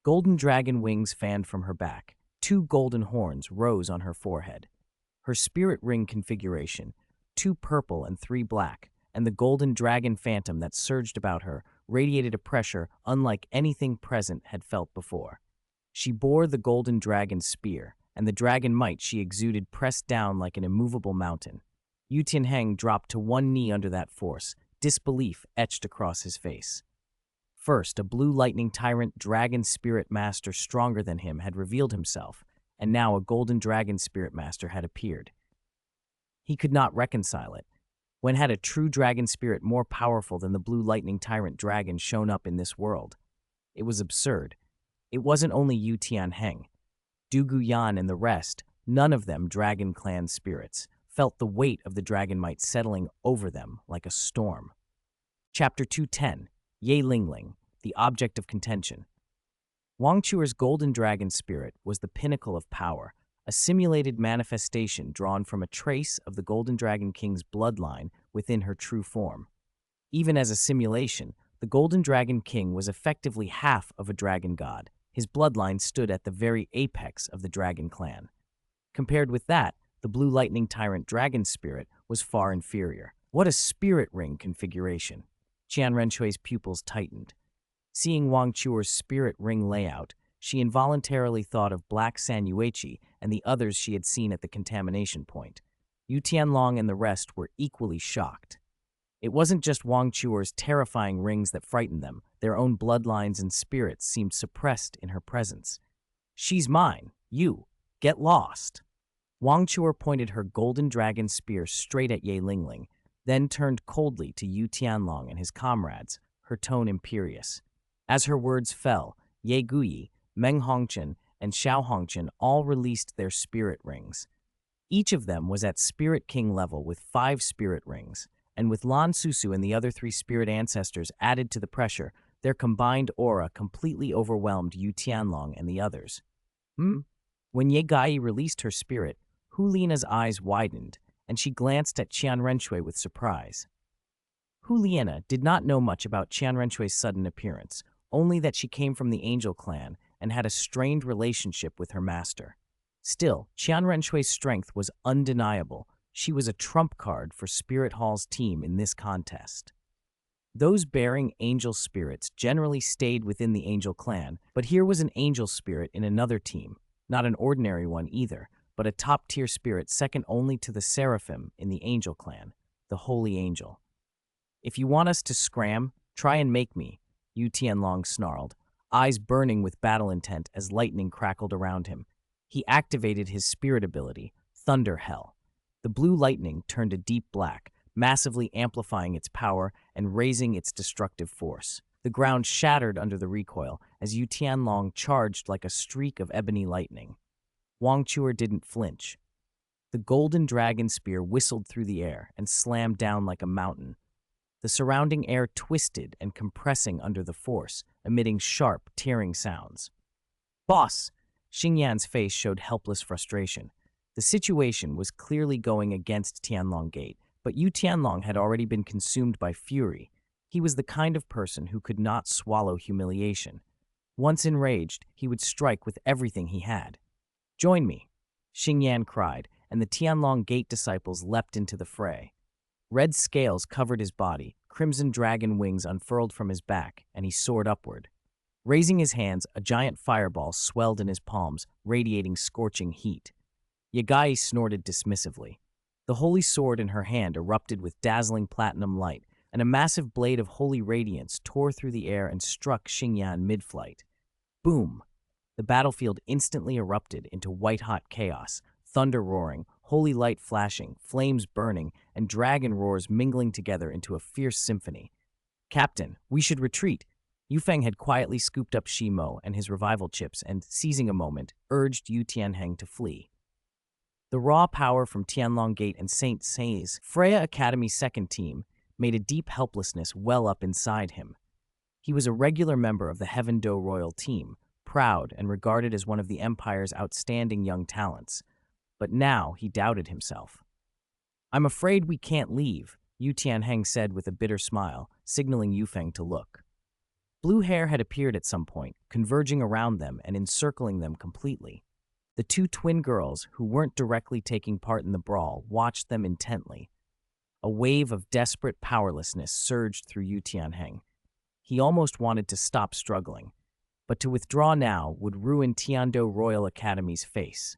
Golden dragon wings fanned from her back. 2 golden horns rose on her forehead. Her spirit ring configuration, 2 purple and 3 black, and the golden dragon phantom that surged about her radiated a pressure unlike anything present had felt before. She bore the golden dragon spear, and the dragon might she exuded pressed down like an immovable mountain. Yu Tianheng dropped to one knee under that force, disbelief etched across his face. First, a blue lightning tyrant dragon spirit master stronger than him had revealed himself, and now a golden dragon spirit master had appeared. He could not reconcile it. When had a true dragon spirit more powerful than the blue lightning tyrant dragon shown up in this world? It was absurd. It wasn't only Yu Tianheng. Du Guyan and the rest, none of them dragon clan spirits, felt the weight of the dragon might settling over them like a storm. Chapter 210, Ye Lingling, the object of contention. Wang Chuer's golden dragon spirit was the pinnacle of power, a simulated manifestation drawn from a trace of the golden dragon king's bloodline within her true form. Even as a simulation, the golden dragon king was effectively half of a dragon god. His bloodline stood at the very apex of the dragon clan. Compared with that, the blue lightning tyrant dragon spirit was far inferior. What a spirit ring configuration! Qian Renshui's pupils tightened. Seeing Wang Chuer's spirit ring layout, she involuntarily thought of Black San Yueqi and the others she had seen at the contamination point. Yu Tianlong and the rest were equally shocked. It wasn't just Wang Chuer's terrifying rings that frightened them. Their own bloodlines and spirits seemed suppressed in her presence. "She's mine. You. Get lost." Wang Chuer pointed her golden dragon spear straight at Ye Lingling, then turned coldly to Yu Tianlong and his comrades, her tone imperious. As her words fell, Ye Guyi, Meng Hongchen, and Xiao Hongchen all released their spirit rings. Each of them was at Spirit King level with 5 spirit rings, and with Lan Susu and the other 3 spirit ancestors added to the pressure, their combined aura completely overwhelmed Yu Tianlong and the others. When Ye Gai released her spirit, Hu Liena's eyes widened, and she glanced at Qian Renshui with surprise. Hu Liena did not know much about Qian Renshui's sudden appearance, only that she came from the Angel clan and had a strained relationship with her master. Still, Qian Renshui's strength was undeniable. She was a trump card for Spirit Hall's team in this contest. Those bearing angel spirits generally stayed within the Angel clan, but here was an angel spirit in another team, not an ordinary one either, but a top-tier spirit second only to the Seraphim in the Angel clan, the Holy Angel. "If you want us to scram, try and make me," Yu Tianlong snarled, eyes burning with battle intent as lightning crackled around him. He activated his spirit ability, Thunder Hell. The blue lightning turned a deep black, massively amplifying its power and raising its destructive force. The ground shattered under the recoil as Yu Tianlong charged like a streak of ebony lightning. Wang Chuer didn't flinch. The golden dragon spear whistled through the air and slammed down like a mountain. The surrounding air twisted and compressing under the force, emitting sharp, tearing sounds. "Boss!" Xingyan's face showed helpless frustration. The situation was clearly going against Tianlong Gate, but Yu Tianlong had already been consumed by fury. He was the kind of person who could not swallow humiliation. Once enraged, he would strike with everything he had. "Join me," Xingyan cried, and the Tianlong Gate disciples leapt into the fray. Red scales covered his body, crimson dragon wings unfurled from his back, and he soared upward. Raising his hands, a giant fireball swelled in his palms, radiating scorching heat. Yagai snorted dismissively. The holy sword in her hand erupted with dazzling platinum light, and a massive blade of holy radiance tore through the air and struck Xingyan mid-flight. Boom! The battlefield instantly erupted into white-hot chaos, thunder roaring, holy light flashing, flames burning, and dragon roars mingling together into a fierce symphony. "Captain, we should retreat." Yufeng had quietly scooped up Shimo and his revival chips and, seizing a moment, urged Yu Tianheng to flee. The raw power from Tianlong Gate and St. Say's Freya Academy's second team made a deep helplessness well up inside him. He was a regular member of the Heaven Do Royal team, proud and regarded as one of the Empire's outstanding young talents. But now he doubted himself. "I'm afraid we can't leave," Yu Tianheng said with a bitter smile, signaling Yufeng to look. Blue hair had appeared at some point, converging around them and encircling them completely. The two twin girls, who weren't directly taking part in the brawl, watched them intently. A wave of desperate powerlessness surged through Yu Tianheng. He almost wanted to stop struggling, but to withdraw now would ruin Tiando Royal Academy's face.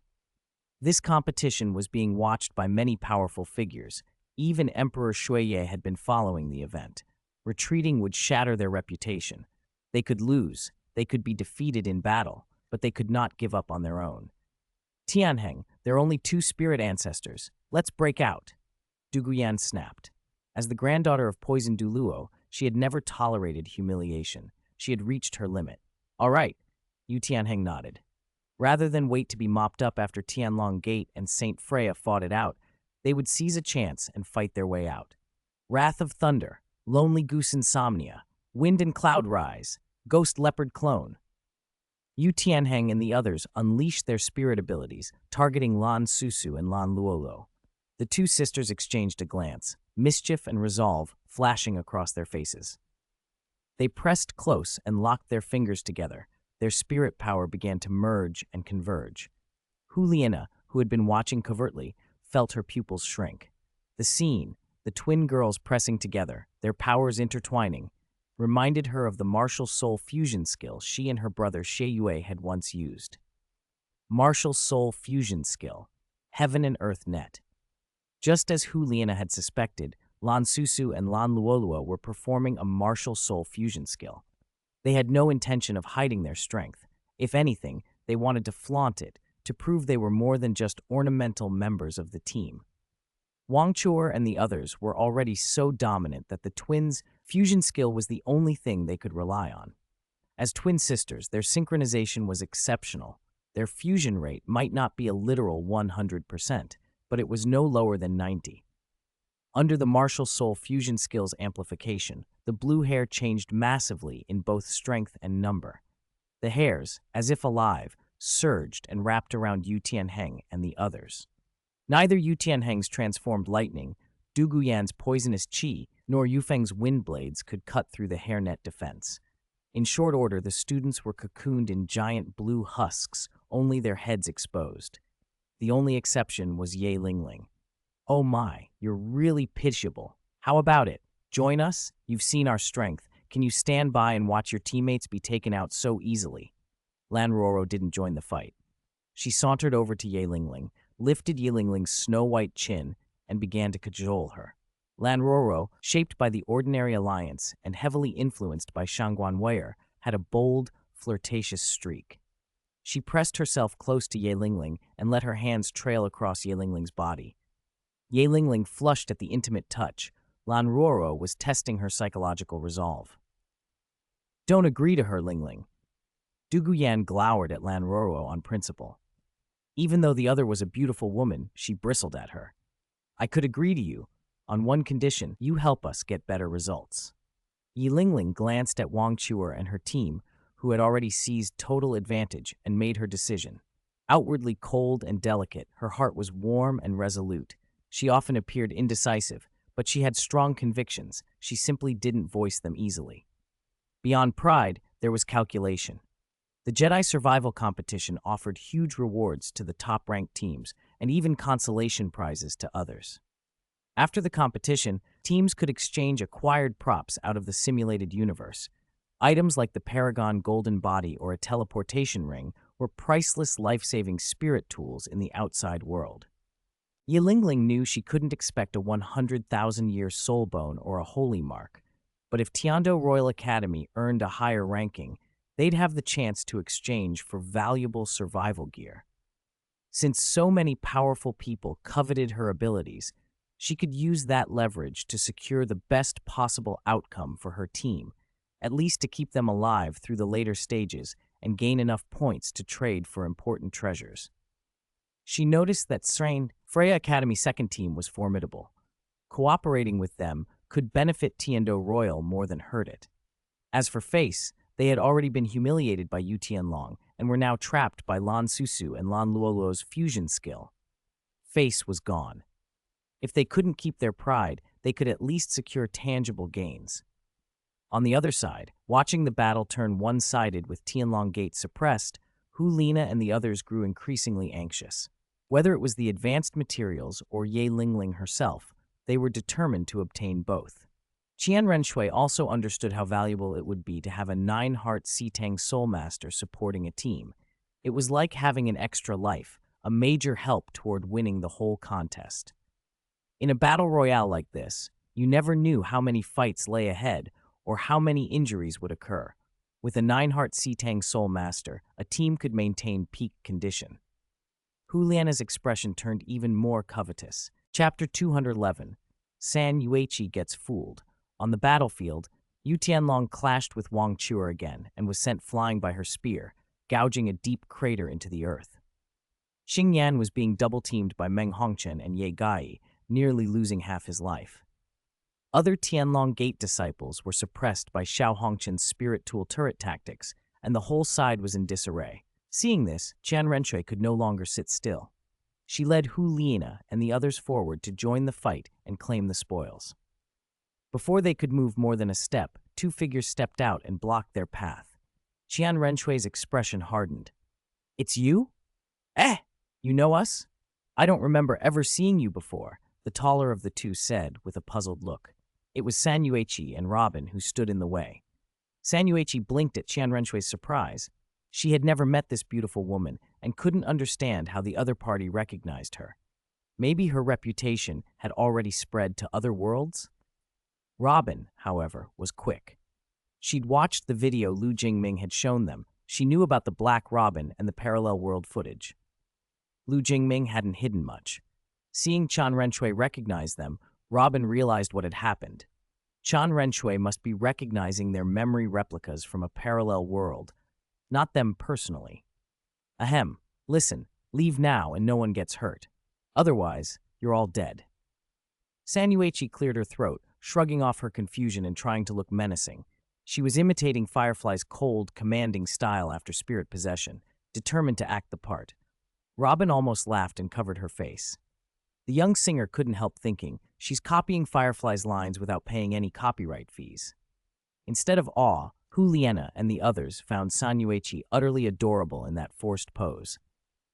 This competition was being watched by many powerful figures. Even Emperor Shuiye had been following the event. Retreating would shatter their reputation. They could lose, they could be defeated in battle, but they could not give up on their own. "Tianheng, there are only two spirit ancestors. Let's break out," Duguyan snapped. As the granddaughter of poisoned Douluo, she had never tolerated humiliation. She had reached her limit. "All right," Yu Tianheng nodded. Rather than wait to be mopped up after Tianlong Gate and Saint Freya fought it out, they would seize a chance and fight their way out. Wrath of Thunder, Lonely Goose Insomnia, Wind and Cloud Rise, Ghost Leopard Clone. Yu Tianheng and the others unleashed their spirit abilities, targeting Lan Susu and Lan Luolo. The two sisters exchanged a glance, mischief and resolve flashing across their faces. They pressed close and locked their fingers together. Their spirit power began to merge and converge. Huliena, who had been watching covertly, felt her pupils shrink. The scene, the twin girls pressing together, their powers intertwining, reminded her of the martial soul fusion skill she and her brother Yue had once used. Martial soul fusion skill, heaven and earth net. Just as Huliena had suspected, Lan Susu and Lan Luoluo were performing a martial soul fusion skill. They had no intention of hiding their strength. If anything, they wanted to flaunt it, to prove they were more than just ornamental members of the team. Wang Chuer and the others were already so dominant that the twins' fusion skill was the only thing they could rely on. As twin sisters, their synchronization was exceptional. Their fusion rate might not be a literal 100%, but it was no lower than 90. Under the martial soul fusion skill's amplification, the blue hair changed massively in both strength and number. The hairs, as if alive, surged and wrapped around Yu Tianheng and the others. Neither Yu Tianheng's transformed lightning, Du Guyan's poisonous qi, nor Yufeng's wind blades could cut through the hairnet defense. In short order, the students were cocooned in giant blue husks, only their heads exposed. The only exception was Ye Lingling. "Oh my, you're really pitiable. How about it? Join us? You've seen our strength. Can you stand by and watch your teammates be taken out so easily?" Lan Roro didn't join the fight. She sauntered over to Ye Lingling, lifted Ye Lingling's snow-white chin, and began to cajole her. Lan Roro, shaped by the ordinary alliance and heavily influenced by Shangguan Weier, had a bold, flirtatious streak. She pressed herself close to Ye Lingling and let her hands trail across Ye Lingling's body. Ye Lingling flushed at the intimate touch. Lan Roro was testing her psychological resolve. "Don't agree to her, Lingling." Du Guyan glowered at Lan Roro on principle. Even though the other was a beautiful woman, she bristled at her. "I could agree to you, on one condition: you help us get better results." Yi Lingling glanced at Wang Chuer and her team, who had already seized total advantage, and made her decision. Outwardly cold and delicate, her heart was warm and resolute. She often appeared indecisive, but she had strong convictions. She simply didn't voice them easily. Beyond pride, there was calculation. The Jedi survival competition offered huge rewards to the top-ranked teams and even consolation prizes to others. After the competition, teams could exchange acquired props out of the simulated universe. Items like the Paragon Golden Body or a teleportation ring were priceless life-saving spirit tools in the outside world. Ji Yingying knew she couldn't expect a 100,000-year soul bone or a holy mark, but if Tiando Royal Academy earned a higher ranking, they'd have the chance to exchange for valuable survival gear. Since so many powerful people coveted her abilities, she could use that leverage to secure the best possible outcome for her team, at least to keep them alive through the later stages and gain enough points to trade for important treasures. She noticed that Freya Academy's second team was formidable. Cooperating with them could benefit Tiando Royal more than hurt it. As for Face, they had already been humiliated by Yu Tianlong and were now trapped by Lan Susu and Lan Luoluo's fusion skill. Face was gone. If they couldn't keep their pride, they could at least secure tangible gains. On the other side, watching the battle turn one-sided with Tianlong Gate suppressed, Hu Lina and the others grew increasingly anxious. Whether it was the advanced materials or Ji Yingying herself, they were determined to obtain both. Qian Renshui also understood how valuable it would be to have a 9-heart Sitang Soul Master supporting a team. It was like having an extra life, a major help toward winning the whole contest. In a battle royale like this, you never knew how many fights lay ahead or how many injuries would occur. With a 9-heart Sitang Soul Master, a team could maintain peak condition. Hu Liana's expression turned even more covetous. Chapter 211. San Yueqi Gets Fooled. On the battlefield, Yu Tianlong clashed with Wang Chuer again and was sent flying by her spear, gouging a deep crater into the earth. Xing Yan was being double-teamed by Meng Hongchen and Ye Gai, nearly losing half his life. Other Tianlong Gate disciples were suppressed by Xiao Hongchen's spirit tool turret tactics, and the whole side was in disarray. Seeing this, Qian Renshui could no longer sit still. She led Hu Lina and the others forward to join the fight and claim the spoils. Before they could move more than a step, 2 figures stepped out and blocked their path. Qian Renshui's expression hardened. "It's you? You know us? I don't remember ever seeing you before," the taller of the two said with a puzzled look. It was San Yueqi and Robin who stood in the way. San Yueqi blinked at Qian Renshui's surprise. She had never met this beautiful woman and couldn't understand how the other party recognized her. Maybe her reputation had already spread to other worlds? Robin, however, was quick. She'd watched the video Lu Jingming had shown them. She knew about the Black Robin and the parallel world footage. Lu Jingming hadn't hidden much. Seeing Qian Renshui recognize them, Robin realized what had happened. Qian Renshui must be recognizing their memory replicas from a parallel world, not them personally. Ahem, listen, leave now and no one gets hurt. Otherwise, you're all dead. San Yueqi cleared her throat, shrugging off her confusion and trying to look menacing. She was imitating Firefly's cold, commanding style after spirit possession, determined to act the part. Robin almost laughed and covered her face. The young singer couldn't help thinking, she's copying Firefly's lines without paying any copyright fees. Instead of awe, Hu Liana and the others found San Yueqi utterly adorable in that forced pose.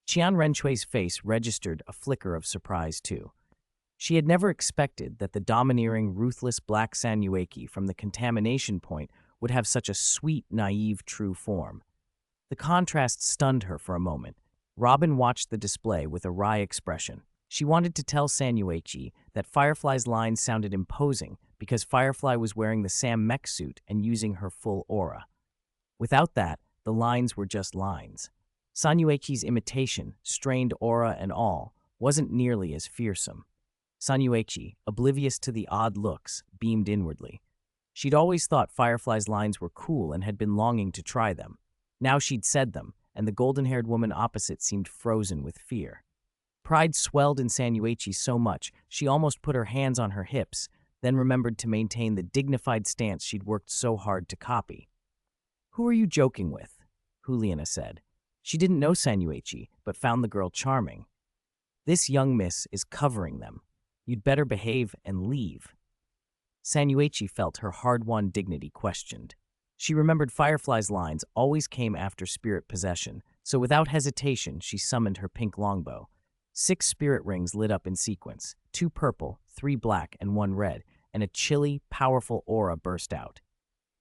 Qian Renshui's face registered a flicker of surprise too. She had never expected that the domineering, ruthless black San Yueqi from the contamination point would have such a sweet, naive, true form. The contrast stunned her for a moment. Robin watched the display with a wry expression. She wanted to tell San Yueqi that Firefly's lines sounded imposing because Firefly was wearing the Sam mech suit and using her full aura. Without that, the lines were just lines. San Yueqi's imitation, strained aura and all, wasn't nearly as fearsome. San Yueqi, oblivious to the odd looks, beamed inwardly. She'd always thought Firefly's lines were cool and had been longing to try them. Now she'd said them, and the golden-haired woman opposite seemed frozen with fear. Pride swelled in San Yueqi so much, she almost put her hands on her hips, then remembered to maintain the dignified stance she'd worked so hard to copy. "Who are you joking with?" Hu Liana said. She didn't know San Yueqi, but found the girl charming. "This young miss is covering them. You'd better behave and leave. Sanuichi felt her hard-won dignity questioned. She remembered Firefly's lines always came after spirit possession, so without hesitation she summoned her pink longbow. 6 spirit rings lit up in sequence, 2 purple, 3 black, and 1 red, and a chilly, powerful aura burst out.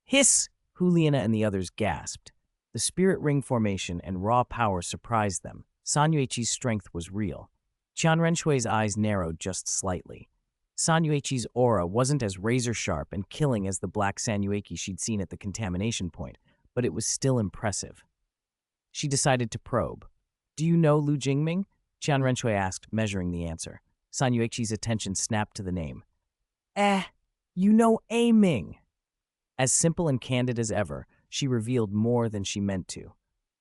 Hiss! Juliana and the others gasped. The spirit ring formation and raw power surprised them. Sanuichi's strength was real. Qian Renshui's eyes narrowed just slightly. Sanuichi's aura wasn't as razor-sharp and killing as the black Sanuichi she'd seen at the contamination point, but it was still impressive. She decided to probe. "Do you know Lu Jingming?" Qian Renshui asked, measuring the answer. Sanuichi's attention snapped to the name. You know Ming." As simple and candid as ever, she revealed more than she meant to.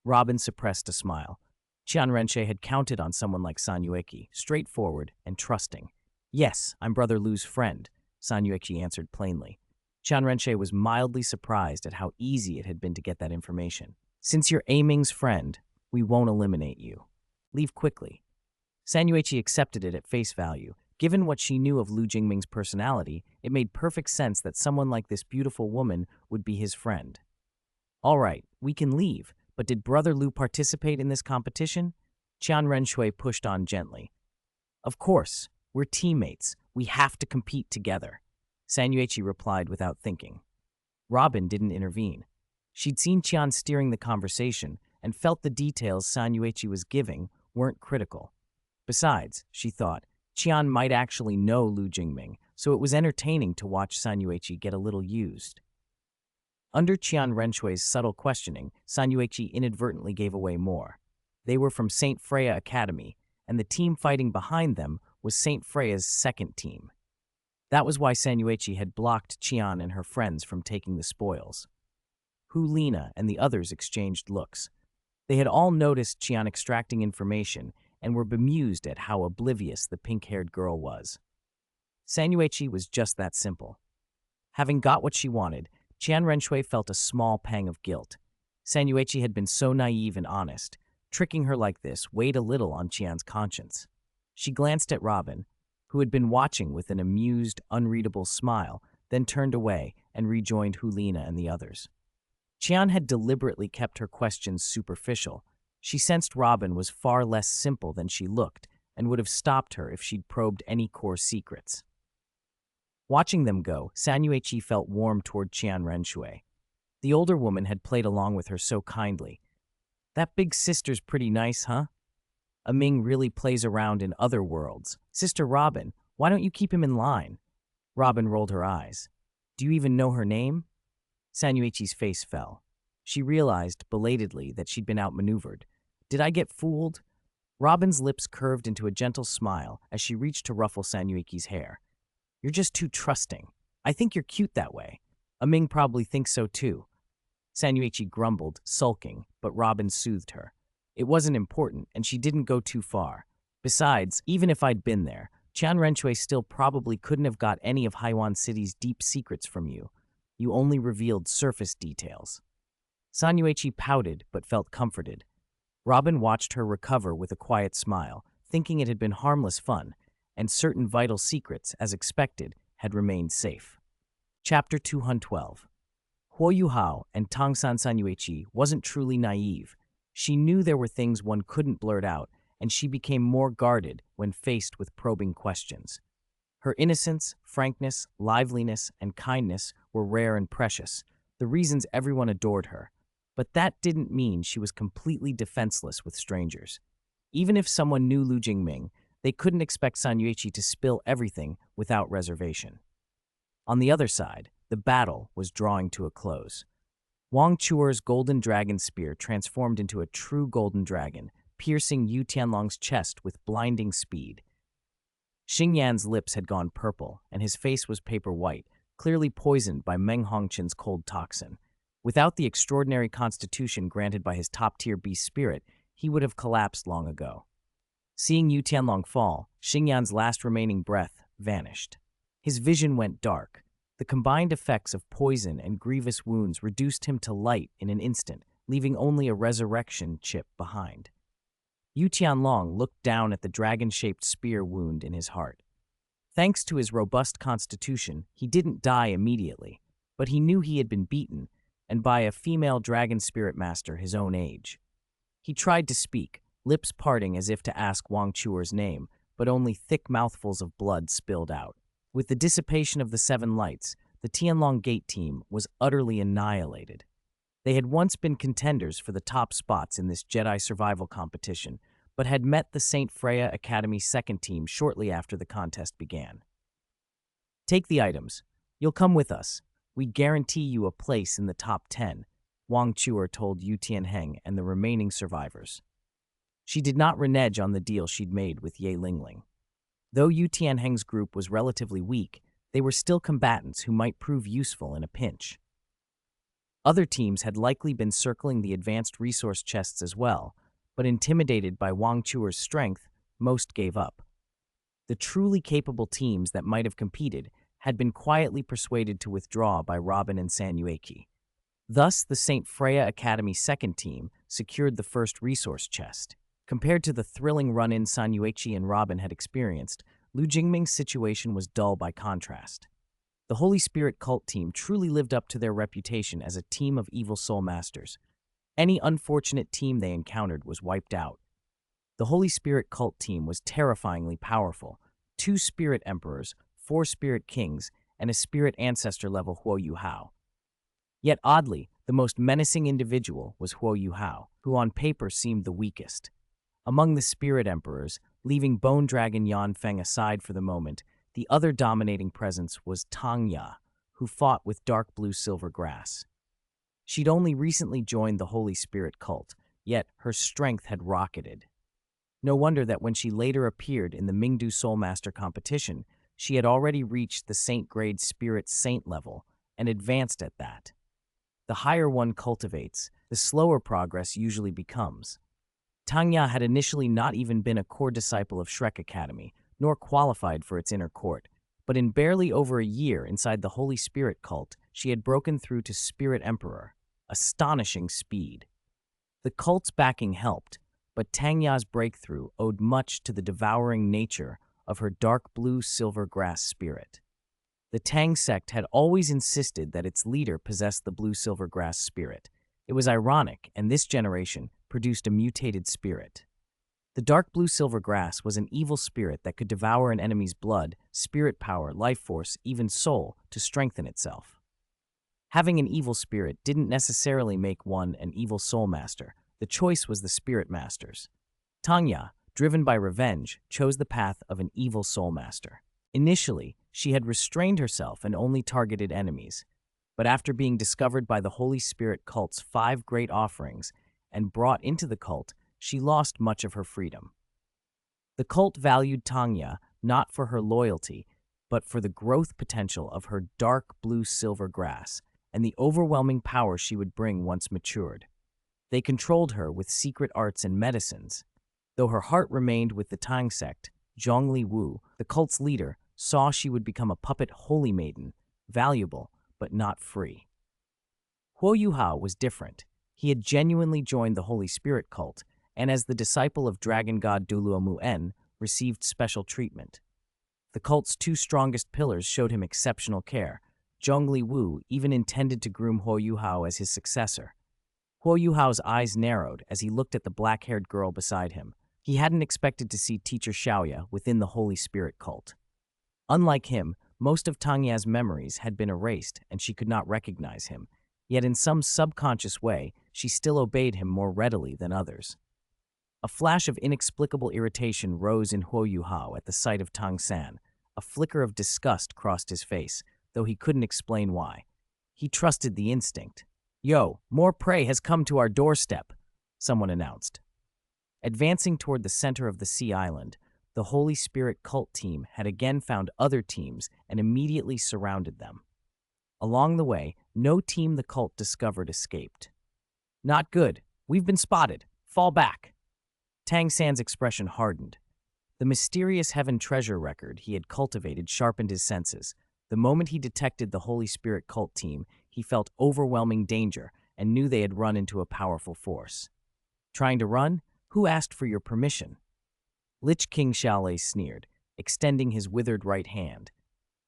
Robin suppressed a smile. Qian Renshui had counted on someone like Sanuichi, straightforward and trusting. "Yes, I'm Brother Lu's friend," Sanuichi answered plainly. Qian Renshui was mildly surprised at how easy it had been to get that information. "Since you're Ming's friend, we won't eliminate you. Leave quickly." Sanuichi accepted it at face value. Given what she knew of Lu Jingming's personality, it made perfect sense that someone like this beautiful woman would be his friend. "All right, we can leave, but did Brother Lu participate in this competition?" Qian Renshui pushed on gently. "Of course. We're teammates. We have to compete together," Sanuichi replied without thinking. Robin didn't intervene. She'd seen Qian steering the conversation and felt the details Sanuichi was giving weren't critical. Besides, she thought, Qian might actually know Lu Jingming, so it was entertaining to watch Sanuichi get a little used. Under Qian Renshui's subtle questioning, Sanuichi inadvertently gave away more. They were from St. Freya Academy, and the team fighting behind them was St. Freya's second team. That was why Sanuichi had blocked Qian and her friends from taking the spoils. Lina and the others exchanged looks. They had all noticed Qian extracting information and were bemused at how oblivious the pink-haired girl was. Sanuichi was just that simple. Having got what she wanted, Qian Renshui felt a small pang of guilt. Sanuichi had been so naive and honest. Tricking her like this weighed a little on Qian's conscience. She glanced at Robin, who had been watching with an amused, unreadable smile, then turned away and rejoined Lina and the others. Qian had deliberately kept her questions superficial. She sensed Robin was far less simple than she looked and would have stopped her if she'd probed any core secrets. Watching them go, Sanuichi felt warm toward Qian Renshui. The older woman had played along with her so kindly. "That big sister's pretty nice, huh? Ming really plays around in other worlds. Sister Robin, why don't you keep him in line?" Robin rolled her eyes. "Do you even know her name?" Sanuichi's face fell. She realized, belatedly, that she'd been outmaneuvered. "Did I get fooled?" Robin's lips curved into a gentle smile as she reached to ruffle Sanuichi's hair. "You're just too trusting. I think you're cute that way. Ming probably thinks so too." Sanuichi grumbled, sulking, but Robin soothed her. It wasn't important, and she didn't go too far. Besides, even if I'd been there, Qian Renshui still probably couldn't have got any of Haiwan City's deep secrets from you. You only revealed surface details. Sanuichi pouted, but felt comforted. Robin watched her recover with a quiet smile, thinking it had been harmless fun, and certain vital secrets, as expected, had remained safe. Chapter 212. Huo Yuhao and Tongsan Sanuichi wasn't truly naive. She knew there were things one couldn't blurt out, and she became more guarded when faced with probing questions. Her innocence, frankness, liveliness, and kindness were rare and precious, the reasons everyone adored her. But that didn't mean she was completely defenseless with strangers. Even if someone knew Lu Jingming, they couldn't expect Sanuichi to spill everything without reservation. On the other side, the battle was drawing to a close. Wang Chuer's golden dragon spear transformed into a true golden dragon, piercing Yu Tianlong's chest with blinding speed. Xingyan's lips had gone purple, and his face was paper white, clearly poisoned by Meng Hongqin's cold toxin. Without the extraordinary constitution granted by his top-tier beast spirit, he would have collapsed long ago. Seeing Yu Tianlong fall, Xingyan's last remaining breath vanished. His vision went dark. The combined effects of poison and grievous wounds reduced him to light in an instant, leaving only a resurrection chip behind. Yu Tianlong looked down at the dragon-shaped spear wound in his heart. Thanks to his robust constitution, he didn't die immediately, but he knew he had been beaten, and by a female dragon spirit master his own age. He tried to speak, lips parting as if to ask Wang Chuer's name, but only thick mouthfuls of blood spilled out. With the dissipation of the seven lights, the Tianlong Gate team was utterly annihilated. They had once been contenders for the top spots in this Jedi survival competition, but had met the St. Freya Academy second team shortly after the contest began. Take the items. You'll come with us. We guarantee you a place in the top 10, Wang Chuer told Yu Tianheng and the remaining survivors. She did not renege on the deal she'd made with Ye Lingling. Though Yu Tianheng's group was relatively weak, they were still combatants who might prove useful in a pinch. Other teams had likely been circling the advanced resource chests as well, but intimidated by Wang Chuer's strength, most gave up. The truly capable teams that might have competed had been quietly persuaded to withdraw by Robin and San Yueki. Thus, the St. Freya Academy second team secured the first resource chest. Compared to the thrilling run-in San Yueki and Robin had experienced, Lu Jingming's situation was dull by contrast. The Holy Spirit cult team truly lived up to their reputation as a team of evil soul masters. Any unfortunate team they encountered was wiped out. The Holy Spirit cult team was terrifyingly powerful. 2 spirit emperors, 4 spirit kings, and a spirit ancestor level Huo Yu Hao. Yet oddly, the most menacing individual was Huo Yu Hao, who on paper seemed the weakest. Among the spirit emperors, leaving Bone Dragon Yan Feng aside for the moment, the other dominating presence was Tang Ya, who fought with dark blue silver grass. She'd only recently joined the Holy Spirit cult, yet her strength had rocketed. No wonder that when she later appeared in the Mingdu Soulmaster competition, she had already reached the Saint-grade Spirit Saint level, and advanced at that. The higher one cultivates, the slower progress usually becomes. Tang Ya had initially not even been a core disciple of Shrek Academy, nor qualified for its inner court, but in barely over a year inside the Holy Spirit cult, she had broken through to Spirit Emperor. Astonishing speed. The cult's backing helped, but Tang Ya's breakthrough owed much to the devouring nature of her dark blue silver grass spirit. The Tang sect had always insisted that its leader possessed the blue silver grass spirit. It was ironic, and this generation produced a mutated spirit. The dark blue silver grass was an evil spirit that could devour an enemy's blood, spirit power, life force, even soul, to strengthen itself. Having an evil spirit didn't necessarily make one an evil soul master. The choice was the spirit master's. Tang Ya, driven by revenge, chose the path of an evil soul master. Initially, she had restrained herself and only targeted enemies, but after being discovered by the Holy Spirit cult's 5 great offerings and brought into the cult, she lost much of her freedom. The cult valued Tang Ya not for her loyalty, but for the growth potential of her dark blue-silver grass and the overwhelming power she would bring once matured. They controlled her with secret arts and medicines. Though her heart remained with the Tang sect, Zhongli Wu, the cult's leader, saw she would become a puppet holy maiden, valuable but not free. Huo Yu Hao was different. He had genuinely joined the Holy Spirit cult, and as the disciple of dragon god Douluo Muen, received special treatment. The cult's 2 strongest pillars showed him exceptional care. Zhongli Wu even intended to groom Huo Yu Hao as his successor. Huo Yu Hao's eyes narrowed as he looked at the black-haired girl beside him. He hadn't expected to see Teacher Xiaoya within the Holy Spirit cult. Unlike him, most of Tang Ya's memories had been erased and she could not recognize him, yet in some subconscious way, she still obeyed him more readily than others. A flash of inexplicable irritation rose in Huo Yu Hao at the sight of Tang San. A flicker of disgust crossed his face, though he couldn't explain why. He trusted the instinct. "Yo, more prey has come to our doorstep," someone announced. Advancing toward the center of the sea island, the Holy Spirit cult team had again found other teams and immediately surrounded them. Along the way, no team the cult discovered escaped. "Not good. We've been spotted. Fall back." Tang San's expression hardened. The mysterious heaven treasure record he had cultivated sharpened his senses. The moment he detected the Holy Spirit cult team, he felt overwhelming danger and knew they had run into a powerful force. "Trying to run? Who asked for your permission?" Lich King Xiaolei sneered. extending his withered right hand.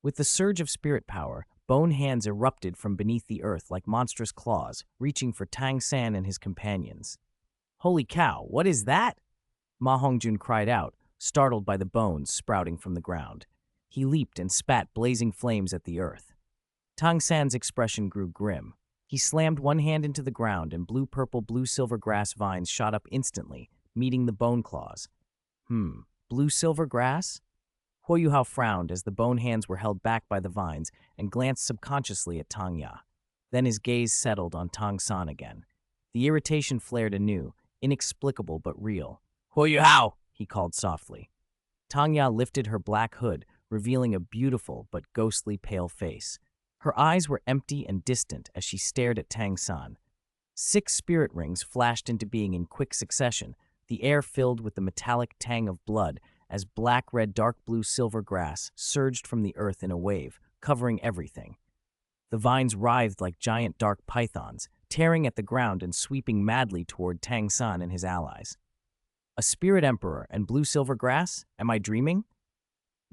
With the surge of spirit power, bone hands erupted from beneath the earth like monstrous claws, reaching for Tang San and his companions. "Holy cow, what is that?" Ma Hongjun cried out, startled by the bones sprouting from the ground. He leaped and spat blazing flames at the earth. Tang San's expression grew grim. He slammed one hand into the ground and blue-purple, blue-silver grass vines shot up instantly, meeting the bone claws. Blue-silver grass? Huo Yuhao frowned as the bone hands were held back by the vines and glanced subconsciously at Tang Ya. Then his gaze settled on Tang San again. The irritation flared anew, inexplicable but real. "Huo Yuhao!" he called softly. Tang Ya lifted her black hood, revealing a beautiful but ghostly pale face. Her eyes were empty and distant as she stared at Tang San. 6 spirit rings flashed into being in quick succession, the air filled with the metallic tang of blood as black, red, dark blue, silver grass surged from the earth in a wave, covering everything. The vines writhed like giant dark pythons, tearing at the ground and sweeping madly toward Tang San and his allies. A spirit emperor and blue-silver grass? Am I dreaming?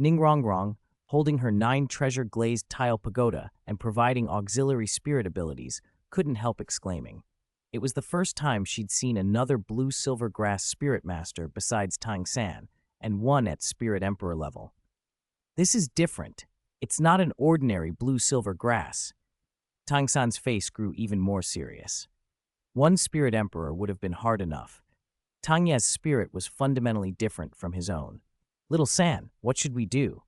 Ningrongrong, holding her 9 treasure-glazed tile pagoda and providing auxiliary spirit abilities, couldn't help exclaiming. It was the first time she'd seen another blue-silver grass spirit master besides Tang San, and one at spirit emperor level. This is different. It's not an ordinary blue-silver grass. Tang San's face grew even more serious. One spirit emperor would have been hard enough. Tang Ya's spirit was fundamentally different from his own. "Little San, what should we do?"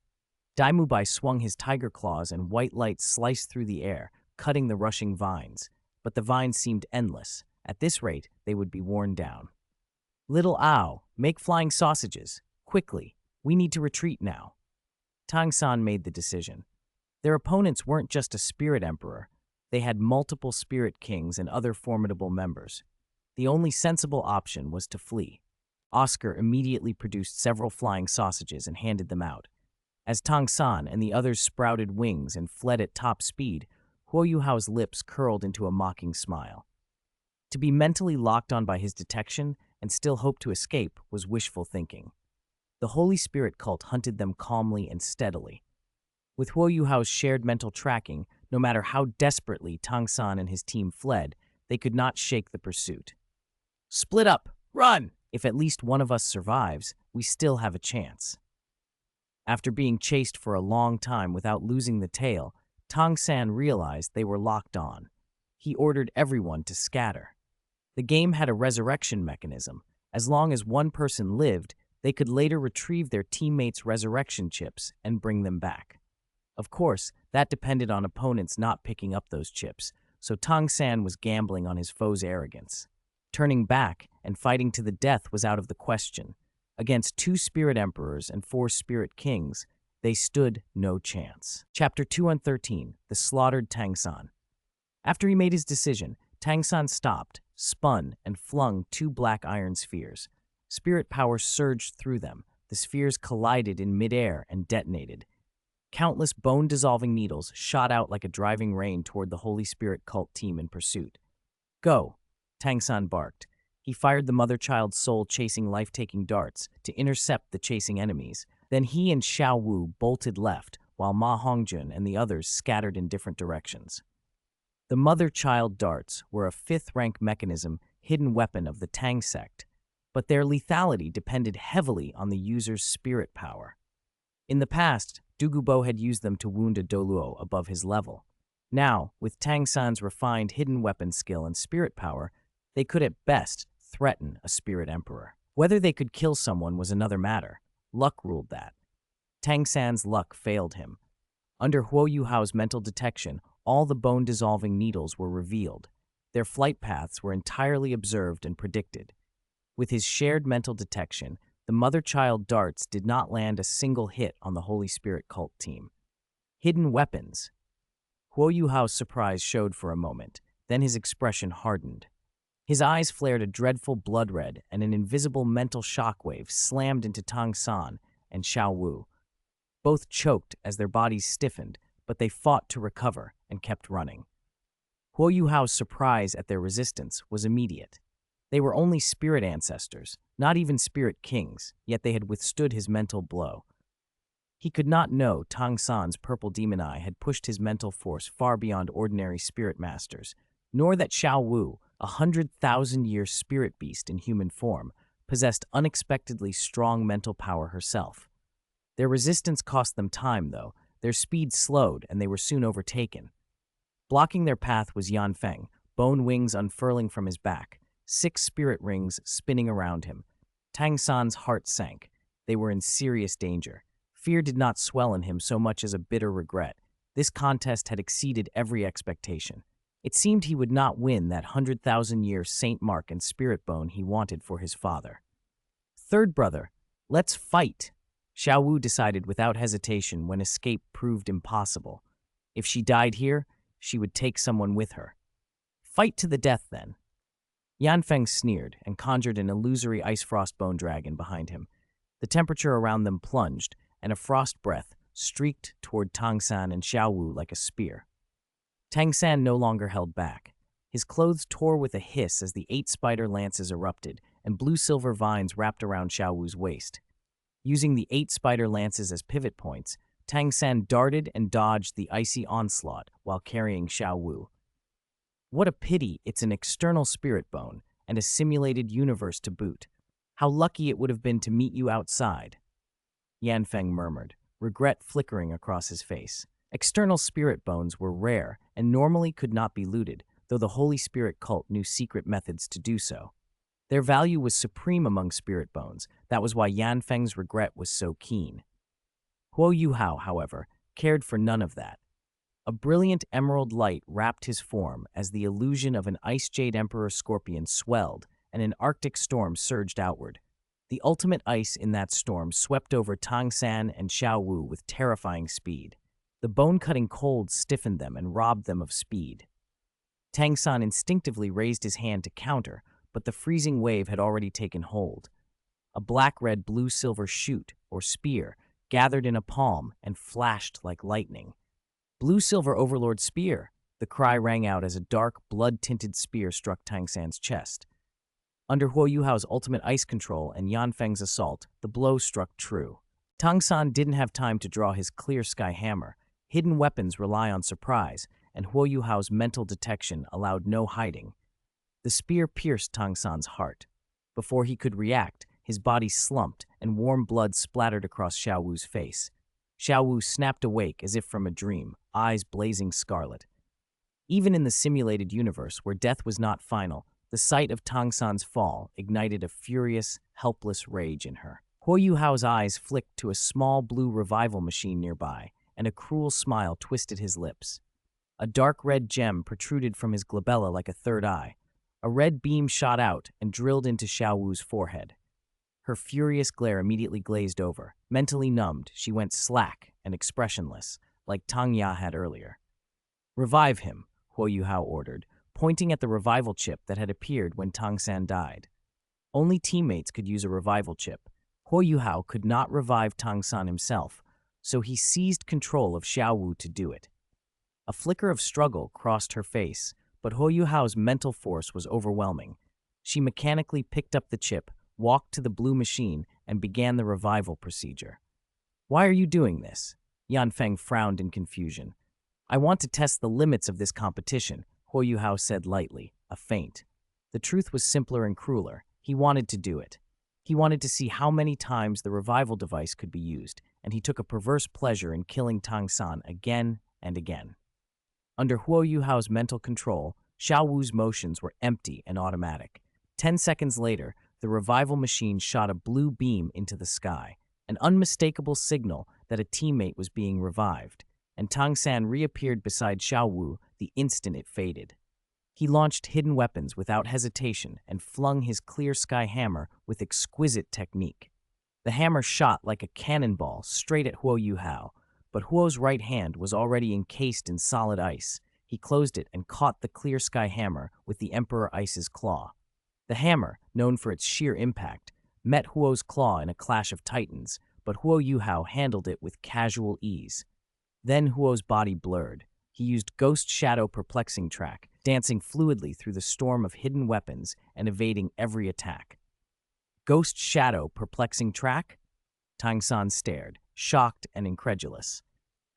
Daimubai swung his tiger claws and white light sliced through the air, cutting the rushing vines. But the vines seemed endless. At this rate, they would be worn down. "Little Ao, make flying sausages. Quickly. We need to retreat now." Tang San made the decision. Their opponents weren't just a spirit emperor. They had multiple spirit kings and other formidable members. The only sensible option was to flee. Oscar immediately produced several flying sausages and handed them out. As Tang San and the others sprouted wings and fled at top speed, Huo Yuhao's lips curled into a mocking smile. To be mentally locked on by his detection and still hope to escape was wishful thinking. The Holy Spirit cult hunted them calmly and steadily. With Huo Yuhao's shared mental tracking, no matter how desperately Tang San and his team fled, they could not shake the pursuit. "Split up! Run! If at least one of us survives, we still have a chance." After being chased for a long time without losing the tail, Tang San realized they were locked on. He ordered everyone to scatter. The game had a resurrection mechanism. As long as one person lived, they could later retrieve their teammates' resurrection chips and bring them back. Of course, that depended on opponents not picking up those chips, so Tang San was gambling on his foe's arrogance. Turning back and fighting to the death was out of the question. Against 2 spirit emperors and 4 spirit kings, they stood no chance. Chapter 213, The Slaughtered Tang San. After he made his decision, Tang San stopped, spun, and flung 2 black iron spheres. Spirit power surged through them. The spheres collided in midair and detonated. Countless bone-dissolving needles shot out like a driving rain toward the Holy Spirit cult team in pursuit. "Go," Tang San barked. He fired the mother-child soul-chasing life-taking darts to intercept the chasing enemies. Then he and Xiao Wu bolted left, while Ma Hongjun and the others scattered in different directions. The mother-child darts were a 5th-rank mechanism hidden weapon of the Tang sect, but their lethality depended heavily on the user's spirit power. In the past, Dugubo had used them to wound a Douluo above his level. Now, with Tang San's refined hidden weapon skill and spirit power, they could at best threaten a spirit emperor. Whether they could kill someone was another matter. Luck ruled that. Tang San's luck failed him. Under Huo Yuhao's mental detection, all the bone-dissolving needles were revealed. Their flight paths were entirely observed and predicted. With his shared mental detection, the mother-child darts did not land a single hit on the Holy Spirit cult team. Hidden weapons. Huo Yuhao's surprise showed for a moment, then his expression hardened. His eyes flared a dreadful blood red, and an invisible mental shockwave slammed into Tang San and Xiao Wu. Both choked as their bodies stiffened, but they fought to recover and kept running. Huo Yuhao's surprise at their resistance was immediate. They were only spirit ancestors, not even spirit kings, yet they had withstood his mental blow. He could not know Tang San's purple demon eye had pushed his mental force far beyond ordinary spirit masters, nor that Xiao Wu, 100,000-year spirit beast in human form, possessed unexpectedly strong mental power herself. Their resistance cost them time, though. Their speed slowed, and they were soon overtaken. Blocking their path was Yanfeng, bone wings unfurling from his back, 6 spirit rings spinning around him. Tang San's heart sank. They were in serious danger. Fear did not swell in him so much as a bitter regret. This contest had exceeded every expectation. It seemed he would not win that 100,000-year Saint Mark and spirit bone he wanted for his father. Third brother, let's fight, Xiao Wu decided without hesitation when escape proved impossible. If she died here, she would take someone with her. Fight to the death, then. Yanfeng sneered and conjured an illusory ice frost bone dragon behind him. The temperature around them plunged, and a frost breath streaked toward Tang San and Xiao Wu like a spear. Tang San no longer held back. His clothes tore with a hiss as the 8 spider lances erupted, and blue-silver vines wrapped around Xiao Wu's waist. Using the 8 spider lances as pivot points, Tang San darted and dodged the icy onslaught while carrying Xiao Wu. What a pity it's an external spirit bone, and a simulated universe to boot. How lucky it would have been to meet you outside. Yanfeng murmured, regret flickering across his face. External spirit bones were rare and normally could not be looted, though the Holy Spirit cult knew secret methods to do so. Their value was supreme among spirit bones. That was why Yanfeng's regret was so keen. Huo Yuhao, however, cared for none of that. A brilliant emerald light wrapped his form as the illusion of an ice jade emperor scorpion swelled and an arctic storm surged outward. The ultimate ice in that storm swept over Tang San and Xiao Wu with terrifying speed. The bone-cutting cold stiffened them and robbed them of speed. Tang San instinctively raised his hand to counter, but the freezing wave had already taken hold. A black-red blue-silver shoot, or spear, gathered in a palm and flashed like lightning. Blue-silver overlord spear! The cry rang out as a dark, blood-tinted spear struck Tang San's chest. Under Huo Yuhao's ultimate ice control and Yanfeng's assault, the blow struck true. Tang San didn't have time to draw his clear sky hammer. Hidden weapons rely on surprise, and Huo Yuhao's mental detection allowed no hiding. The spear pierced Tang San's heart. Before he could react, his body slumped and warm blood splattered across Xiao Wu's face. Xiao Wu snapped awake as if from a dream, eyes blazing scarlet. Even in the simulated universe where death was not final, the sight of Tang San's fall ignited a furious, helpless rage in her. Huo Yuhao's eyes flicked to a small blue revival machine nearby, and a cruel smile twisted his lips. A dark red gem protruded from his glabella like a third eye. A red beam shot out and drilled into Xiao Wu's forehead. Her furious glare immediately glazed over. Mentally numbed, she went slack and expressionless, like Tang Ya had earlier. "Revive him," Huo Yuhao ordered, pointing at the revival chip that had appeared when Tang San died. Only teammates could use a revival chip. Huo Yuhao could not revive Tang San himself, so he seized control of Xiao Wu to do it. A flicker of struggle crossed her face, but Huo Yuhao's mental force was overwhelming. She mechanically picked up the chip, walked to the blue machine, and began the revival procedure. "Why are you doing this?" Yanfeng frowned in confusion. "I want to test the limits of this competition," Huo Yuhao said lightly, a feint. The truth was simpler and crueler. He wanted to do it. He wanted to see how many times the revival device could be used, and he took a perverse pleasure in killing Tang San again and again. Under Huo Yuhao's mental control, Xiao Wu's motions were empty and automatic. 10 seconds later, the revival machine shot a blue beam into the sky, an unmistakable signal that a teammate was being revived, and Tang San reappeared beside Xiao Wu the instant it faded. He launched hidden weapons without hesitation and flung his clear sky hammer with exquisite technique. The hammer shot like a cannonball straight at Huo Yuhao, but Huo's right hand was already encased in solid ice. He closed it and caught the clear sky hammer with the Emperor Ice's claw. The hammer, known for its sheer impact, met Huo's claw in a clash of titans, but Huo Yuhao handled it with casual ease. Then Huo's body blurred. He used Ghost Shadow Perplexing Track, dancing fluidly through the storm of hidden weapons and evading every attack. "Ghost Shadow Perplexing Track?" Tang San stared. shocked and incredulous.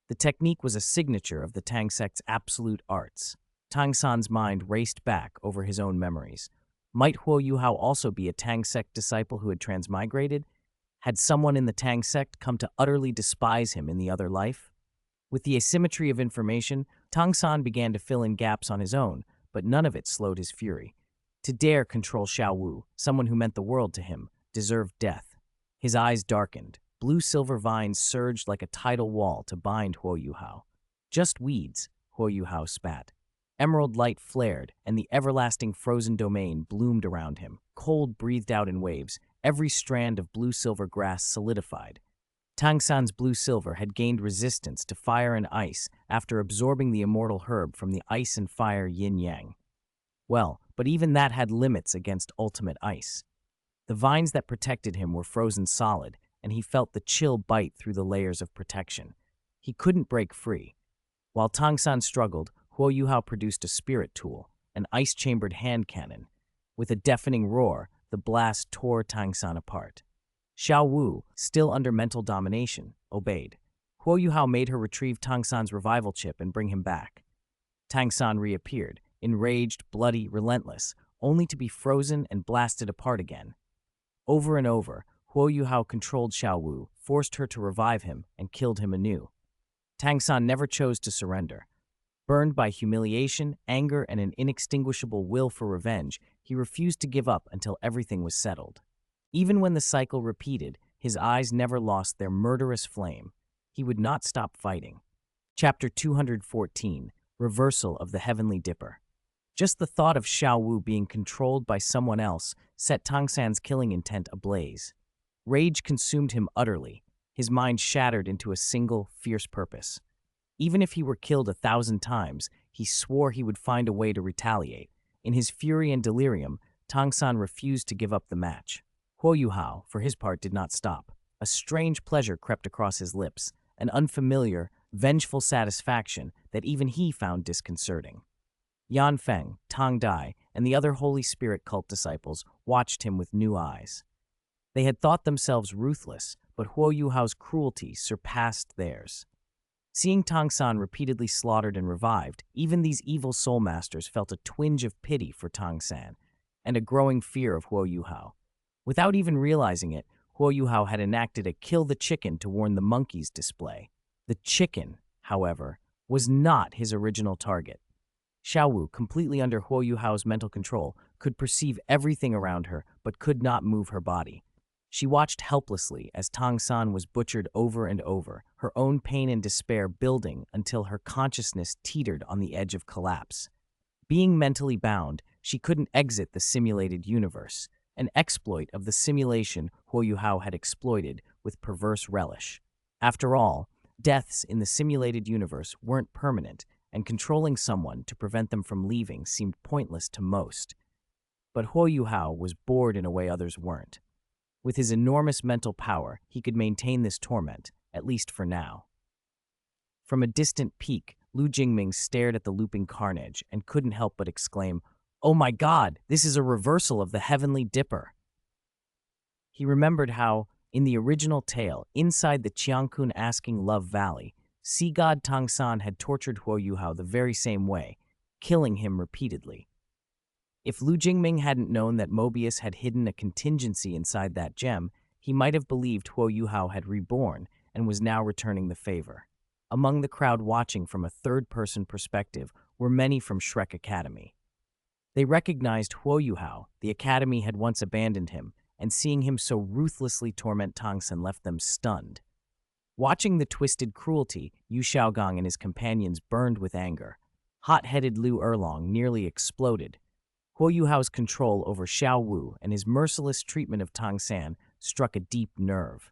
The technique was a signature of the Tang sect's absolute arts. Tang San's mind raced back over his own memories. Might Huo Yuhao also be a Tang sect disciple who had transmigrated? Had someone in the Tang sect come to utterly despise him in the other life? With the asymmetry of information, Tang San began to fill in gaps on his own, but none of it slowed his fury. To dare control Xiao Wu, someone who meant the world to him, deserved death. His eyes darkened. Blue-silver vines surged like a tidal wall to bind Huo Yuhao. Just weeds, Huo Yuhao spat. Emerald light flared, and the everlasting frozen domain bloomed around him. Cold breathed out in waves. Every strand of blue-silver grass solidified. Tang San's blue-silver had gained resistance to fire and ice after absorbing the immortal herb from the ice and fire yin-yang. Well, but even that had limits against ultimate ice. The vines that protected him were frozen solid, and he felt the chill bite through the layers of protection. He couldn't break free. While Tang San struggled, Huo Yuhao produced a spirit tool, an ice-chambered hand cannon. With a deafening roar, the blast tore Tang San apart. Xiao Wu, still under mental domination, obeyed. Huo Yuhao made her retrieve Tang San's revival chip and bring him back. Tang San reappeared, enraged, bloody, relentless, only to be frozen and blasted apart again. Over and over, Huo Yuhao controlled Xiao Wu, forced her to revive him, and killed him anew. Tang San never chose to surrender. Burned by humiliation, anger, and an inextinguishable will for revenge, he refused to give up until everything was settled. Even when the cycle repeated, his eyes never lost their murderous flame. He would not stop fighting. Chapter 214, Reversal of the Heavenly Dipper. Just the thought of Xiao Wu being controlled by someone else set Tang San's killing intent ablaze. Rage consumed him utterly, his mind shattered into a single, fierce purpose. Even if he were killed 1,000 times, he swore he would find a way to retaliate. In his fury and delirium, Tang San refused to give up the match. Huo Yuhao, for his part, did not stop. A strange pleasure crept across his lips, an unfamiliar, vengeful satisfaction that even he found disconcerting. Yan Feng, Tang Dai, and the other Holy Spirit cult disciples watched him with new eyes. They had thought themselves ruthless, but Huo Yuhao's cruelty surpassed theirs. Seeing Tang San repeatedly slaughtered and revived, even these evil soul masters felt a twinge of pity for Tang San and a growing fear of Huo Yuhao. Without even realizing it, Huo Yuhao had enacted a kill the chicken to warn the monkeys display. The chicken, however, was not his original target. Xiao Wu, completely under Huo Yuhao's mental control, could perceive everything around her but could not move her body. She watched helplessly as Tang San was butchered over and over, her own pain and despair building until her consciousness teetered on the edge of collapse. Being mentally bound, she couldn't exit the simulated universe, an exploit of the simulation Huo Yuhao had exploited with perverse relish. After all, deaths in the simulated universe weren't permanent, and controlling someone to prevent them from leaving seemed pointless to most. But Huo Yuhao was bored in a way others weren't. With his enormous mental power, he could maintain this torment, at least for now. From a distant peak, Lu Jingming stared at the looping carnage and couldn't help but exclaim, "Oh my God, this is a reversal of the Heavenly Dipper." He remembered how, in the original tale, inside the Qiangkun Asking Love Valley, sea god Tang San had tortured Huo Yuhao the very same way, killing him repeatedly. If Lu Jingming hadn't known that Mobius had hidden a contingency inside that gem, he might have believed Huo Yuhao had reborn and was now returning the favor. Among the crowd watching from a third-person perspective were many from Shrek Academy. They recognized Huo Yuhao. The Academy had once abandoned him, and seeing him so ruthlessly torment Tang San left them stunned. Watching the twisted cruelty, Yu Xiaogang and his companions burned with anger. Hot-headed Lu Erlong nearly exploded. Huo Yuhao's control over Xiao Wu and his merciless treatment of Tang San struck a deep nerve.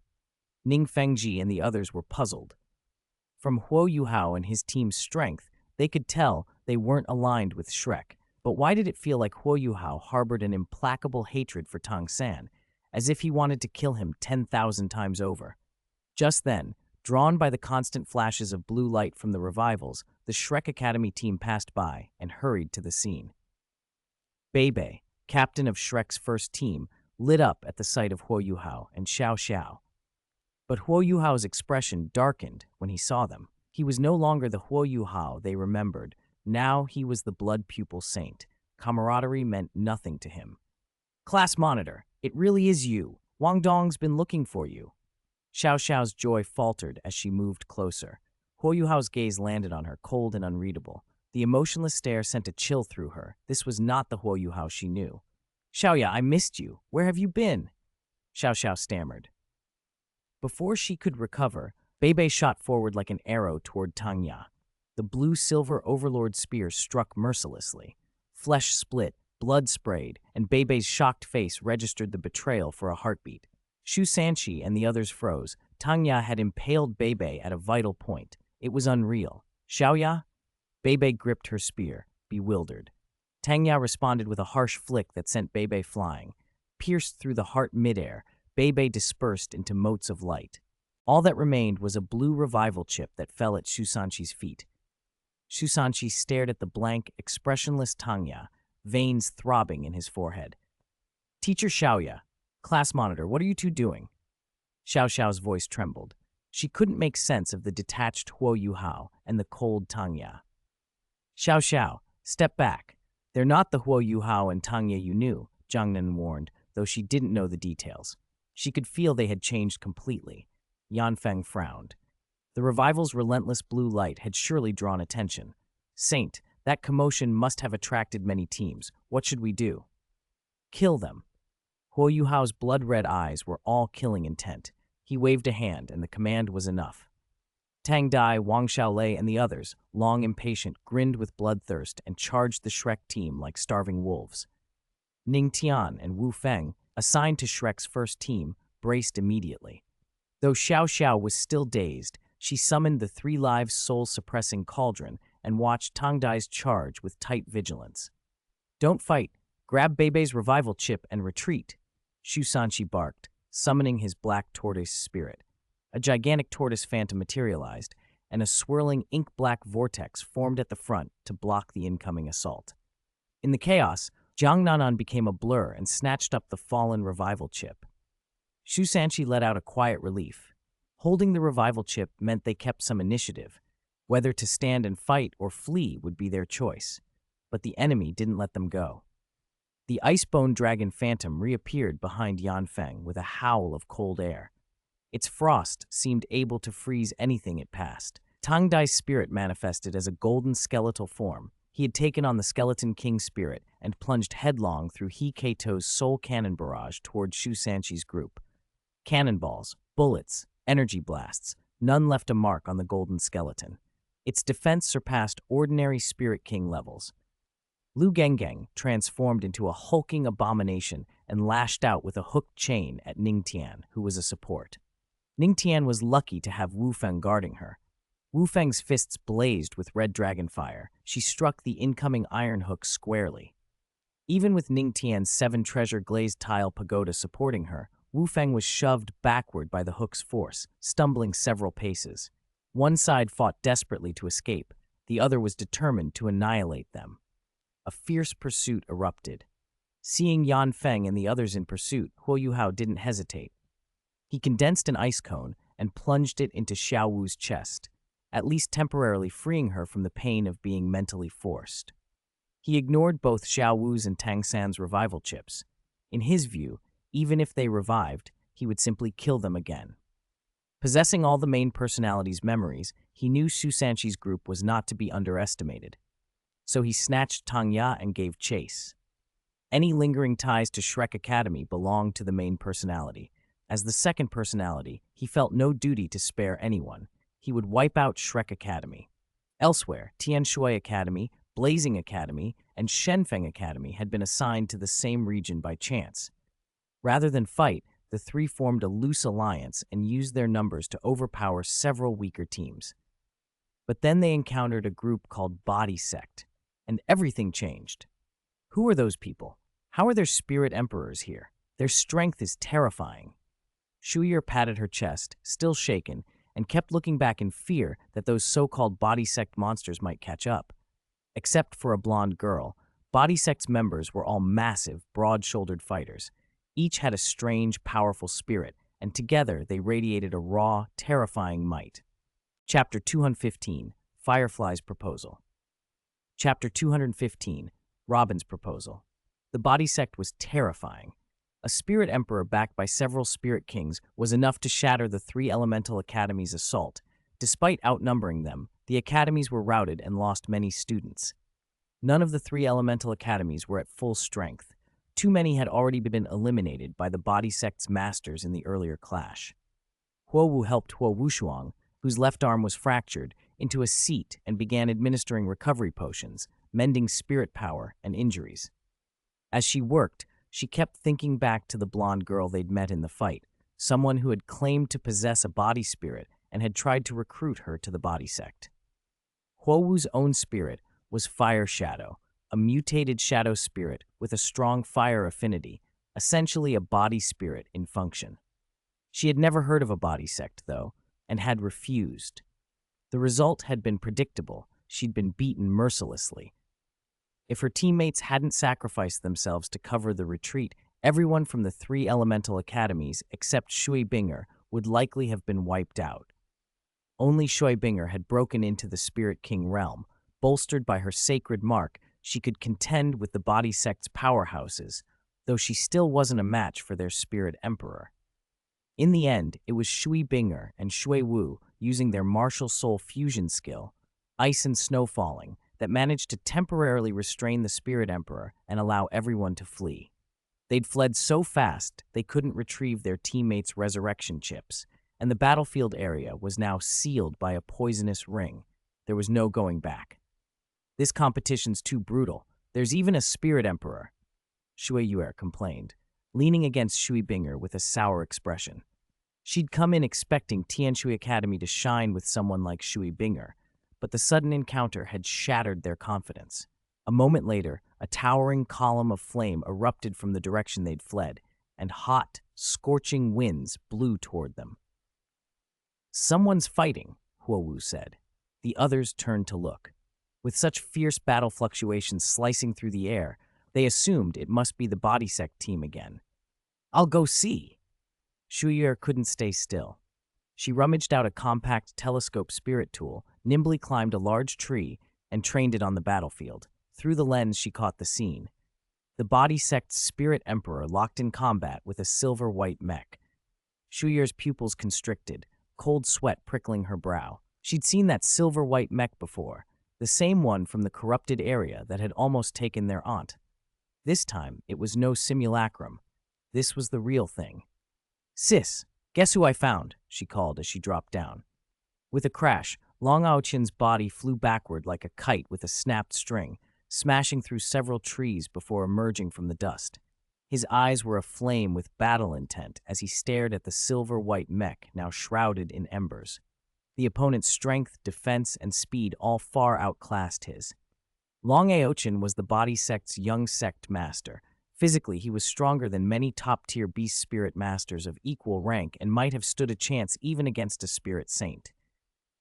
Ning Fengji and the others were puzzled. From Huo Yuhao and his team's strength, they could tell they weren't aligned with Shrek. But why did it feel like Huo Yuhao harbored an implacable hatred for Tang San, as if he wanted to kill him 10,000 times over? Just then, drawn by the constant flashes of blue light from the revivals, the Shrek Academy team passed by and hurried to the scene. Bei, captain of Shrek's first team, lit up at the sight of Huo Yuhao and Xiao Xiao. But Huo Yuhao's expression darkened when he saw them. He was no longer the Huo Yuhao they remembered. Now he was the blood pupil saint. Camaraderie meant nothing to him. Class monitor, it really is you. Wang Dong's been looking for you. Xiao Xiao's joy faltered as she moved closer. Huo Yuhao's gaze landed on her, cold and unreadable. The emotionless stare sent a chill through her. This was not the Huo Yuhao she knew. Xiaoya, I missed you. Where have you been? Xiao Xiao stammered. Before she could recover, Beibei shot forward like an arrow toward Tangya. The blue-silver overlord spear struck mercilessly. Flesh split, blood sprayed, and Beibei's shocked face registered the betrayal for a heartbeat. Shu Sanqi and the others froze. Tangya had impaled Beibei at a vital point. It was unreal. Xiaoya? Beibei gripped her spear, bewildered. Tangya responded with a harsh flick that sent Beibei flying. Pierced through the heart midair, Beibei dispersed into motes of light. All that remained was a blue revival chip that fell at Shu Sanqi's feet. Shu Sanqi stared at the blank, expressionless Tangya, veins throbbing in his forehead. Teacher Xiaoya, class monitor, what are you two doing? Xiao Xiao's voice trembled. She couldn't make sense of the detached Huo Yuhao and the cold Tangya. Xiao Xiao, step back. They're not the Huo Yuhao and Tangya you knew, Jiangnan warned, though she didn't know the details. She could feel they had changed completely. Yanfeng frowned. The revival's relentless blue light had surely drawn attention. Saint, that commotion must have attracted many teams. What should we do? Kill them. Huo Yuhao's blood-red eyes were all killing intent. He waved a hand, and the command was enough. Tang Dai, Wang Xiaolei, and the others, long impatient, grinned with bloodthirst and charged the Shrek team like starving wolves. Ning Tian and Wu Feng, assigned to Shrek's first team, braced immediately. Though Xiao Xiao was still dazed, she summoned the 3 lives soul-suppressing cauldron and watched Tang Dai's charge with tight vigilance. Don't fight. Grab Beibei's revival chip and retreat, Shu Sanqi barked, summoning his black tortoise spirit. A gigantic tortoise phantom materialized, and a swirling ink-black vortex formed at the front to block the incoming assault. In the chaos, Jiang Nanan became a blur and snatched up the fallen revival chip. Shu Sanqi let out a quiet relief. Holding the revival chip meant they kept some initiative. Whether to stand and fight or flee would be their choice. But the enemy didn't let them go. The icebone dragon phantom reappeared behind Yanfeng with a howl of cold air. Its frost seemed able to freeze anything it passed. Tang Dai's spirit manifested as a golden skeletal form. He had taken on the Skeleton King spirit and plunged headlong through He Keito's soul cannon barrage toward Shu Sanqi's group. Cannonballs, bullets, energy blasts, none left a mark on the golden skeleton. Its defense surpassed ordinary Spirit King levels. Lu Jingming transformed into a hulking abomination and lashed out with a hooked chain at Ning Tian, who was a support. Ning Tian was lucky to have Wu Feng guarding her. Wu Feng's fists blazed with red dragon fire. She struck the incoming iron hook squarely. Even with Ning Tian's 7 treasure glazed tile pagoda supporting her, Wu Feng was shoved backward by the hook's force, stumbling several paces. One side fought desperately to escape. The other was determined to annihilate them. A fierce pursuit erupted. Seeing Yanfeng and the others in pursuit, Huo Yuhao didn't hesitate. He condensed an ice cone and plunged it into Xiao Wu's chest, at least temporarily freeing her from the pain of being mentally forced. He ignored both Xiao Wu's and Tang San's revival chips. In his view, even if they revived, he would simply kill them again. Possessing all the main personalities' memories, he knew Shu Sanqi's group was not to be underestimated. So he snatched Tangya and gave chase. Any lingering ties to Shrek Academy belonged to the main personality. As the second personality, he felt no duty to spare anyone. He would wipe out Shrek Academy. Elsewhere, Tian Shui Academy, Blazing Academy, and Shenfeng Academy had been assigned to the same region by chance. Rather than fight, the 3 formed a loose alliance and used their numbers to overpower several weaker teams. But then they encountered a group called Body Sect, and everything changed. Who are those people? How are their spirit emperors here? Their strength is terrifying. Shuyer patted her chest, still shaken, and kept looking back in fear that those so-called Body Sect monsters might catch up. Except for a blonde girl, Body Sect's members were all massive, broad-shouldered fighters. Each had a strange, powerful spirit, and together they radiated a raw, terrifying might. Chapter 215, Firefly's Proposal. Chapter 215, Robin's Proposal. The body sect was terrifying. A spirit emperor backed by several spirit kings was enough to shatter the three elemental academies' assault. Despite outnumbering them, the academies were routed and lost many students. None of the three elemental academies were at full strength. Too many had already been eliminated by the body sect's masters in the earlier clash. Huowu helped Huo Wushuang, whose left arm was fractured, into a seat and began administering recovery potions, mending spirit power and injuries. As she worked, she kept thinking back to the blonde girl they'd met in the fight, someone who had claimed to possess a body spirit and had tried to recruit her to the body sect. Huowu's own spirit was Fire Shadow, a mutated shadow spirit with a strong fire affinity, essentially a body spirit in function. She had never heard of a body sect, though, and had refused. The result had been predictable. She'd been beaten mercilessly. If her teammates hadn't sacrificed themselves to cover the retreat, everyone from the three elemental academies, except Shui Binger, would likely have been wiped out. Only Shui Binger had broken into the Spirit King realm. Bolstered by her sacred mark, she could contend with the body sect's powerhouses, though she still wasn't a match for their Spirit Emperor. In the end, it was Shui Binger and Shui Wu, using their martial soul fusion skill, ice and snow falling, that managed to temporarily restrain the Spirit Emperor and allow everyone to flee. They'd fled so fast they couldn't retrieve their teammates' resurrection chips, and the battlefield area was now sealed by a poisonous ring. There was no going back. This competition's too brutal. There's even a Spirit Emperor, Shui Yuer complained, leaning against Shui Binger with a sour expression. She'd come in expecting Tianshui Academy to shine with someone like Shui Binger, but the sudden encounter had shattered their confidence. A moment later, a towering column of flame erupted from the direction they'd fled, and hot, scorching winds blew toward them. "Someone's fighting," Huowu said. The others turned to look. With such fierce battle fluctuations slicing through the air, they assumed it must be the body sect team again. "I'll go see." Shuyer couldn't stay still. She rummaged out a compact telescope spirit tool, nimbly climbed a large tree, and trained it on the battlefield. Through the lens, she caught the scene. The body sect's Spirit Emperor locked in combat with a silver-white mech. Shuyer's pupils constricted, cold sweat prickling her brow. She'd seen that silver-white mech before, the same one from the corrupted area that had almost taken their aunt. This time, it was no simulacrum. This was the real thing. "Sis, guess who I found?" she called as she dropped down. With a crash, Long Aochin's body flew backward like a kite with a snapped string, smashing through several trees before emerging from the dust. His eyes were aflame with battle intent as he stared at the silver-white mech now shrouded in embers. The opponent's strength, defense, and speed all far outclassed his. Long Aochin was the body sect's young sect master. Physically, he was stronger than many top-tier beast spirit masters of equal rank and might have stood a chance even against a spirit saint.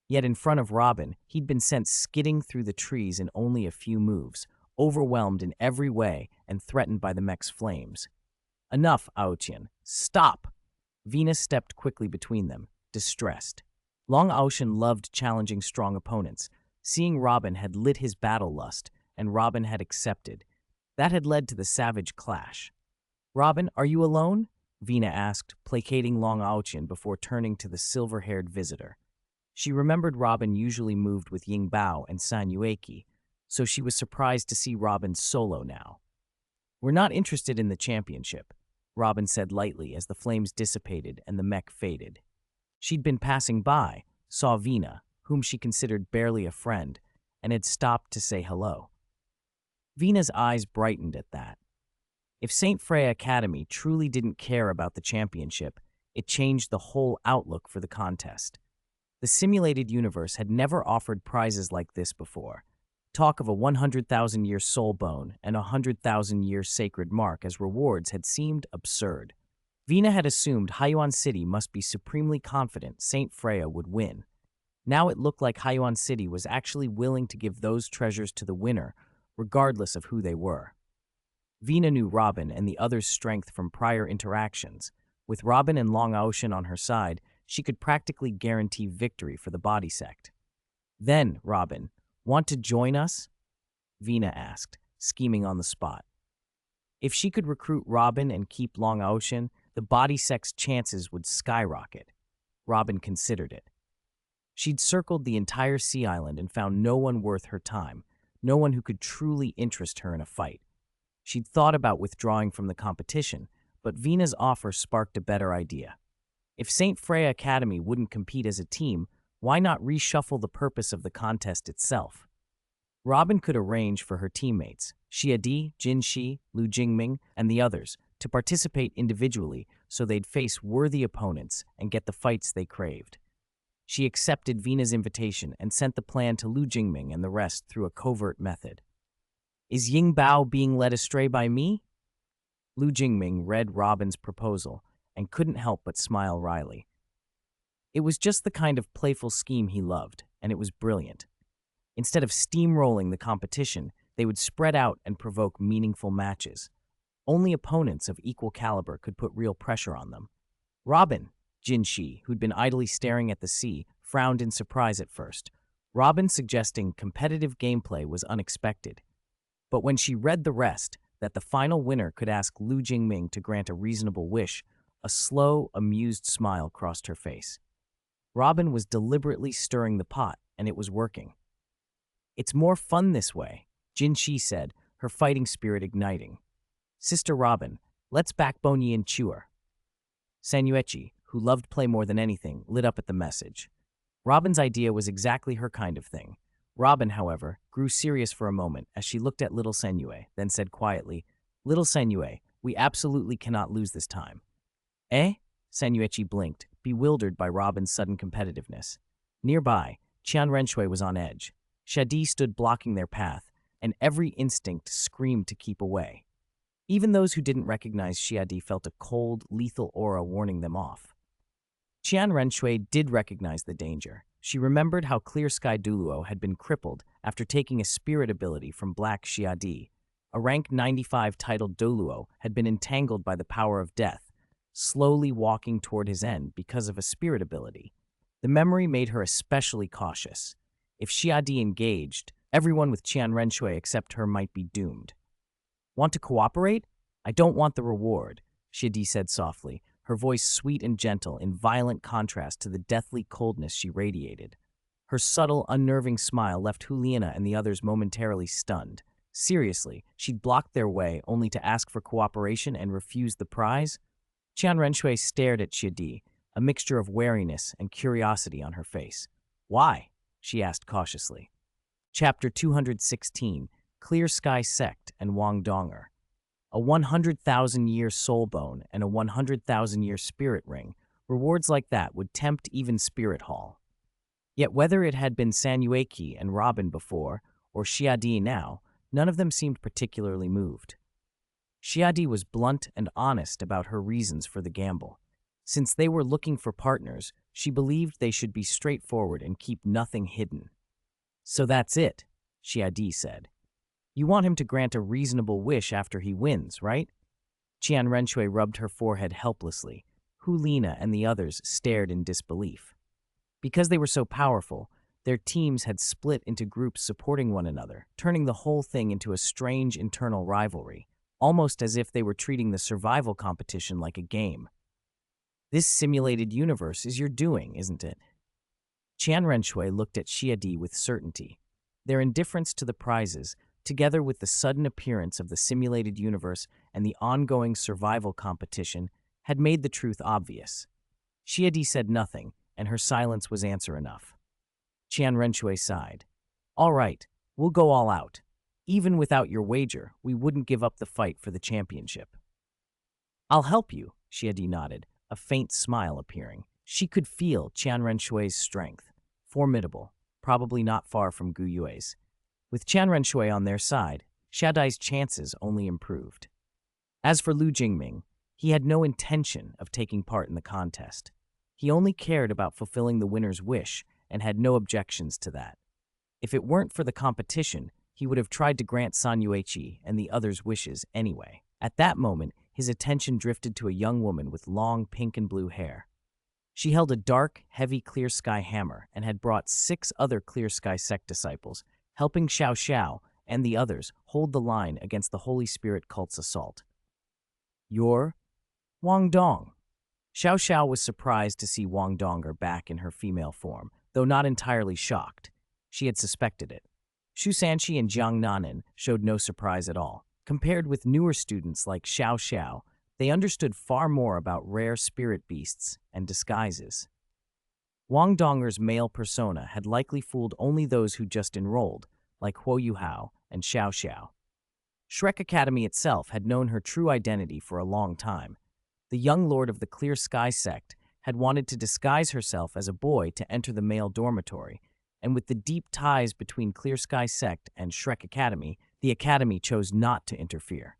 Yet in front of Robin, he'd been sent skidding through the trees in only a few moves, overwhelmed in every way and threatened by the mech's flames. "Enough, Aochin. Stop!" Venus stepped quickly between them, distressed. Long Aochin loved challenging strong opponents. Seeing Robin had lit his battle lust, and Robin had accepted. That had led to the savage clash. "Robin, are you alone?" Vina asked, placating Long Aochin before turning to the silver-haired visitor. She remembered Robin usually moved with Ying Bao and San Yueki, so she was surprised to see Robin solo now. "We're not interested in the championship," Robin said lightly as the flames dissipated and the mech faded. She'd been passing by, saw Vina, whom she considered barely a friend, and had stopped to say hello. Vina's eyes brightened at that. If St. Freya Academy truly didn't care about the championship, it changed the whole outlook for the contest. The simulated universe had never offered prizes like this before. Talk of a 100,000-year soul bone and a 100,000-year sacred mark as rewards had seemed absurd. Vina had assumed Haiyuan City must be supremely confident St. Freya would win. Now it looked like Haiyuan City was actually willing to give those treasures to the winner, regardless of who they were. Vina knew Robin and the others' strength from prior interactions. With Robin and Long Ocean on her side, she could practically guarantee victory for the body sect. Then, Robin, want to join us? Vina asked, scheming on the spot. If she could recruit Robin and keep Long Ocean, the body sect's chances would skyrocket. Robin considered it. She'd circled the entire sea island and found no one worth her time, no one who could truly interest her in a fight. She'd thought about withdrawing from the competition, but Vina's offer sparked a better idea. If St. Freya Academy wouldn't compete as a team, why not reshuffle the purpose of the contest itself? Robin could arrange for her teammates, Xiadi, Jinshi, Lu Jingming, and the others, to participate individually so they'd face worthy opponents and get the fights they craved. She accepted Vina's invitation and sent the plan to Lu Jingming and the rest through a covert method. Is Ying Bao being led astray by me? Lu Jingming read Robin's proposal and couldn't help but smile wryly. It was just the kind of playful scheme he loved, and it was brilliant. Instead of steamrolling the competition, they would spread out and provoke meaningful matches. Only opponents of equal caliber could put real pressure on them. Robin, Jinshi, who'd been idly staring at the sea, frowned in surprise at first. Robin suggesting competitive gameplay was unexpected. But when she read the rest, that the final winner could ask Lu Jingming to grant a reasonable wish, a slow, amused smile crossed her face. Robin was deliberately stirring the pot, and it was working. It's more fun this way, Jinshi said, her fighting spirit igniting. Sister Robin, let's backbone Yi and Chewer. Sanyuechi, who loved play more than anything, lit up at the message. Robin's idea was exactly her kind of thing. Robin, however, grew serious for a moment as she looked at little Senue, then said quietly, Little Senue, we absolutely cannot lose this time. Eh? Sanyuechi blinked, bewildered by Robin's sudden competitiveness. Nearby, Qian Renshui was on edge. Shadi stood blocking their path, and every instinct screamed to keep away. Even those who didn't recognize Xiadi felt a cold, lethal aura warning them off. Qian Renshui did recognize the danger. She remembered how Clear Sky Douluo had been crippled after taking a spirit ability from Black Xiadi. A rank 95 titled Douluo had been entangled by the power of death, slowly walking toward his end because of a spirit ability. The memory made her especially cautious. If Xiadi engaged, everyone with Qian Renshui except her might be doomed. Want to cooperate? I don't want the reward, Xiadi said softly, her voice sweet and gentle in violent contrast to the deathly coldness she radiated. Her subtle, unnerving smile left Juliana and the others momentarily stunned. Seriously, she'd blocked their way only to ask for cooperation and refuse the prize? Qian Renshui stared at Xiadi, a mixture of wariness and curiosity on her face. Why? She asked cautiously. Chapter 216, Clear Sky Sect and Wang Donger. A 100,000-year soul bone and a 100,000-year spirit ring, rewards like that would tempt even Spirit Hall. Yet whether it had been Sanyueki and Robin before, or Xiadi now, none of them seemed particularly moved. Xiadi was blunt and honest about her reasons for the gamble. Since they were looking for partners, she believed they should be straightforward and keep nothing hidden. So that's it, Xiadi said. You want him to grant a reasonable wish after he wins, right? Qian Renshui rubbed her forehead helplessly. Hulina and the others stared in disbelief. Because they were so powerful, their teams had split into groups supporting one another, turning the whole thing into a strange internal rivalry, almost as if they were treating the survival competition like a game. This simulated universe is your doing, isn't it? Qian Renshui looked at Xiadi with certainty. Their indifference to the prizes, together with the sudden appearance of the simulated universe and the ongoing survival competition, had made the truth obvious. Xiadi said nothing, and her silence was answer enough. Qian Renshui sighed. All right, we'll go all out. Even without your wager, we wouldn't give up the fight for the championship. I'll help you, Xiadi nodded, a faint smile appearing. She could feel Qian Renshui's strength. Formidable, probably not far from Gu Yue's. With Qian Renshui on their side, Xiadai's chances only improved. As for Lu Jingming, he had no intention of taking part in the contest. He only cared about fulfilling the winner's wish and had no objections to that. If it weren't for the competition, he would have tried to grant Sanyuechi and the others' wishes anyway. At that moment, his attention drifted to a young woman with long pink and blue hair. She held a dark, heavy clear sky hammer and had brought 6 other clear sky sect disciples, helping Xiao Xiao and the others hold the line against the Holy Spirit cult's assault. "You're Wang Dong." Xiao Xiao was surprised to see Wang Donger back in her female form, though not entirely shocked. She had suspected it. Shu Sanqi and Jiang Nanan showed no surprise at all. Compared with newer students like Xiao Xiao, they understood far more about rare spirit beasts and disguises. Wang Donger's male persona had likely fooled only those who just enrolled, like Huo Yuhao and Xiao Xiao. Shrek Academy itself had known her true identity for a long time. The young lord of the Clear Sky sect had wanted to disguise herself as a boy to enter the male dormitory, and with the deep ties between Clear Sky sect and Shrek Academy, the academy chose not to interfere.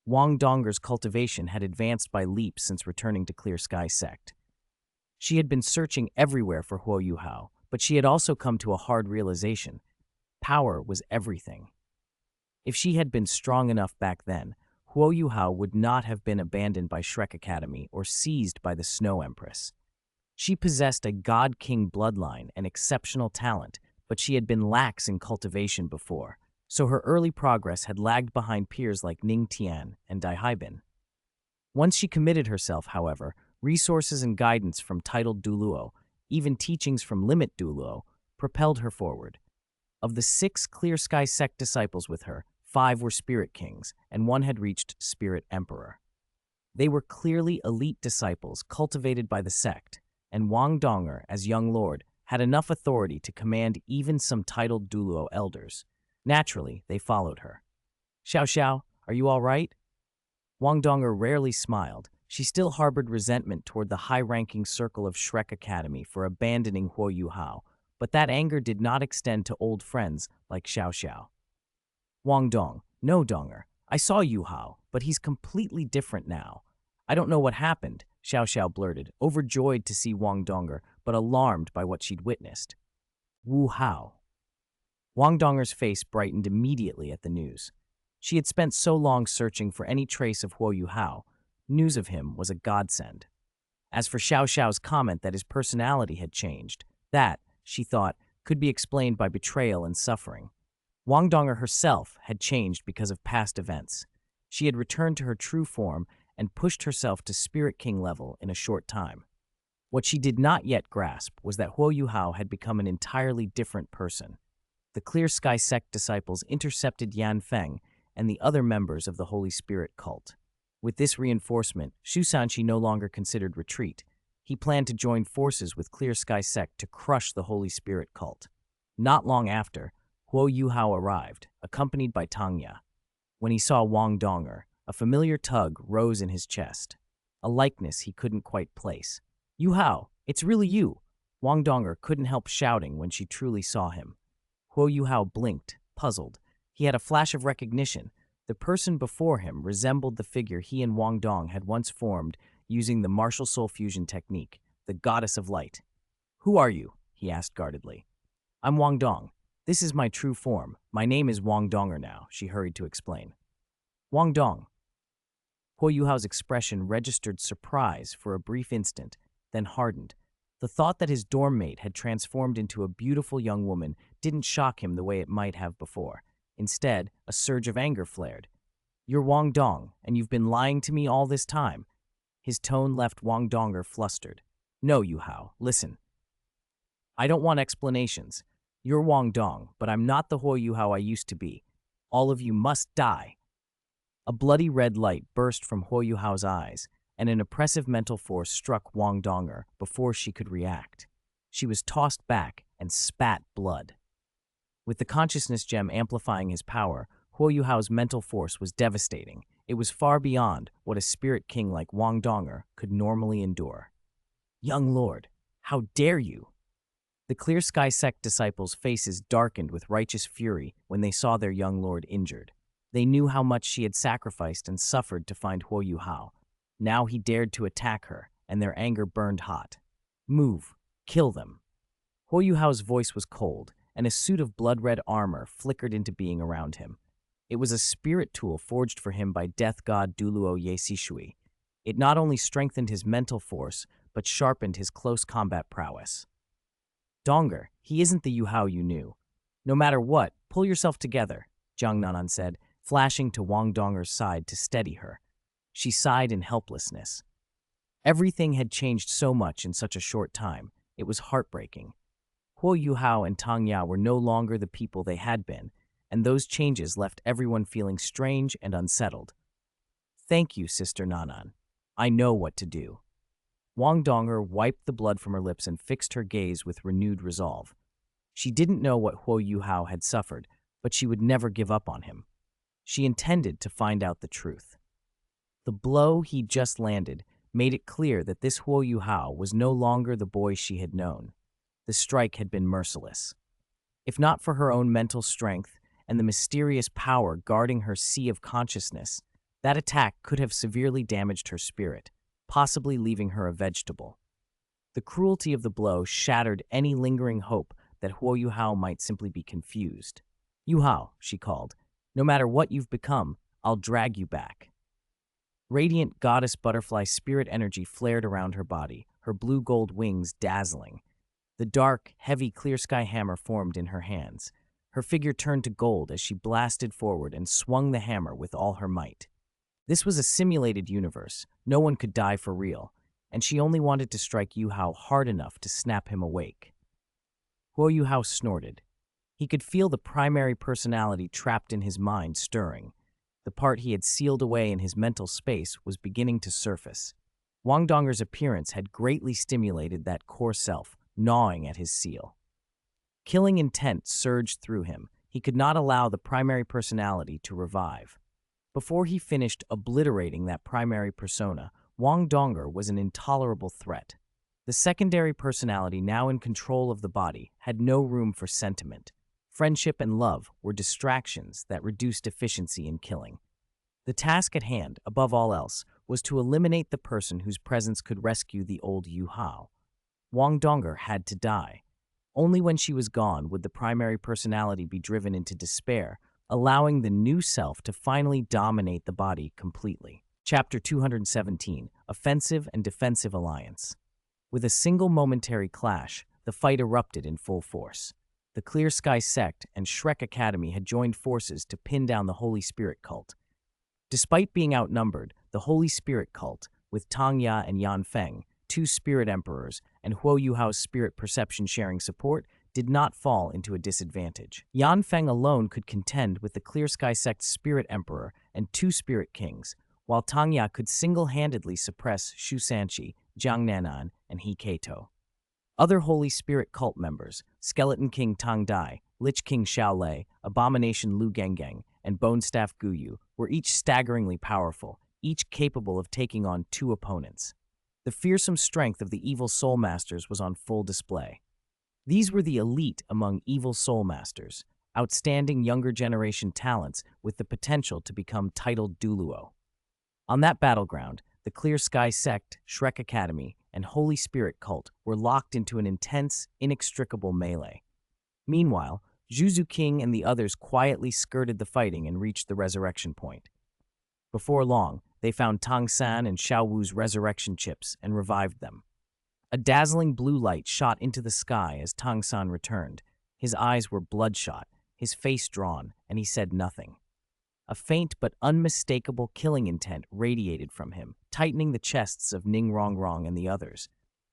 Wang Donger's cultivation had advanced by leaps since returning to Clear Sky sect. She had been searching everywhere for Huo Yuhao, but she had also come to a hard realization. Power was everything. If she had been strong enough back then, Huo Yuhao would not have been abandoned by Shrek Academy or seized by the Snow Empress. She possessed a God-King bloodline and exceptional talent, but she had been lax in cultivation before, so her early progress had lagged behind peers like Ning Tian and Dai Haibin. Once she committed herself, however, resources and guidance from titled Douluo, even teachings from Limit Douluo, propelled her forward. Of the 6 Clear Sky sect disciples with her, 5 were Spirit Kings, and 1 had reached Spirit Emperor. They were clearly elite disciples cultivated by the sect, and Wang Donger, as young lord, had enough authority to command even some titled Douluo elders. Naturally, they followed her. "Xiao Xiao, are you all right?" Wang Donger rarely smiled. She still harbored resentment toward the high-ranking circle of Shrek Academy for abandoning Huo Yuhao, but that anger did not extend to old friends like Xiao Xiao. "Wang Dong, no Donger. I saw Yuhao, but he's completely different now. I don't know what happened," Xiao Xiao blurted, overjoyed to see Wang Donger, but alarmed by what she'd witnessed. "Wu Hao." Wang Donger's face brightened immediately at the news. She had spent so long searching for any trace of Huo Yuhao. News of him was a godsend. As for Xiao Xiao's comment that his personality had changed, that, she thought, could be explained by betrayal and suffering. Wang Donger herself had changed because of past events. She had returned to her true form and pushed herself to Spirit King level in a short time. What she did not yet grasp was that Huo Yuhao had become an entirely different person. The Clear Sky sect disciples intercepted Yan Feng and the other members of the Holy Spirit cult. With this reinforcement, Shu Sanqi no longer considered retreat. He planned to join forces with Clear Sky sect to crush the Holy Spirit cult. Not long after, Huo Yuhao arrived, accompanied by Tangya. When he saw Wang Donger, a familiar tug rose in his chest, a likeness he couldn't quite place. "Yuhao, it's really you!" Wang Donger couldn't help shouting when she truly saw him. Huo Yuhao blinked, puzzled. He had a flash of recognition. The person before him resembled the figure he and Wang Dong had once formed using the martial soul fusion technique, the goddess of light. "Who are you?" he asked guardedly. "I'm Wang Dong. This is my true form. My name is Wang Donger now," she hurried to explain. "Wang Dong." Huo Yuhao's expression registered surprise for a brief instant, then hardened. The thought that his dorm mate had transformed into a beautiful young woman didn't shock him the way it might have before. Instead, a surge of anger flared. "You're Wang Dong, and you've been lying to me all this time." His tone left Wang Donger flustered. "No, Yuhao, listen. I don't want explanations. You're Wang Dong, but I'm not the Huo Yuhao I used to be. All of you must die." A bloody red light burst from Huo Yuhao's eyes, and an oppressive mental force struck Wang Donger before she could react. She was tossed back and spat blood. With the consciousness gem amplifying his power, Huo Yuhao's mental force was devastating. It was far beyond what a spirit king like Wang Donger could normally endure. "Young lord, how dare you!" The Clear Sky sect disciples' faces darkened with righteous fury when they saw their young lord injured. They knew how much she had sacrificed and suffered to find Huo Yuhao. Now he dared to attack her, and their anger burned hot. "Move. Kill them." Huo Yuhao's voice was cold, and a suit of blood-red armor flickered into being around him. It was a spirit tool forged for him by death god Douluo Shui. It not only strengthened his mental force, but sharpened his close combat prowess. Donger, he isn't the Yu Hao you knew. No matter what, pull yourself together, Jiang Nanan said, flashing to Wang Donger's side to steady her. She sighed in helplessness. Everything had changed so much in such a short time. It was heartbreaking. Huo Yuhao and Tang Ya were no longer the people they had been, and those changes left everyone feeling strange and unsettled. Thank you, Sister Nanan. I know what to do. Wang Donger wiped the blood from her lips and fixed her gaze with renewed resolve. She didn't know what Huo Yuhao had suffered, but she would never give up on him. She intended to find out the truth. The blow he'd just landed made it clear that this Huo Yuhao was no longer the boy she had known. The strike had been merciless. If not for her own mental strength and the mysterious power guarding her sea of consciousness, that attack could have severely damaged her spirit, possibly leaving her a vegetable. The cruelty of the blow shattered any lingering hope that Huo Yuhao might simply be confused. Yuhao, she called, no matter what you've become, I'll drag you back. Radiant goddess butterfly spirit energy flared around her body, her blue-gold wings dazzling. The dark, heavy clear sky hammer formed in her hands. Her figure turned to gold as she blasted forward and swung the hammer with all her might. This was a simulated universe. No one could die for real, and she only wanted to strike Yuhao hard enough to snap him awake. Huo Yuhao snorted. He could feel the primary personality trapped in his mind stirring. The part he had sealed away in his mental space was beginning to surface. Wang Donger's appearance had greatly stimulated that core self, gnawing at his seal. Killing intent surged through him. He could not allow the primary personality to revive. Before he finished obliterating that primary persona, Wang Donger was an intolerable threat. The secondary personality, now in control of the body, had no room for sentiment. Friendship and love were distractions that reduced efficiency in killing. The task at hand, above all else, was to eliminate the person whose presence could rescue the old Yu Hao. Wang Donger had to die. Only when she was gone would the primary personality be driven into despair, allowing the new self to finally dominate the body completely. Chapter 217, Offensive and Defensive Alliance. With a single momentary clash, the fight erupted in full force. The Clear Sky Sect and Shrek Academy had joined forces to pin down the Holy Spirit cult. Despite being outnumbered, the Holy Spirit cult, with Tang Ya and Yan Feng, two spirit emperors, and Huo Yuhao's spirit perception sharing support, did not fall into a disadvantage. Yan Feng alone could contend with the Clear Sky Sect's spirit emperor and two spirit kings, while Tang Ya could single-handedly suppress Shu Sanqi, Jiang Nanan, and He Keito. Other Holy Spirit cult members, Skeleton King Tang Dai, Lich King Xiao Lei, Abomination Lu Genggeng, and Bone Staff Guyu, were each staggeringly powerful, each capable of taking on two opponents. The fearsome strength of the evil soul masters was on full display. These were the elite among evil soul masters, outstanding younger generation talents with the potential to become titled Douluo. On that battleground, the Clear Sky Sect, Shrek Academy, and Holy Spirit cult were locked into an intense, inextricable melee. Meanwhile, Zhuzu King and the others quietly skirted the fighting and reached the resurrection point. Before long, they found Tang San and Xiao Wu's resurrection chips and revived them. A dazzling blue light shot into the sky as Tang San returned. His eyes were bloodshot, his face drawn, and he said nothing. A faint but unmistakable killing intent radiated from him, tightening the chests of Ning Rongrong and the others.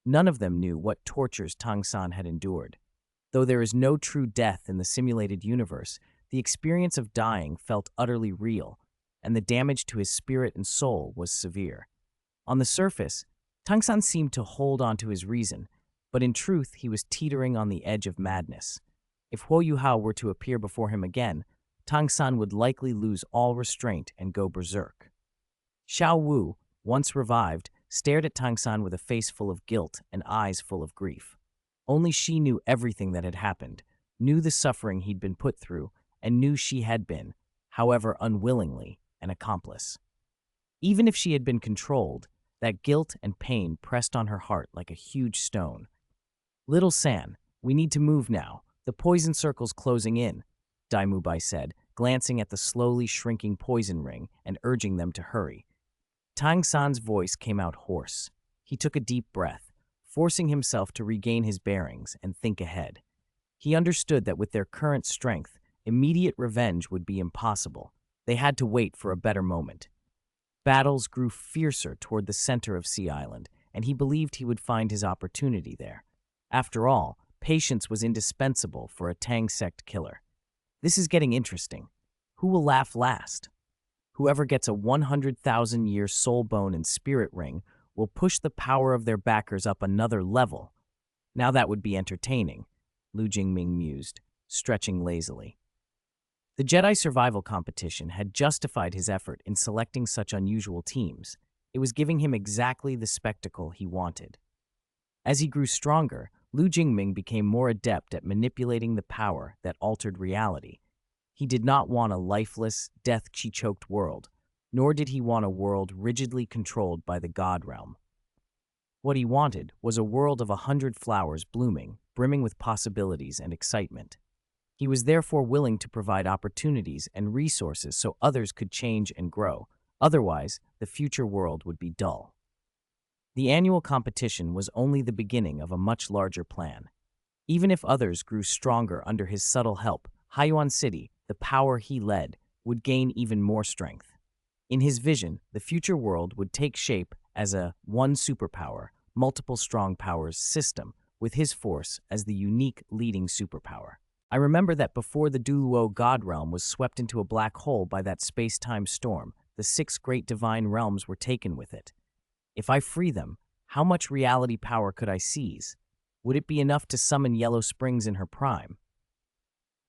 None of them knew what tortures Tang San had endured. Though there is no true death in the simulated universe, the experience of dying felt utterly real, and the damage to his spirit and soul was severe. On the surface, Tang San seemed to hold on to his reason, but in truth he was teetering on the edge of madness. If Huo Yuhao were to appear before him again, Tang San would likely lose all restraint and go berserk. Xiao Wu, once revived, stared at Tang San with a face full of guilt and eyes full of grief. Only she knew everything that had happened, knew the suffering he'd been put through, and knew she had been, however unwillingly, an accomplice. Even if she had been controlled, that guilt and pain pressed on her heart like a huge stone. "Little San, we need to move now. The poison circle's closing in," Dai Mubai said, glancing at the slowly shrinking poison ring and urging them to hurry. Tang San's voice came out hoarse. He took a deep breath, forcing himself to regain his bearings and think ahead. He understood that with their current strength, immediate revenge would be impossible. They had to wait for a better moment. Battles grew fiercer toward the center of Sea Island, and he believed he would find his opportunity there. After all, patience was indispensable for a Tang sect killer. This is getting interesting. Who will laugh last? Whoever gets a 100,000-year soul bone and spirit ring will push the power of their backers up another level. Now that would be entertaining, Lu Jingming mused, stretching lazily. The Jedi survival competition had justified his effort in selecting such unusual teams. It was giving him exactly the spectacle he wanted. As he grew stronger, Lu Jingming became more adept at manipulating the power that altered reality. He did not want a lifeless, death-choked world, nor did he want a world rigidly controlled by the God realm. What he wanted was a world of 100 flowers blooming, brimming with possibilities and excitement. He was therefore willing to provide opportunities and resources so others could change and grow. Otherwise, the future world would be dull. The annual competition was only the beginning of a much larger plan. Even if others grew stronger under his subtle help, Haiyuan City, the power he led, would gain even more strength. In his vision, the future world would take shape as a one superpower, multiple strong powers system, with his force as the unique leading superpower. I remember that before the Douluo God realm was swept into a black hole by that space-time storm, the 6 great divine realms were taken with it. If I free them, how much reality power could I seize? Would it be enough to summon Yellow Springs in her prime?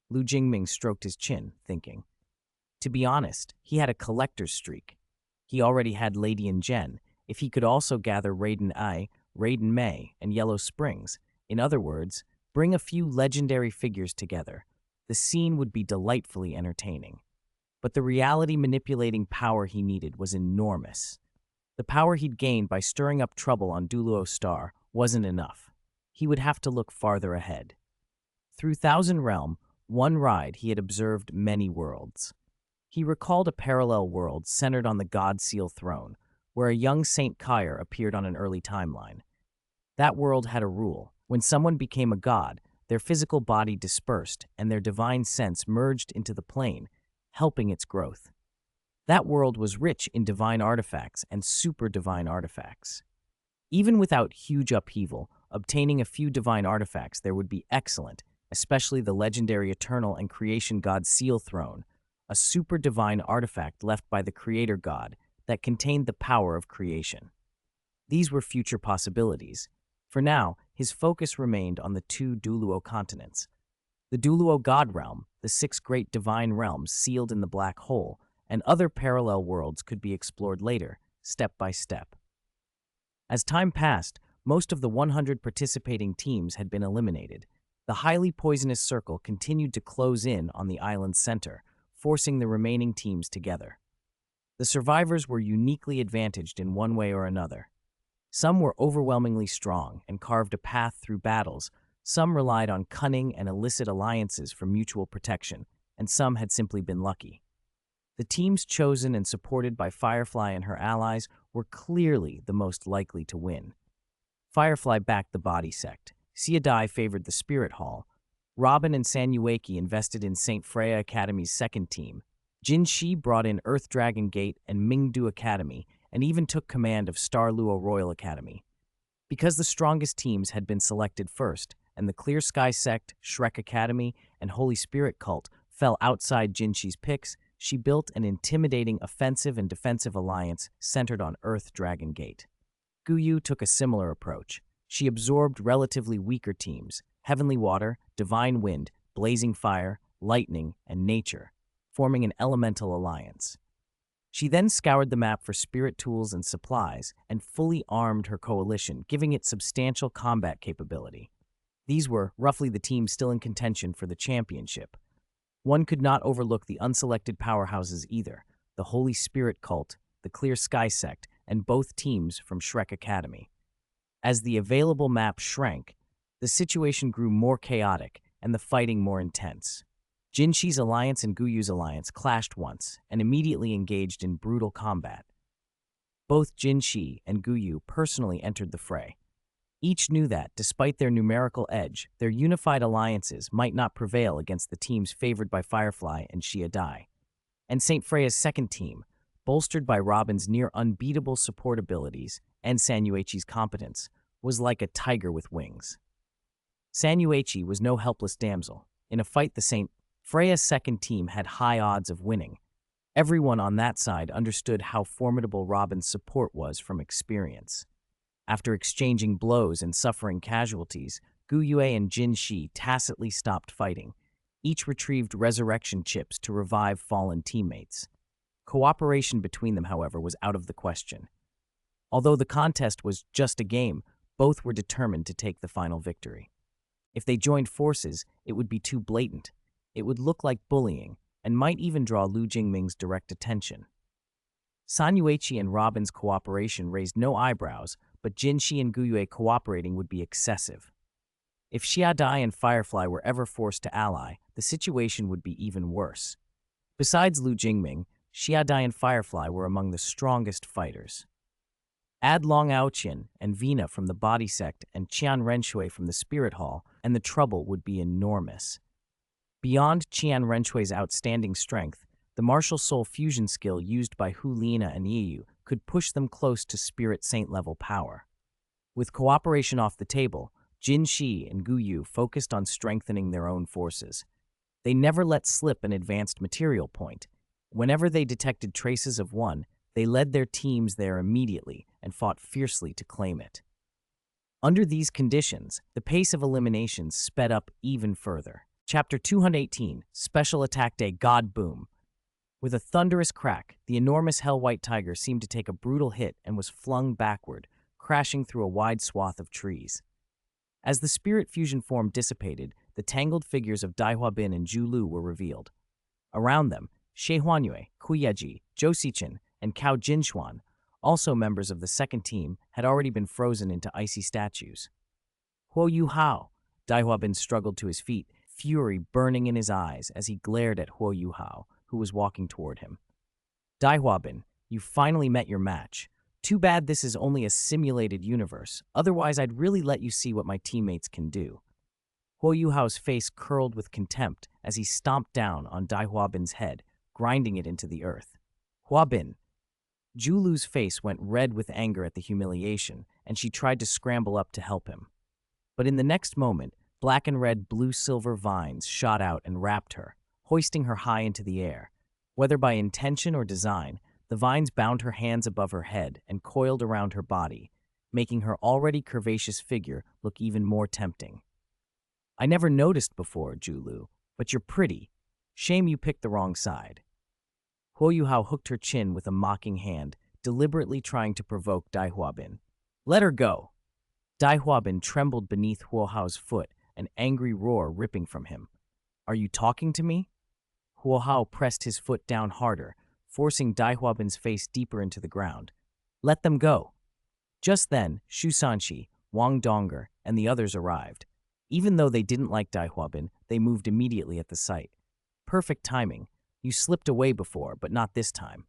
Lu Jingming stroked his chin, thinking. To be honest, he had a collector's streak. He already had Lady and Jen. If he could also gather Raiden Ai, Raiden Mei, and Yellow Springs, in other words, bring a few legendary figures together, the scene would be delightfully entertaining. But the reality-manipulating power he needed was enormous. The power he'd gained by stirring up trouble on Douluo Star wasn't enough. He would have to look farther ahead. Through Thousand Realm, one ride he had observed many worlds. He recalled a parallel world centered on the God Seal throne, where a young Saint Kair appeared on an early timeline. That world had a rule. When someone became a god, their physical body dispersed and their divine sense merged into the plane, helping its growth. That world was rich in divine artifacts and super-divine artifacts. Even without huge upheaval, obtaining a few divine artifacts there would be excellent, especially the legendary Eternal and Creation God Seal Throne, a super-divine artifact left by the Creator God that contained the power of creation. These were future possibilities. For now, his focus remained on the 2 Douluo continents. The Douluo God Realm, the 6 great divine realms sealed in the black hole, and other parallel worlds could be explored later, step by step. As time passed, most of the 100 participating teams had been eliminated. The highly poisonous circle continued to close in on the island's center, forcing the remaining teams together. The survivors were uniquely advantaged in one way or another. Some were overwhelmingly strong and carved a path through battles, some relied on cunning and illicit alliances for mutual protection, and some had simply been lucky. The teams chosen and supported by Firefly and her allies were clearly the most likely to win. Firefly backed the body sect, Siadai favored the Spirit Hall, Robin and Sanyueki invested in St. Freya Academy's second team, Jin Shi brought in Earth Dragon Gate and Mingdu Academy, and even took command of Star Luo Royal Academy. Because the strongest teams had been selected first, and the Clear Sky Sect, Shrek Academy, and Holy Spirit Cult fell outside Jinshi's picks, she built an intimidating offensive and defensive alliance centered on Earth Dragon Gate. Guyu took a similar approach. She absorbed relatively weaker teams, Heavenly Water, Divine Wind, Blazing Fire, Lightning, and Nature, forming an elemental alliance. She then scoured the map for spirit tools and supplies and fully armed her coalition, giving it substantial combat capability. These were roughly the teams still in contention for the championship. One could not overlook the unselected powerhouses either, the Holy Spirit Cult, the Clear Sky Sect, and both teams from Shrek Academy. As the available map shrank, the situation grew more chaotic and the fighting more intense. Jinxi's alliance and Guyu's alliance clashed once and immediately engaged in brutal combat. Both Jinxi and Guyu personally entered the fray. Each knew that, despite their numerical edge, their unified alliances might not prevail against the teams favored by Firefly and Xia Dai. And St. Freya's second team, bolstered by Robin's near unbeatable support abilities and Sanuechi's competence, was like a tiger with wings. Sanuechi was no helpless damsel. In a fight the St. Freya's second team had high odds of winning. Everyone on that side understood how formidable Robin's support was from experience. After exchanging blows and suffering casualties, Gu Yue and Jin Shi tacitly stopped fighting. Each retrieved resurrection chips to revive fallen teammates. Cooperation between them, however, was out of the question. Although the contest was just a game, both were determined to take the final victory. If they joined forces, it would be too blatant. It would look like bullying, and might even draw Lu Jingming's direct attention. Sanuechi and Robin's cooperation raised no eyebrows, but Jinxi and Guyue cooperating would be excessive. If Xia Dai and Firefly were ever forced to ally, the situation would be even worse. Besides Lu Jingming, Xia Dai and Firefly were among the strongest fighters. Add Long Aoqian and Vina from the Body Sect and Qian Renshui from the Spirit Hall, and the trouble would be enormous. Beyond Qian Renshui's outstanding strength, the martial soul fusion skill used by Hu Lina and Yiyu could push them close to Spirit Saint level power. With cooperation off the table, Jin Shi and Gu Yu focused on strengthening their own forces. They never let slip an advanced material point. Whenever they detected traces of one, they led their teams there immediately and fought fiercely to claim it. Under these conditions, the pace of eliminations sped up even further. Chapter 218, Special Attack Day God Boom. With a thunderous crack, the enormous Hell-White Tiger seemed to take a brutal hit and was flung backward, crashing through a wide swath of trees. As the spirit fusion form dissipated, the tangled figures of Dai Huabin and Zhu Lu were revealed. Around them, Xie Huanyue, Kuyaji, Zhou Xichin, and Cao Jinshuan, also members of the second team, had already been frozen into icy statues. Huo Yu Hao, Dai Huabin struggled to his feet, fury burning in his eyes as he glared at Huo Yu Hao, who was walking toward him. Dai Huabin, you finally met your match. Too bad this is only a simulated universe, otherwise I'd really let you see what my teammates can do. Huo Yu Hao's face curled with contempt as he stomped down on Dai Huabin's head, grinding it into the earth. Huabin. Zhu Lu's face went red with anger at the humiliation, and she tried to scramble up to help him. But in the next moment, black and red blue-silver vines shot out and wrapped her, hoisting her high into the air. Whether by intention or design, the vines bound her hands above her head and coiled around her body, making her already curvaceous figure look even more tempting. I never noticed before, Zhu Lu, but you're pretty. Shame you picked the wrong side. Huo Yu Hao hooked her chin with a mocking hand, deliberately trying to provoke Dai Huabin. Let her go. Dai Huabin trembled beneath Huo Hao's foot, an angry roar ripping from him. Are you talking to me? Huo Hao pressed his foot down harder, forcing Dai Huabin's face deeper into the ground. Let them go. Just then, Shu Sanxi, Wang Donger, and the others arrived. Even though they didn't like Dai Huabin, they moved immediately at the sight. Perfect timing. You slipped away before, but not this time.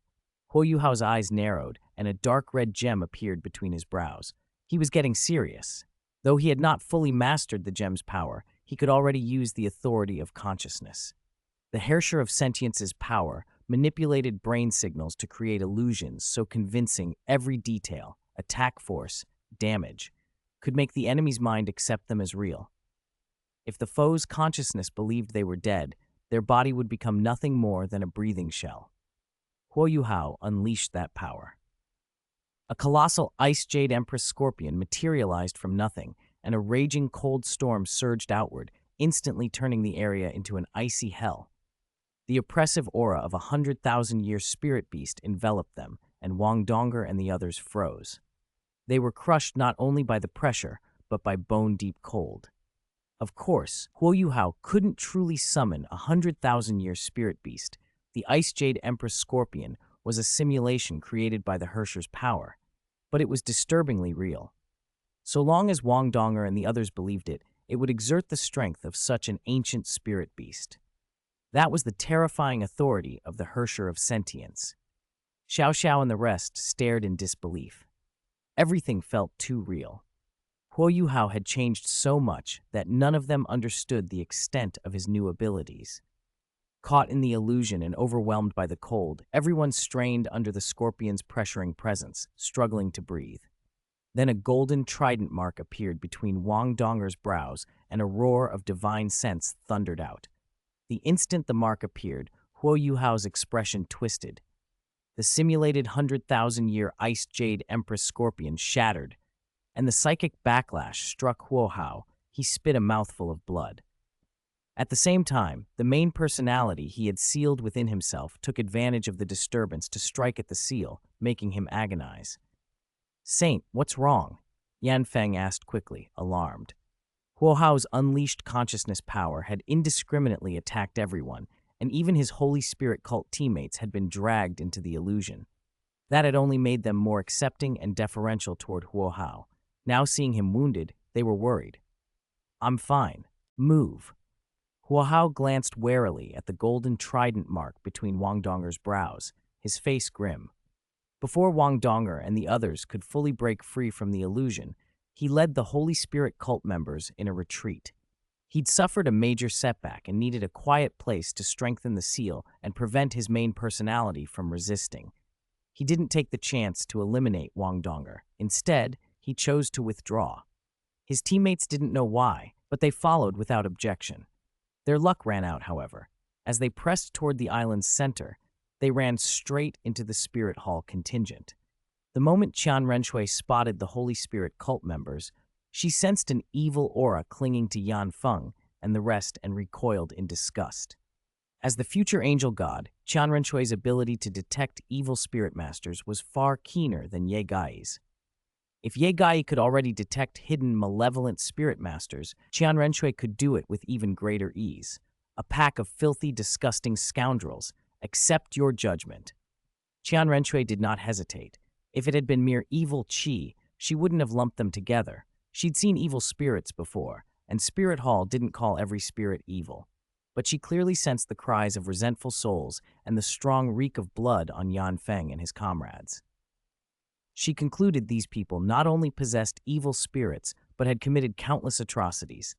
Huo Yu Hao's eyes narrowed, and a dark red gem appeared between his brows. He was getting serious. Though he had not fully mastered the gem's power, he could already use the authority of consciousness. The Herrscher of Sentience's power manipulated brain signals to create illusions so convincing every detail, attack force, damage, could make the enemy's mind accept them as real. If the foe's consciousness believed they were dead, their body would become nothing more than a breathing shell. Huo Yu Hao unleashed that power. A colossal ice jade empress scorpion materialized from nothing, and a raging cold storm surged outward, instantly turning the area into an icy hell. The oppressive aura of 100,000-year spirit beast enveloped them, and Wang Donger and the others froze. They were crushed not only by the pressure, but by bone-deep cold. Of course, Huo Yu Hao couldn't truly summon a 100,000-year spirit beast. The Ice Jade Empress Scorpion was a simulation created by the Herrscher's power, but it was disturbingly real. So long as Wang Donger and the others believed it, it would exert the strength of such an ancient spirit beast. That was the terrifying authority of the Hersher of Sentience. Xiao Xiao and the rest stared in disbelief. Everything felt too real. Huo Yuhao had changed so much that none of them understood the extent of his new abilities. Caught in the illusion and overwhelmed by the cold, everyone strained under the scorpion's pressuring presence, struggling to breathe. Then a golden trident mark appeared between Wang Donger's brows, and a roar of divine sense thundered out. The instant the mark appeared, Huo Yuhao's expression twisted. The simulated 100,000-year ice jade Empress Scorpion shattered, and the psychic backlash struck Huo Hao. He spit a mouthful of blood. At the same time, the main personality he had sealed within himself took advantage of the disturbance to strike at the seal, making him agonize. "Saint, what's wrong?" Yan Feng asked quickly, alarmed. Huo Hao's unleashed consciousness power had indiscriminately attacked everyone, and even his Holy Spirit cult teammates had been dragged into the illusion. That had only made them more accepting and deferential toward Huo Hao. Now seeing him wounded, they were worried. "I'm fine. Move." Huo Hao glanced warily at the golden trident mark between Wang Donger's brows, his face grim. Before Wang Donger and the others could fully break free from the illusion, he led the Holy Spirit cult members in a retreat. He'd suffered a major setback and needed a quiet place to strengthen the seal and prevent his main personality from resisting. He didn't take the chance to eliminate Wang Donger. Instead, he chose to withdraw. His teammates didn't know why, but they followed without objection. Their luck ran out, however. As they pressed toward the island's center, they ran straight into the Spirit Hall contingent. The moment Qian Renshui spotted the Holy Spirit cult members, she sensed an evil aura clinging to Yan Feng and the rest and recoiled in disgust. As the future angel god, Qian Renshui's ability to detect evil spirit masters was far keener than Ye Gai's. If Ye Gai could already detect hidden malevolent spirit masters, Qian Renshui could do it with even greater ease. A pack of filthy, disgusting scoundrels. Accept your judgment. Qian Renshui did not hesitate. If it had been mere evil qi, she wouldn't have lumped them together. She'd seen evil spirits before, and Spirit Hall didn't call every spirit evil. But she clearly sensed the cries of resentful souls and the strong reek of blood on Yan Feng and his comrades. She concluded these people not only possessed evil spirits, but had committed countless atrocities.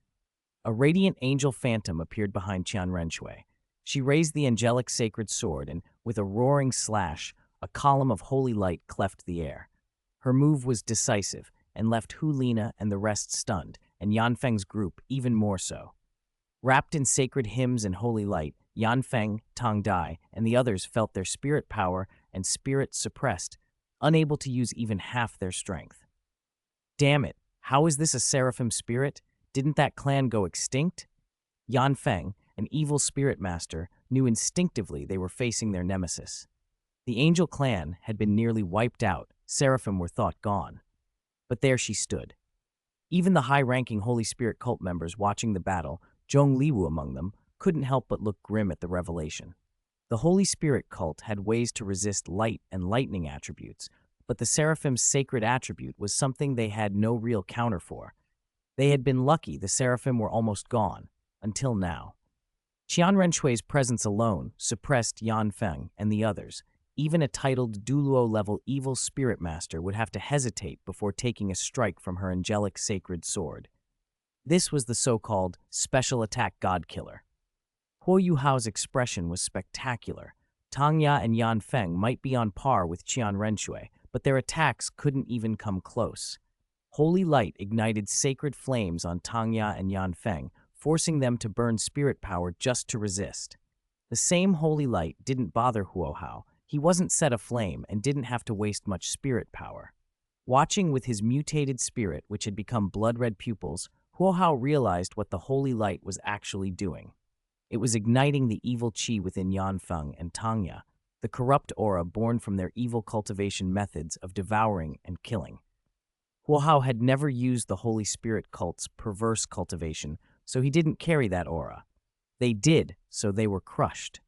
A radiant angel phantom appeared behind Qian Renshui. She raised the angelic sacred sword, and with a roaring slash, a column of holy light cleft the air. Her move was decisive, and left Hu Lina and the rest stunned, and Yan Feng's group even more so. Wrapped in sacred hymns and holy light, Yan Feng, Tang Dai, and the others felt their spirit power and spirit suppressed, unable to use even half their strength. Damn it, how is this a seraphim spirit? Didn't that clan go extinct? Yan Feng, an evil spirit master, knew instinctively they were facing their nemesis. The angel clan had been nearly wiped out, seraphim were thought gone. But there she stood. Even the high-ranking Holy Spirit cult members watching the battle, Zhong Liwu among them, couldn't help but look grim at the revelation. The Holy Spirit cult had ways to resist light and lightning attributes, but the seraphim's sacred attribute was something they had no real counter for. They had been lucky the seraphim were almost gone, until now. Qian Renshui's presence alone suppressed Yan Feng and the others. Even a titled Douluo-level evil spirit master would have to hesitate before taking a strike from her angelic sacred sword. This was the so-called special attack god killer. Huo Yuhao's expression was spectacular. Tang Ya and Yan Feng might be on par with Qian Renshui, but their attacks couldn't even come close. Holy light ignited sacred flames on Tang Ya and Yan Feng, forcing them to burn spirit power just to resist. The same holy light didn't bother Huo Hao. He wasn't set aflame and didn't have to waste much spirit power. Watching with his mutated spirit, which had become blood-red pupils, Huo Hao realized what the holy light was actually doing. It was igniting the evil qi within Yan Feng and Tang Ya, the corrupt aura born from their evil cultivation methods of devouring and killing. Huo Hao had never used the Holy Spirit cult's perverse cultivation, so he didn't carry that aura. They did, so they were crushed.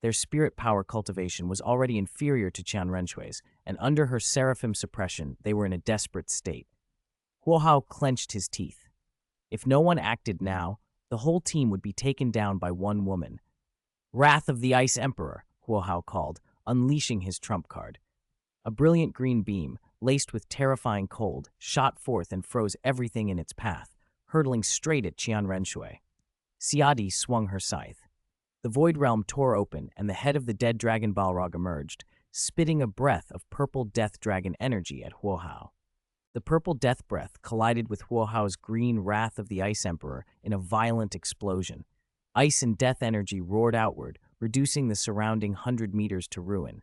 Their spirit power cultivation was already inferior to Qian Renshui's, and under her seraphim suppression, they were in a desperate state. Huo Hao clenched his teeth. If no one acted now, the whole team would be taken down by one woman. Wrath of the Ice Emperor, Huo Hao called, unleashing his trump card. A brilliant green beam, laced with terrifying cold, shot forth and froze everything in its path, hurtling straight at Qian Renshui. Xiadi swung her scythe. The void realm tore open, and the head of the dead dragon Balrog emerged, spitting a breath of purple death dragon energy at Huo Hao. The purple death breath collided with Huo Hao's green wrath of the Ice Emperor in a violent explosion. Ice and death energy roared outward, reducing the surrounding 100 meters to ruin.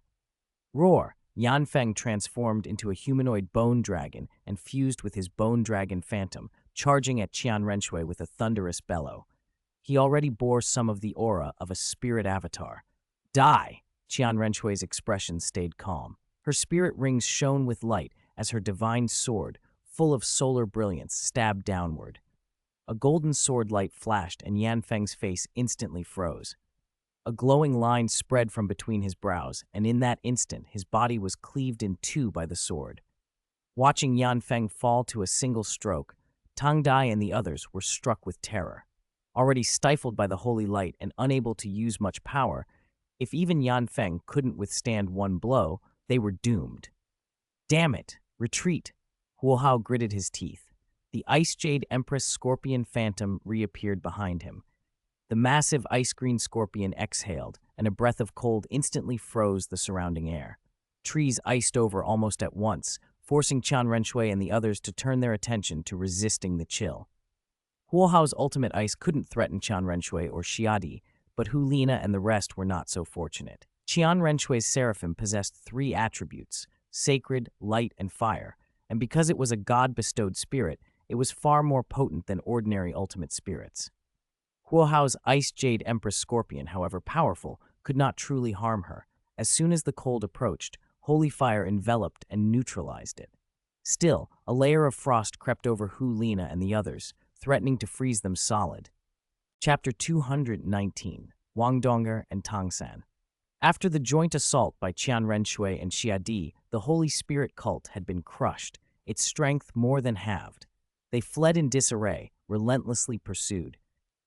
Roar! Yanfeng transformed into a humanoid bone dragon and fused with his bone dragon phantom, charging at Qian Renshui with a thunderous bellow. He already bore some of the aura of a spirit avatar. Die! Qian Renshui's expression stayed calm. Her spirit rings shone with light as her divine sword, full of solar brilliance, stabbed downward. A golden sword light flashed and Yanfeng's face instantly froze. A glowing line spread from between his brows, and in that instant his body was cleaved in two by the sword. Watching Yanfeng fall to a single stroke, Tang Dai and the others were struck with terror. Already stifled by the holy light and unable to use much power, if even Yanfeng couldn't withstand one blow, they were doomed. Damn it! Retreat! Huo Hao gritted his teeth. The Ice Jade Empress Scorpion Phantom reappeared behind him. The massive ice-green scorpion exhaled, and a breath of cold instantly froze the surrounding air. Trees iced over almost at once, forcing Qian Renshui and the others to turn their attention to resisting the chill. Huo Hao's ultimate ice couldn't threaten Qian Renshui or Xiadi, but Hu Lina and the rest were not so fortunate. Qian Renshui's seraphim possessed three attributes: sacred, light, and fire, and because it was a god-bestowed spirit, it was far more potent than ordinary ultimate spirits. Huo Hao's Ice Jade Empress Scorpion, however powerful, could not truly harm her. As soon as the cold approached, holy fire enveloped and neutralized it. Still, a layer of frost crept over Hu Lina and the others, threatening to freeze them solid. Chapter 219, Wang Donger and Tang San. After the joint assault by Qian Renshui and Xiadi, the Holy Spirit cult had been crushed, its strength more than halved. They fled in disarray, relentlessly pursued.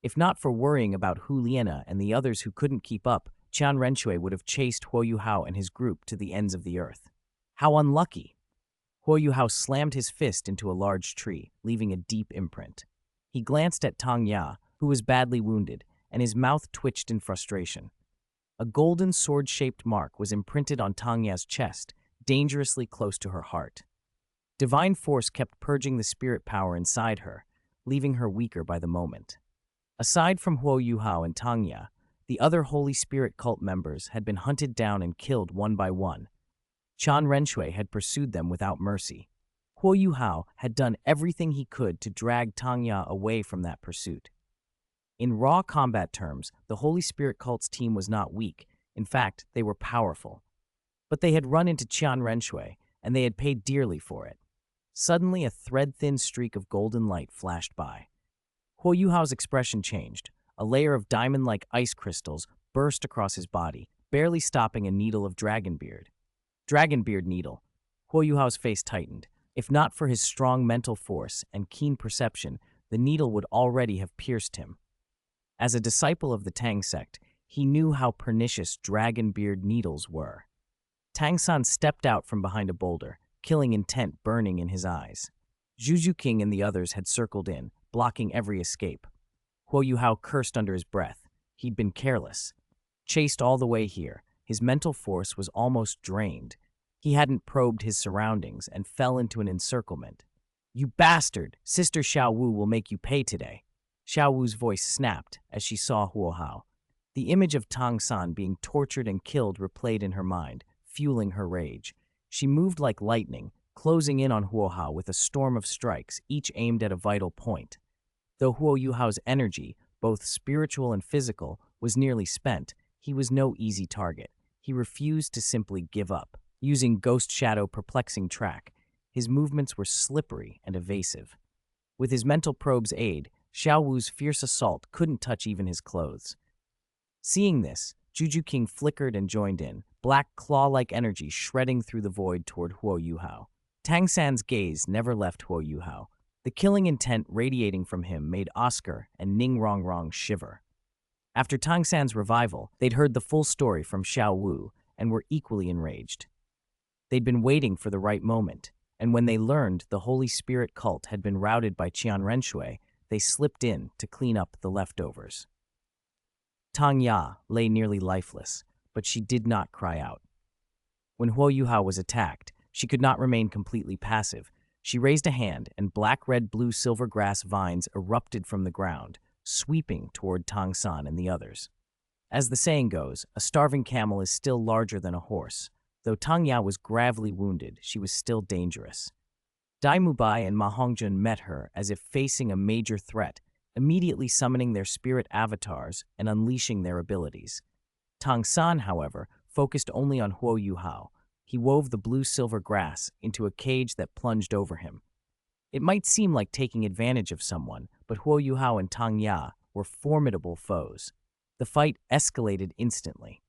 If not for worrying about Hu Lina and the others who couldn't keep up, Qian Renshui would have chased Huo Yuhao and his group to the ends of the earth. How unlucky! Huo Yuhao slammed his fist into a large tree, leaving a deep imprint. He glanced at Tang Ya, who was badly wounded, and his mouth twitched in frustration. A golden sword-shaped mark was imprinted on Tang Ya's chest, dangerously close to her heart. Divine force kept purging the spirit power inside her, leaving her weaker by the moment. Aside from Huo Yuhao and Tang Ya, the other Holy Spirit cult members had been hunted down and killed one by one. Qian Renshui had pursued them without mercy. Huo Yuhao had done everything he could to drag Tang Ya away from that pursuit. In raw combat terms, the Holy Spirit cult's team was not weak. In fact, they were powerful. But they had run into Qian Renshui, and they had paid dearly for it. Suddenly, a thread-thin streak of golden light flashed by. Huo Yuhao's expression changed. A layer of diamond-like ice crystals burst across his body, barely stopping a needle of dragonbeard. Dragonbeard needle. Huo Yuhao's face tightened. If not for his strong mental force and keen perception, the needle would already have pierced him. As a disciple of the Tang sect, he knew how pernicious dragonbeard needles were. Tang San stepped out from behind a boulder, killing intent burning in his eyes. Juju King and the others had circled in, blocking every escape. Huo Yuhao cursed under his breath. He'd been careless. Chased all the way here, his mental force was almost drained. He hadn't probed his surroundings and fell into an encirclement. "You bastard! Sister Xiao Wu will make you pay today." Xiao Wu's voice snapped as she saw Huo Hao. The image of Tang San being tortured and killed replayed in her mind, fueling her rage. She moved like lightning, closing in on Huo Hao with a storm of strikes, each aimed at a vital point. Though Huo Yuhao's energy, both spiritual and physical, was nearly spent, he was no easy target. He refused to simply give up. Using Ghost Shadow Perplexing Track, his movements were slippery and evasive. With his mental probe's aid, Xiao Wu's fierce assault couldn't touch even his clothes. Seeing this, Juju King flickered and joined in, black claw-like energy shredding through the void toward Huo Yuhao. Tang San's gaze never left Huo Yuhao. The killing intent radiating from him made Oscar and Ning Rongrong shiver. After Tang San's revival, they'd heard the full story from Xiao Wu and were equally enraged. They'd been waiting for the right moment, and when they learned the Holy Spirit cult had been routed by Qian Renshui, they slipped in to clean up the leftovers. Tang Ya lay nearly lifeless, but she did not cry out. When Huo Yuhao was attacked, she could not remain completely passive. She raised a hand, and black, red, blue, silver grass vines erupted from the ground, sweeping toward Tang San and the others. As the saying goes, a starving camel is still larger than a horse. Though Tang Ya was gravely wounded, she was still dangerous. Dai Mubai and Ma Hongjun met her as if facing a major threat, immediately summoning their spirit avatars and unleashing their abilities. Tang San, however, focused only on Huo Yuhao. He wove the blue-silver grass into a cage that plunged over him. It might seem like taking advantage of someone, but Huo Yuhao and Tang Ya were formidable foes. The fight escalated instantly.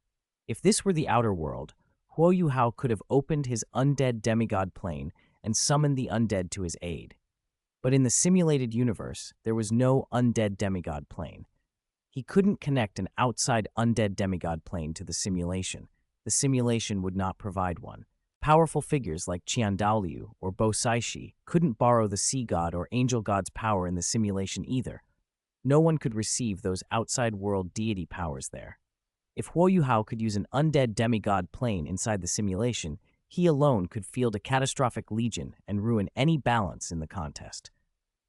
If this were the outer world, Huo Yuhao could have opened his undead demigod plane and summoned the undead to his aid. But in the simulated universe, there was no undead demigod plane. He couldn't connect an outside undead demigod plane to the simulation. The simulation would not provide one. Powerful figures like Qian Daoliu or Bo Saishi couldn't borrow the sea god or angel god's power in the simulation either. No one could receive those outside world deity powers there. If Huo Yuhao could use an undead demigod plane inside the simulation, he alone could field a catastrophic legion and ruin any balance in the contest.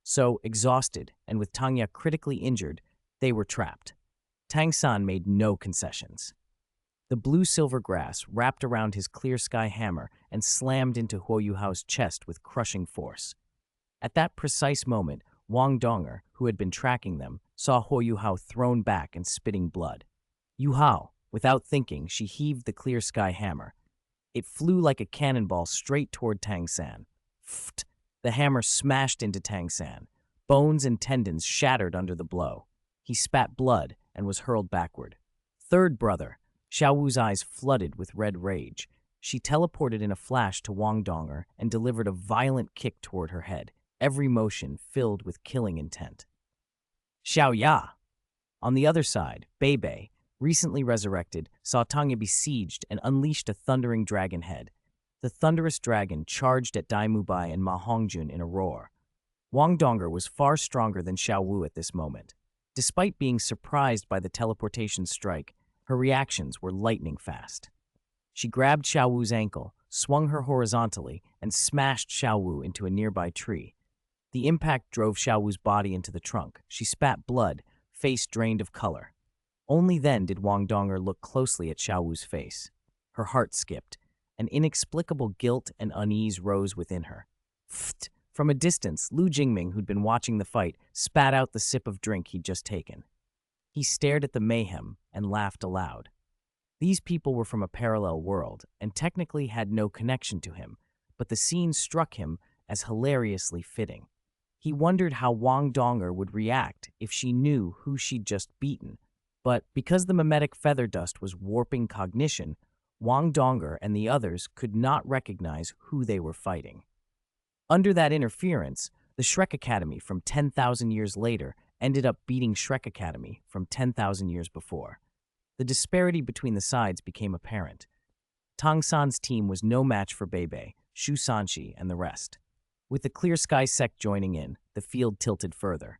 So, exhausted and with Tang Ya critically injured, they were trapped. Tang San made no concessions. The blue-silver grass wrapped around his clear sky hammer and slammed into Huo Yuhao's chest with crushing force. At that precise moment, Wang Donger, who had been tracking them, saw Huo Yuhao thrown back and spitting blood. Yuhao, without thinking, she heaved the clear sky hammer. It flew like a cannonball straight toward Tang San. Pfft! The hammer smashed into Tang San. Bones and tendons shattered under the blow. He spat blood and was hurled backward. Third brother. Xiao Wu's eyes flooded with red rage. She teleported in a flash to Wang Donger and delivered a violent kick toward her head, every motion filled with killing intent. Xiao Ya! On the other side, Bei Bei, recently resurrected, saw Tang Ya besieged and unleashed a thundering dragon head. The thunderous dragon charged at Dai Mubai and Ma Hongjun in a roar. Wang Donger was far stronger than Xiao Wu at this moment. Despite being surprised by the teleportation strike, her reactions were lightning fast. She grabbed Xiao Wu's ankle, swung her horizontally, and smashed Xiao Wu into a nearby tree. The impact drove Xiao Wu's body into the trunk. She spat blood, face drained of color. Only then did Wang Donger look closely at Xiao Wu's face. Her heart skipped. An inexplicable guilt and unease rose within her. Pfft! From a distance, Lu Jingming, who'd been watching the fight, spat out the sip of drink he'd just taken. He stared at the mayhem and laughed aloud. These people were from a parallel world and technically had no connection to him, but the scene struck him as hilariously fitting. He wondered how Wang Donger would react if she knew who she'd just beaten, but because the mimetic feather dust was warping cognition, Wang Donger and the others could not recognize who they were fighting. Under that interference, the Shrek Academy from 10,000 years later ended up beating Shrek Academy from 10,000 years before. The disparity between the sides became apparent. Tang San's team was no match for Bei Bei, Shu Sanxi, and the rest. With the Clear Sky sect joining in, the field tilted further.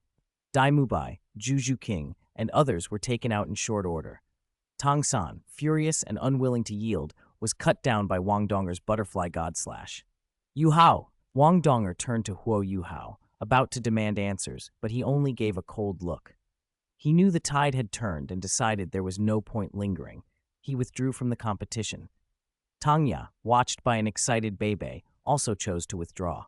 Dai Mubai, Juju King, and others were taken out in short order. Tang San, furious and unwilling to yield, was cut down by Wang Donger's butterfly god slash. Yuhao! Wang Donger turned to Huo Yuhao, about to demand answers, but he only gave a cold look. He knew the tide had turned and decided there was no point lingering. He withdrew from the competition. Tang Ya, watched by an excited Bei Bei, also chose to withdraw.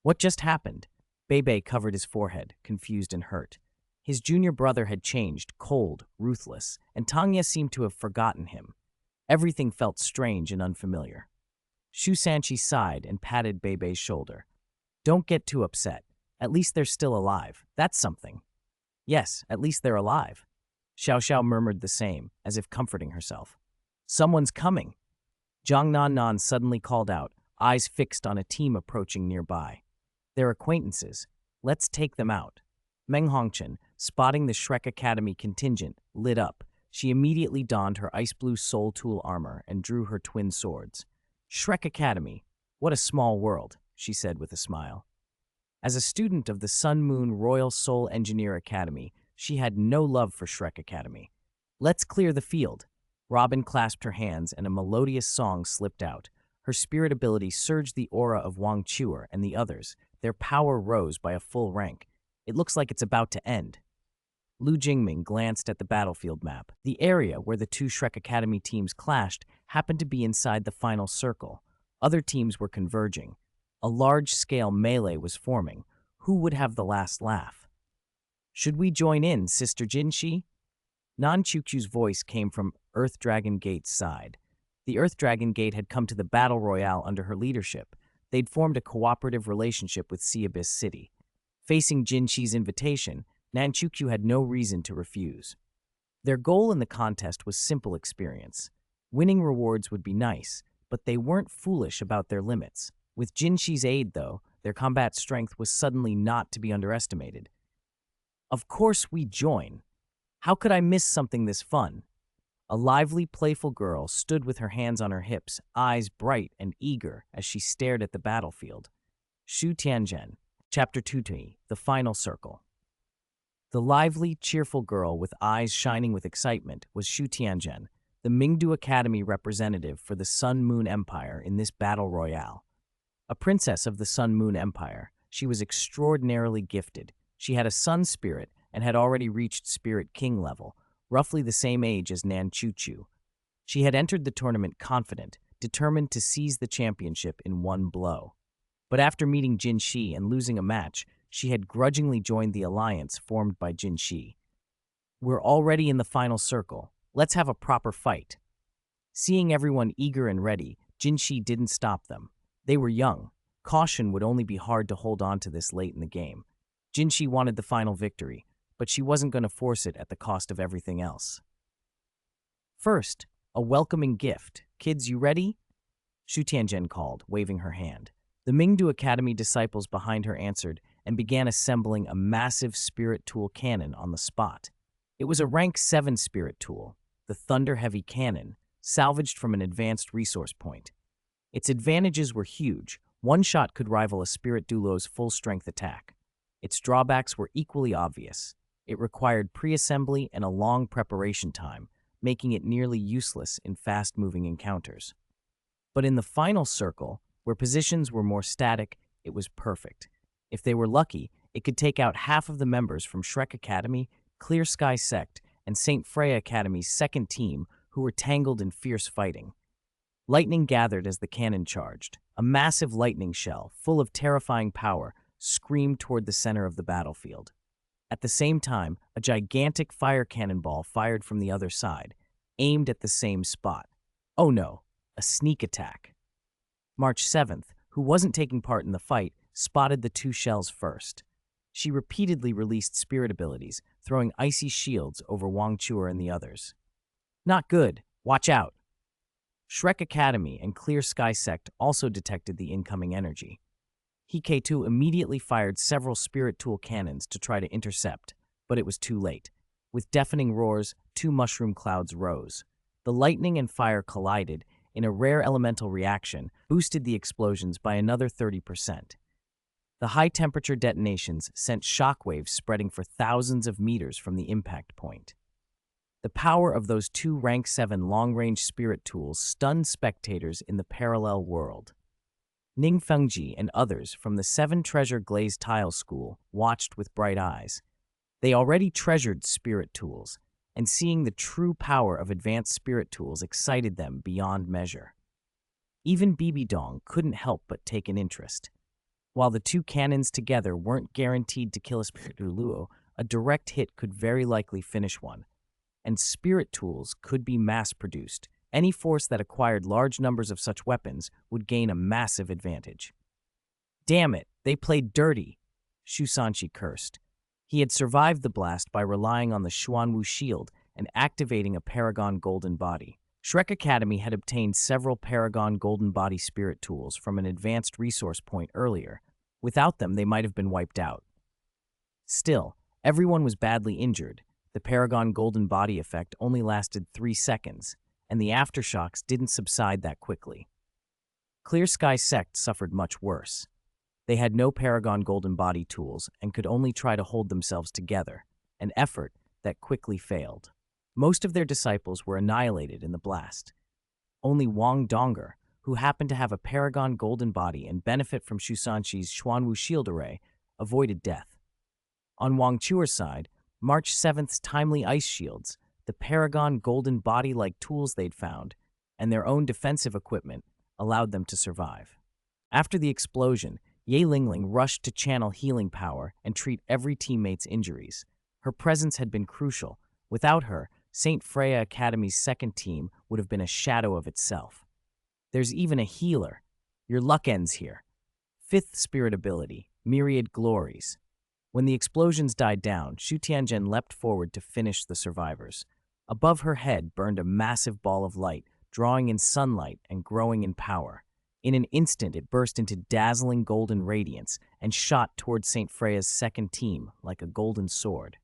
What just happened? Bei Bei covered his forehead, confused and hurt. His junior brother had changed, cold, ruthless, and Tang Ya seemed to have forgotten him. Everything felt strange and unfamiliar. Shu Sanxi sighed and patted Bei Bei's shoulder. Don't get too upset. At least they're still alive. That's something. Yes, at least they're alive. Xiao Xiao murmured the same, as if comforting herself. Someone's coming. Zhang Nan Nan suddenly called out, eyes fixed on a team approaching nearby. They're acquaintances. Let's take them out. Meng Hongchen, spotting the Shrek Academy contingent, lit up. She immediately donned her ice blue soul tool armor and drew her twin swords. Shrek Academy, what a small world, she said with a smile. As a student of the Sun Moon Royal Soul Engineer Academy, she had no love for Shrek Academy. Let's clear the field. Robin clasped her hands and a melodious song slipped out. Her spirit ability surged the aura of Wang Chuer and the others. Their power rose by a full rank. It looks like it's about to end. Lu Jingming glanced at the battlefield map. The area where the two Shrek Academy teams clashed happened to be inside the final circle. Other teams were converging. A large-scale melee was forming. Who would have the last laugh? Should we join in, Sister Jinshi? Nan Chuchu's voice came from Earth Dragon Gate's side. The Earth Dragon Gate had come to the Battle Royale under her leadership. They'd formed a cooperative relationship with Sea Abyss City. Facing Jinshi's invitation, Nanchukyu had no reason to refuse. Their goal in the contest was simple experience. Winning rewards would be nice, but they weren't foolish about their limits. With Jinshi's aid, though, their combat strength was suddenly not to be underestimated. Of course we join. How could I miss something this fun? A lively, playful girl stood with her hands on her hips, eyes bright and eager as she stared at the battlefield. Shu Tianzhen, Chapter 2, The Final Circle. The lively, cheerful girl with eyes shining with excitement was Shu Tianzhen, the Mingdu Academy representative for the Sun Moon Empire in this battle royale. A princess of the Sun Moon Empire, she was extraordinarily gifted. She had a sun spirit and had already reached Spirit King level, roughly the same age as Nan Chuchu. She had entered the tournament confident, determined to seize the championship in one blow. But after meeting Jin Shi and losing a match, she had grudgingly joined the alliance formed by Jin Shi. We're already in the final circle. Let's have a proper fight. Seeing everyone eager and ready, Jin Shi didn't stop them. They were young. Caution would only be hard to hold on to this late in the game. Jin Shi wanted the final victory, but she wasn't going to force it at the cost of everything else. First, a welcoming gift. Kids, you ready? Shu Tianzhen called, waving her hand. The Mingdu Academy disciples behind her answered and began assembling a massive spirit tool cannon on the spot. It was a rank 7 spirit tool, the Thunder Heavy Cannon, salvaged from an advanced resource point. Its advantages were huge. One shot could rival a Spirit Duolo's full-strength attack. Its drawbacks were equally obvious. It required pre-assembly and a long preparation time, making it nearly useless in fast-moving encounters. But in the final circle, where positions were more static, it was perfect. If they were lucky, it could take out half of the members from Shrek Academy, Clear Sky Sect, and St. Freya Academy's second team who were tangled in fierce fighting. Lightning gathered as the cannon charged. A massive lightning shell, full of terrifying power, screamed toward the center of the battlefield. At the same time, a gigantic fire cannonball fired from the other side, aimed at the same spot. Oh no, a sneak attack. March 7th, who wasn't taking part in the fight, spotted the two shells first. She repeatedly released spirit abilities, throwing icy shields over Wang Chuer and the others. Not good. Watch out. Shrek Academy and Clear Sky Sect also detected the incoming energy. Hike-2 immediately fired several spirit tool cannons to try to intercept, but it was too late. With deafening roars, two mushroom clouds rose. The lightning and fire collided in a rare elemental reaction, boosted the explosions by another 30%. The high-temperature detonations sent shockwaves spreading for thousands of meters from the impact point. The power of those two rank 7 long-range spirit tools stunned spectators in the parallel world. Ning Fengji and others from the 7 Treasure Glazed Tile School watched with bright eyes. They already treasured spirit tools, and seeing the true power of advanced spirit tools excited them beyond measure. Even Bibi Dong couldn't help but take an interest. While the two cannons together weren't guaranteed to kill a spirit Douluo, a direct hit could very likely finish one. And spirit tools could be mass-produced. Any force that acquired large numbers of such weapons would gain a massive advantage. Damn it, they played dirty, Shu Sanchi cursed. He had survived the blast by relying on the Xuanwu shield and activating a Paragon Golden Body. Shrek Academy had obtained several Paragon Golden Body spirit tools from an advanced resource point earlier. Without them, they might have been wiped out. Still, Everyone was badly injured. The Paragon Golden Body effect only lasted 3 seconds, and the aftershocks didn't subside that quickly. Clear Sky Sect suffered much worse. They had no Paragon Golden Body tools and could only try to hold themselves together, an effort that quickly failed. Most of their disciples were annihilated in the blast. Only Wang Donger, who happened to have a Paragon Golden Body and benefit from Shusanshi's Xuanwu Shield Array, avoided death. On Wang Chuer's side, March 7th's timely ice shields, the Paragon Golden Body-like tools they'd found, and their own defensive equipment allowed them to survive. After the explosion, Ye Lingling rushed to channel healing power and treat every teammate's injuries. Her presence had been crucial. Without her, St. Freya Academy's second team would have been a shadow of itself. There's even a healer. Your luck ends here. 5th spirit ability, Myriad Glories. When the explosions died down, Shu Tianzhen leapt forward to finish the survivors. Above her head burned a massive ball of light, drawing in sunlight and growing in power. In an instant, it burst into dazzling golden radiance and shot toward St. Freya's second team like a golden sword.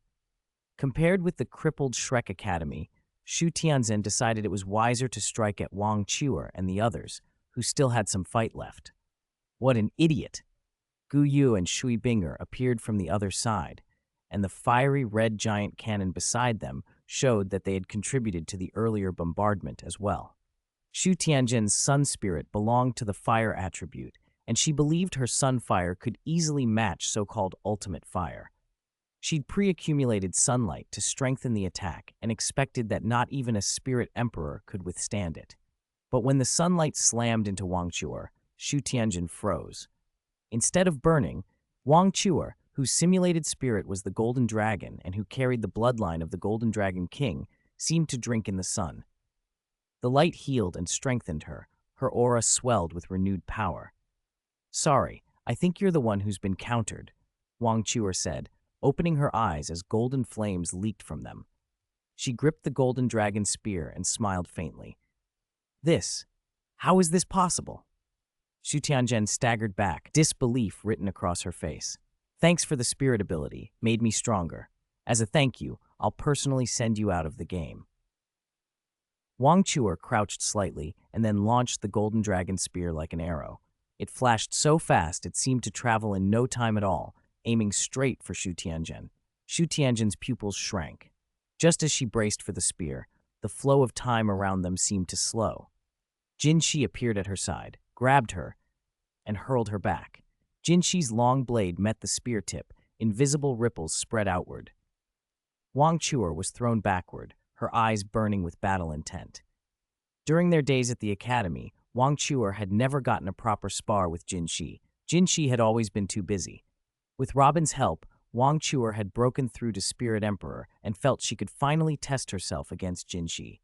Compared with the crippled Shrek Academy, Shu Tianzhen decided it was wiser to strike at Wang Chuer and the others, who still had some fight left. What an idiot! Gu Yu and Shui Binger appeared from the other side, and the fiery red giant cannon beside them showed that they had contributed to the earlier bombardment as well. Shu Tianzhen's sun spirit belonged to the fire attribute, and she believed her sun fire could easily match so-called ultimate fire. She'd pre-accumulated sunlight to strengthen the attack and expected that not even a spirit emperor could withstand it. But when the sunlight slammed into Wang Chuer, Shu Tianzhen froze. Instead of burning, Wang Chuer, whose simulated spirit was the Golden Dragon and who carried the bloodline of the Golden Dragon King, seemed to drink in the sun. The light healed and strengthened her. Her aura swelled with renewed power. "Sorry, I think you're the one who's been countered," Wang Chuer said, opening her eyes as golden flames leaked from them. She gripped the Golden Dragon spear and smiled faintly. How is this possible?" Shu Tianzhen staggered back, disbelief written across her face. "Thanks for the spirit ability, made me stronger. As a thank you, I'll personally send you out of the game." Wang Chuer crouched slightly and then launched the Golden Dragon spear like an arrow. It flashed so fast it seemed to travel in no time at all, aiming straight for Shu Tianzhen. Shu Tianzhen's pupils shrank. Just as she braced for the spear, the flow of time around them seemed to slow. Jin Shi appeared at her side, grabbed her, and hurled her back. Jin Shi's long blade met the spear tip, invisible ripples spread outward. Wang Chuer was thrown backward, her eyes burning with battle intent. During their days at the academy, Wang Chuer had never gotten a proper spar with Jin Shi. Jin Shi had always been too busy. With Robin's help, Wang Chuer had broken through to Spirit Emperor and felt she could finally test herself against Jin Shi.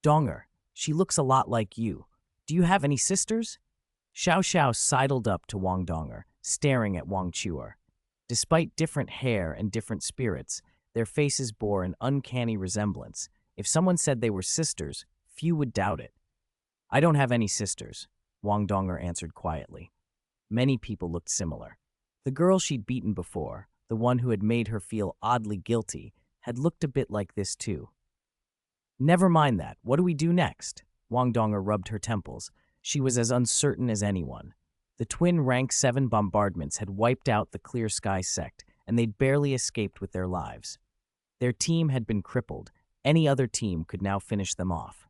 "Donger, she looks a lot like you. Do you have any sisters?" Xiao Xiao sidled up to Wang Donger, staring at Wang Chuer. Despite different hair and different spirits, their faces bore an uncanny resemblance. If someone said they were sisters, few would doubt it. "I don't have any sisters," Wang Donger answered quietly. Many people looked similar. The girl she'd beaten before, the one who had made her feel oddly guilty, had looked a bit like this too. "Never mind that. What do we do next?" Wang Donger rubbed her temples. She was as uncertain as anyone. The twin Rank 7 bombardments had wiped out the Clear Sky sect, and they'd barely escaped with their lives. Their team had been crippled. Any other team could now finish them off.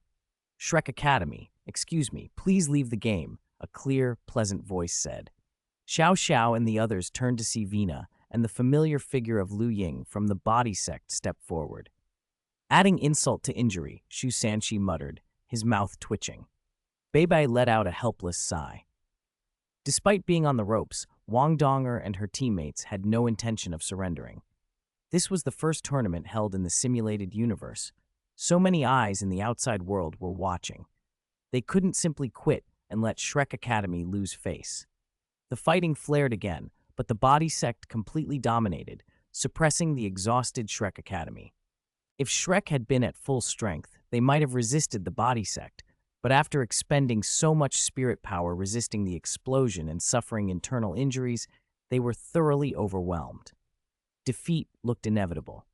"Shrek Academy, excuse me, please leave the game," a clear, pleasant voice said. Xiao Xiao and the others turned to see Vina, and the familiar figure of Lu Ying from the body sect stepped forward. Adding insult to injury, Shu Sanshi muttered, his mouth twitching. Bei let out a helpless sigh. Despite being on the ropes, Wang Donger and her teammates had no intention of surrendering. This was the first tournament held in the simulated universe. So many eyes in the outside world were watching. They couldn't simply quit and let Shrek Academy lose face. The fighting flared again, but the body sect completely dominated, suppressing the exhausted Shrek Academy. If Shrek had been at full strength, they might have resisted the body sect, but after expending so much spirit power resisting the explosion and suffering internal injuries, they were thoroughly overwhelmed. defeat looked inevitable.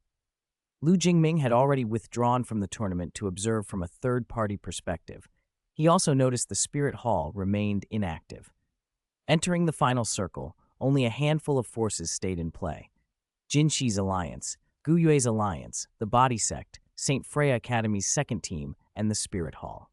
Lu Jingming had already withdrawn from the tournament to observe from a third-party perspective. He also noticed the Spirit Hall remained inactive. Entering the final circle, only a handful of forces stayed in play. Jinxi's alliance, Guyue's alliance, the Body Sect, St. Freya Academy's second team, and the Spirit Hall.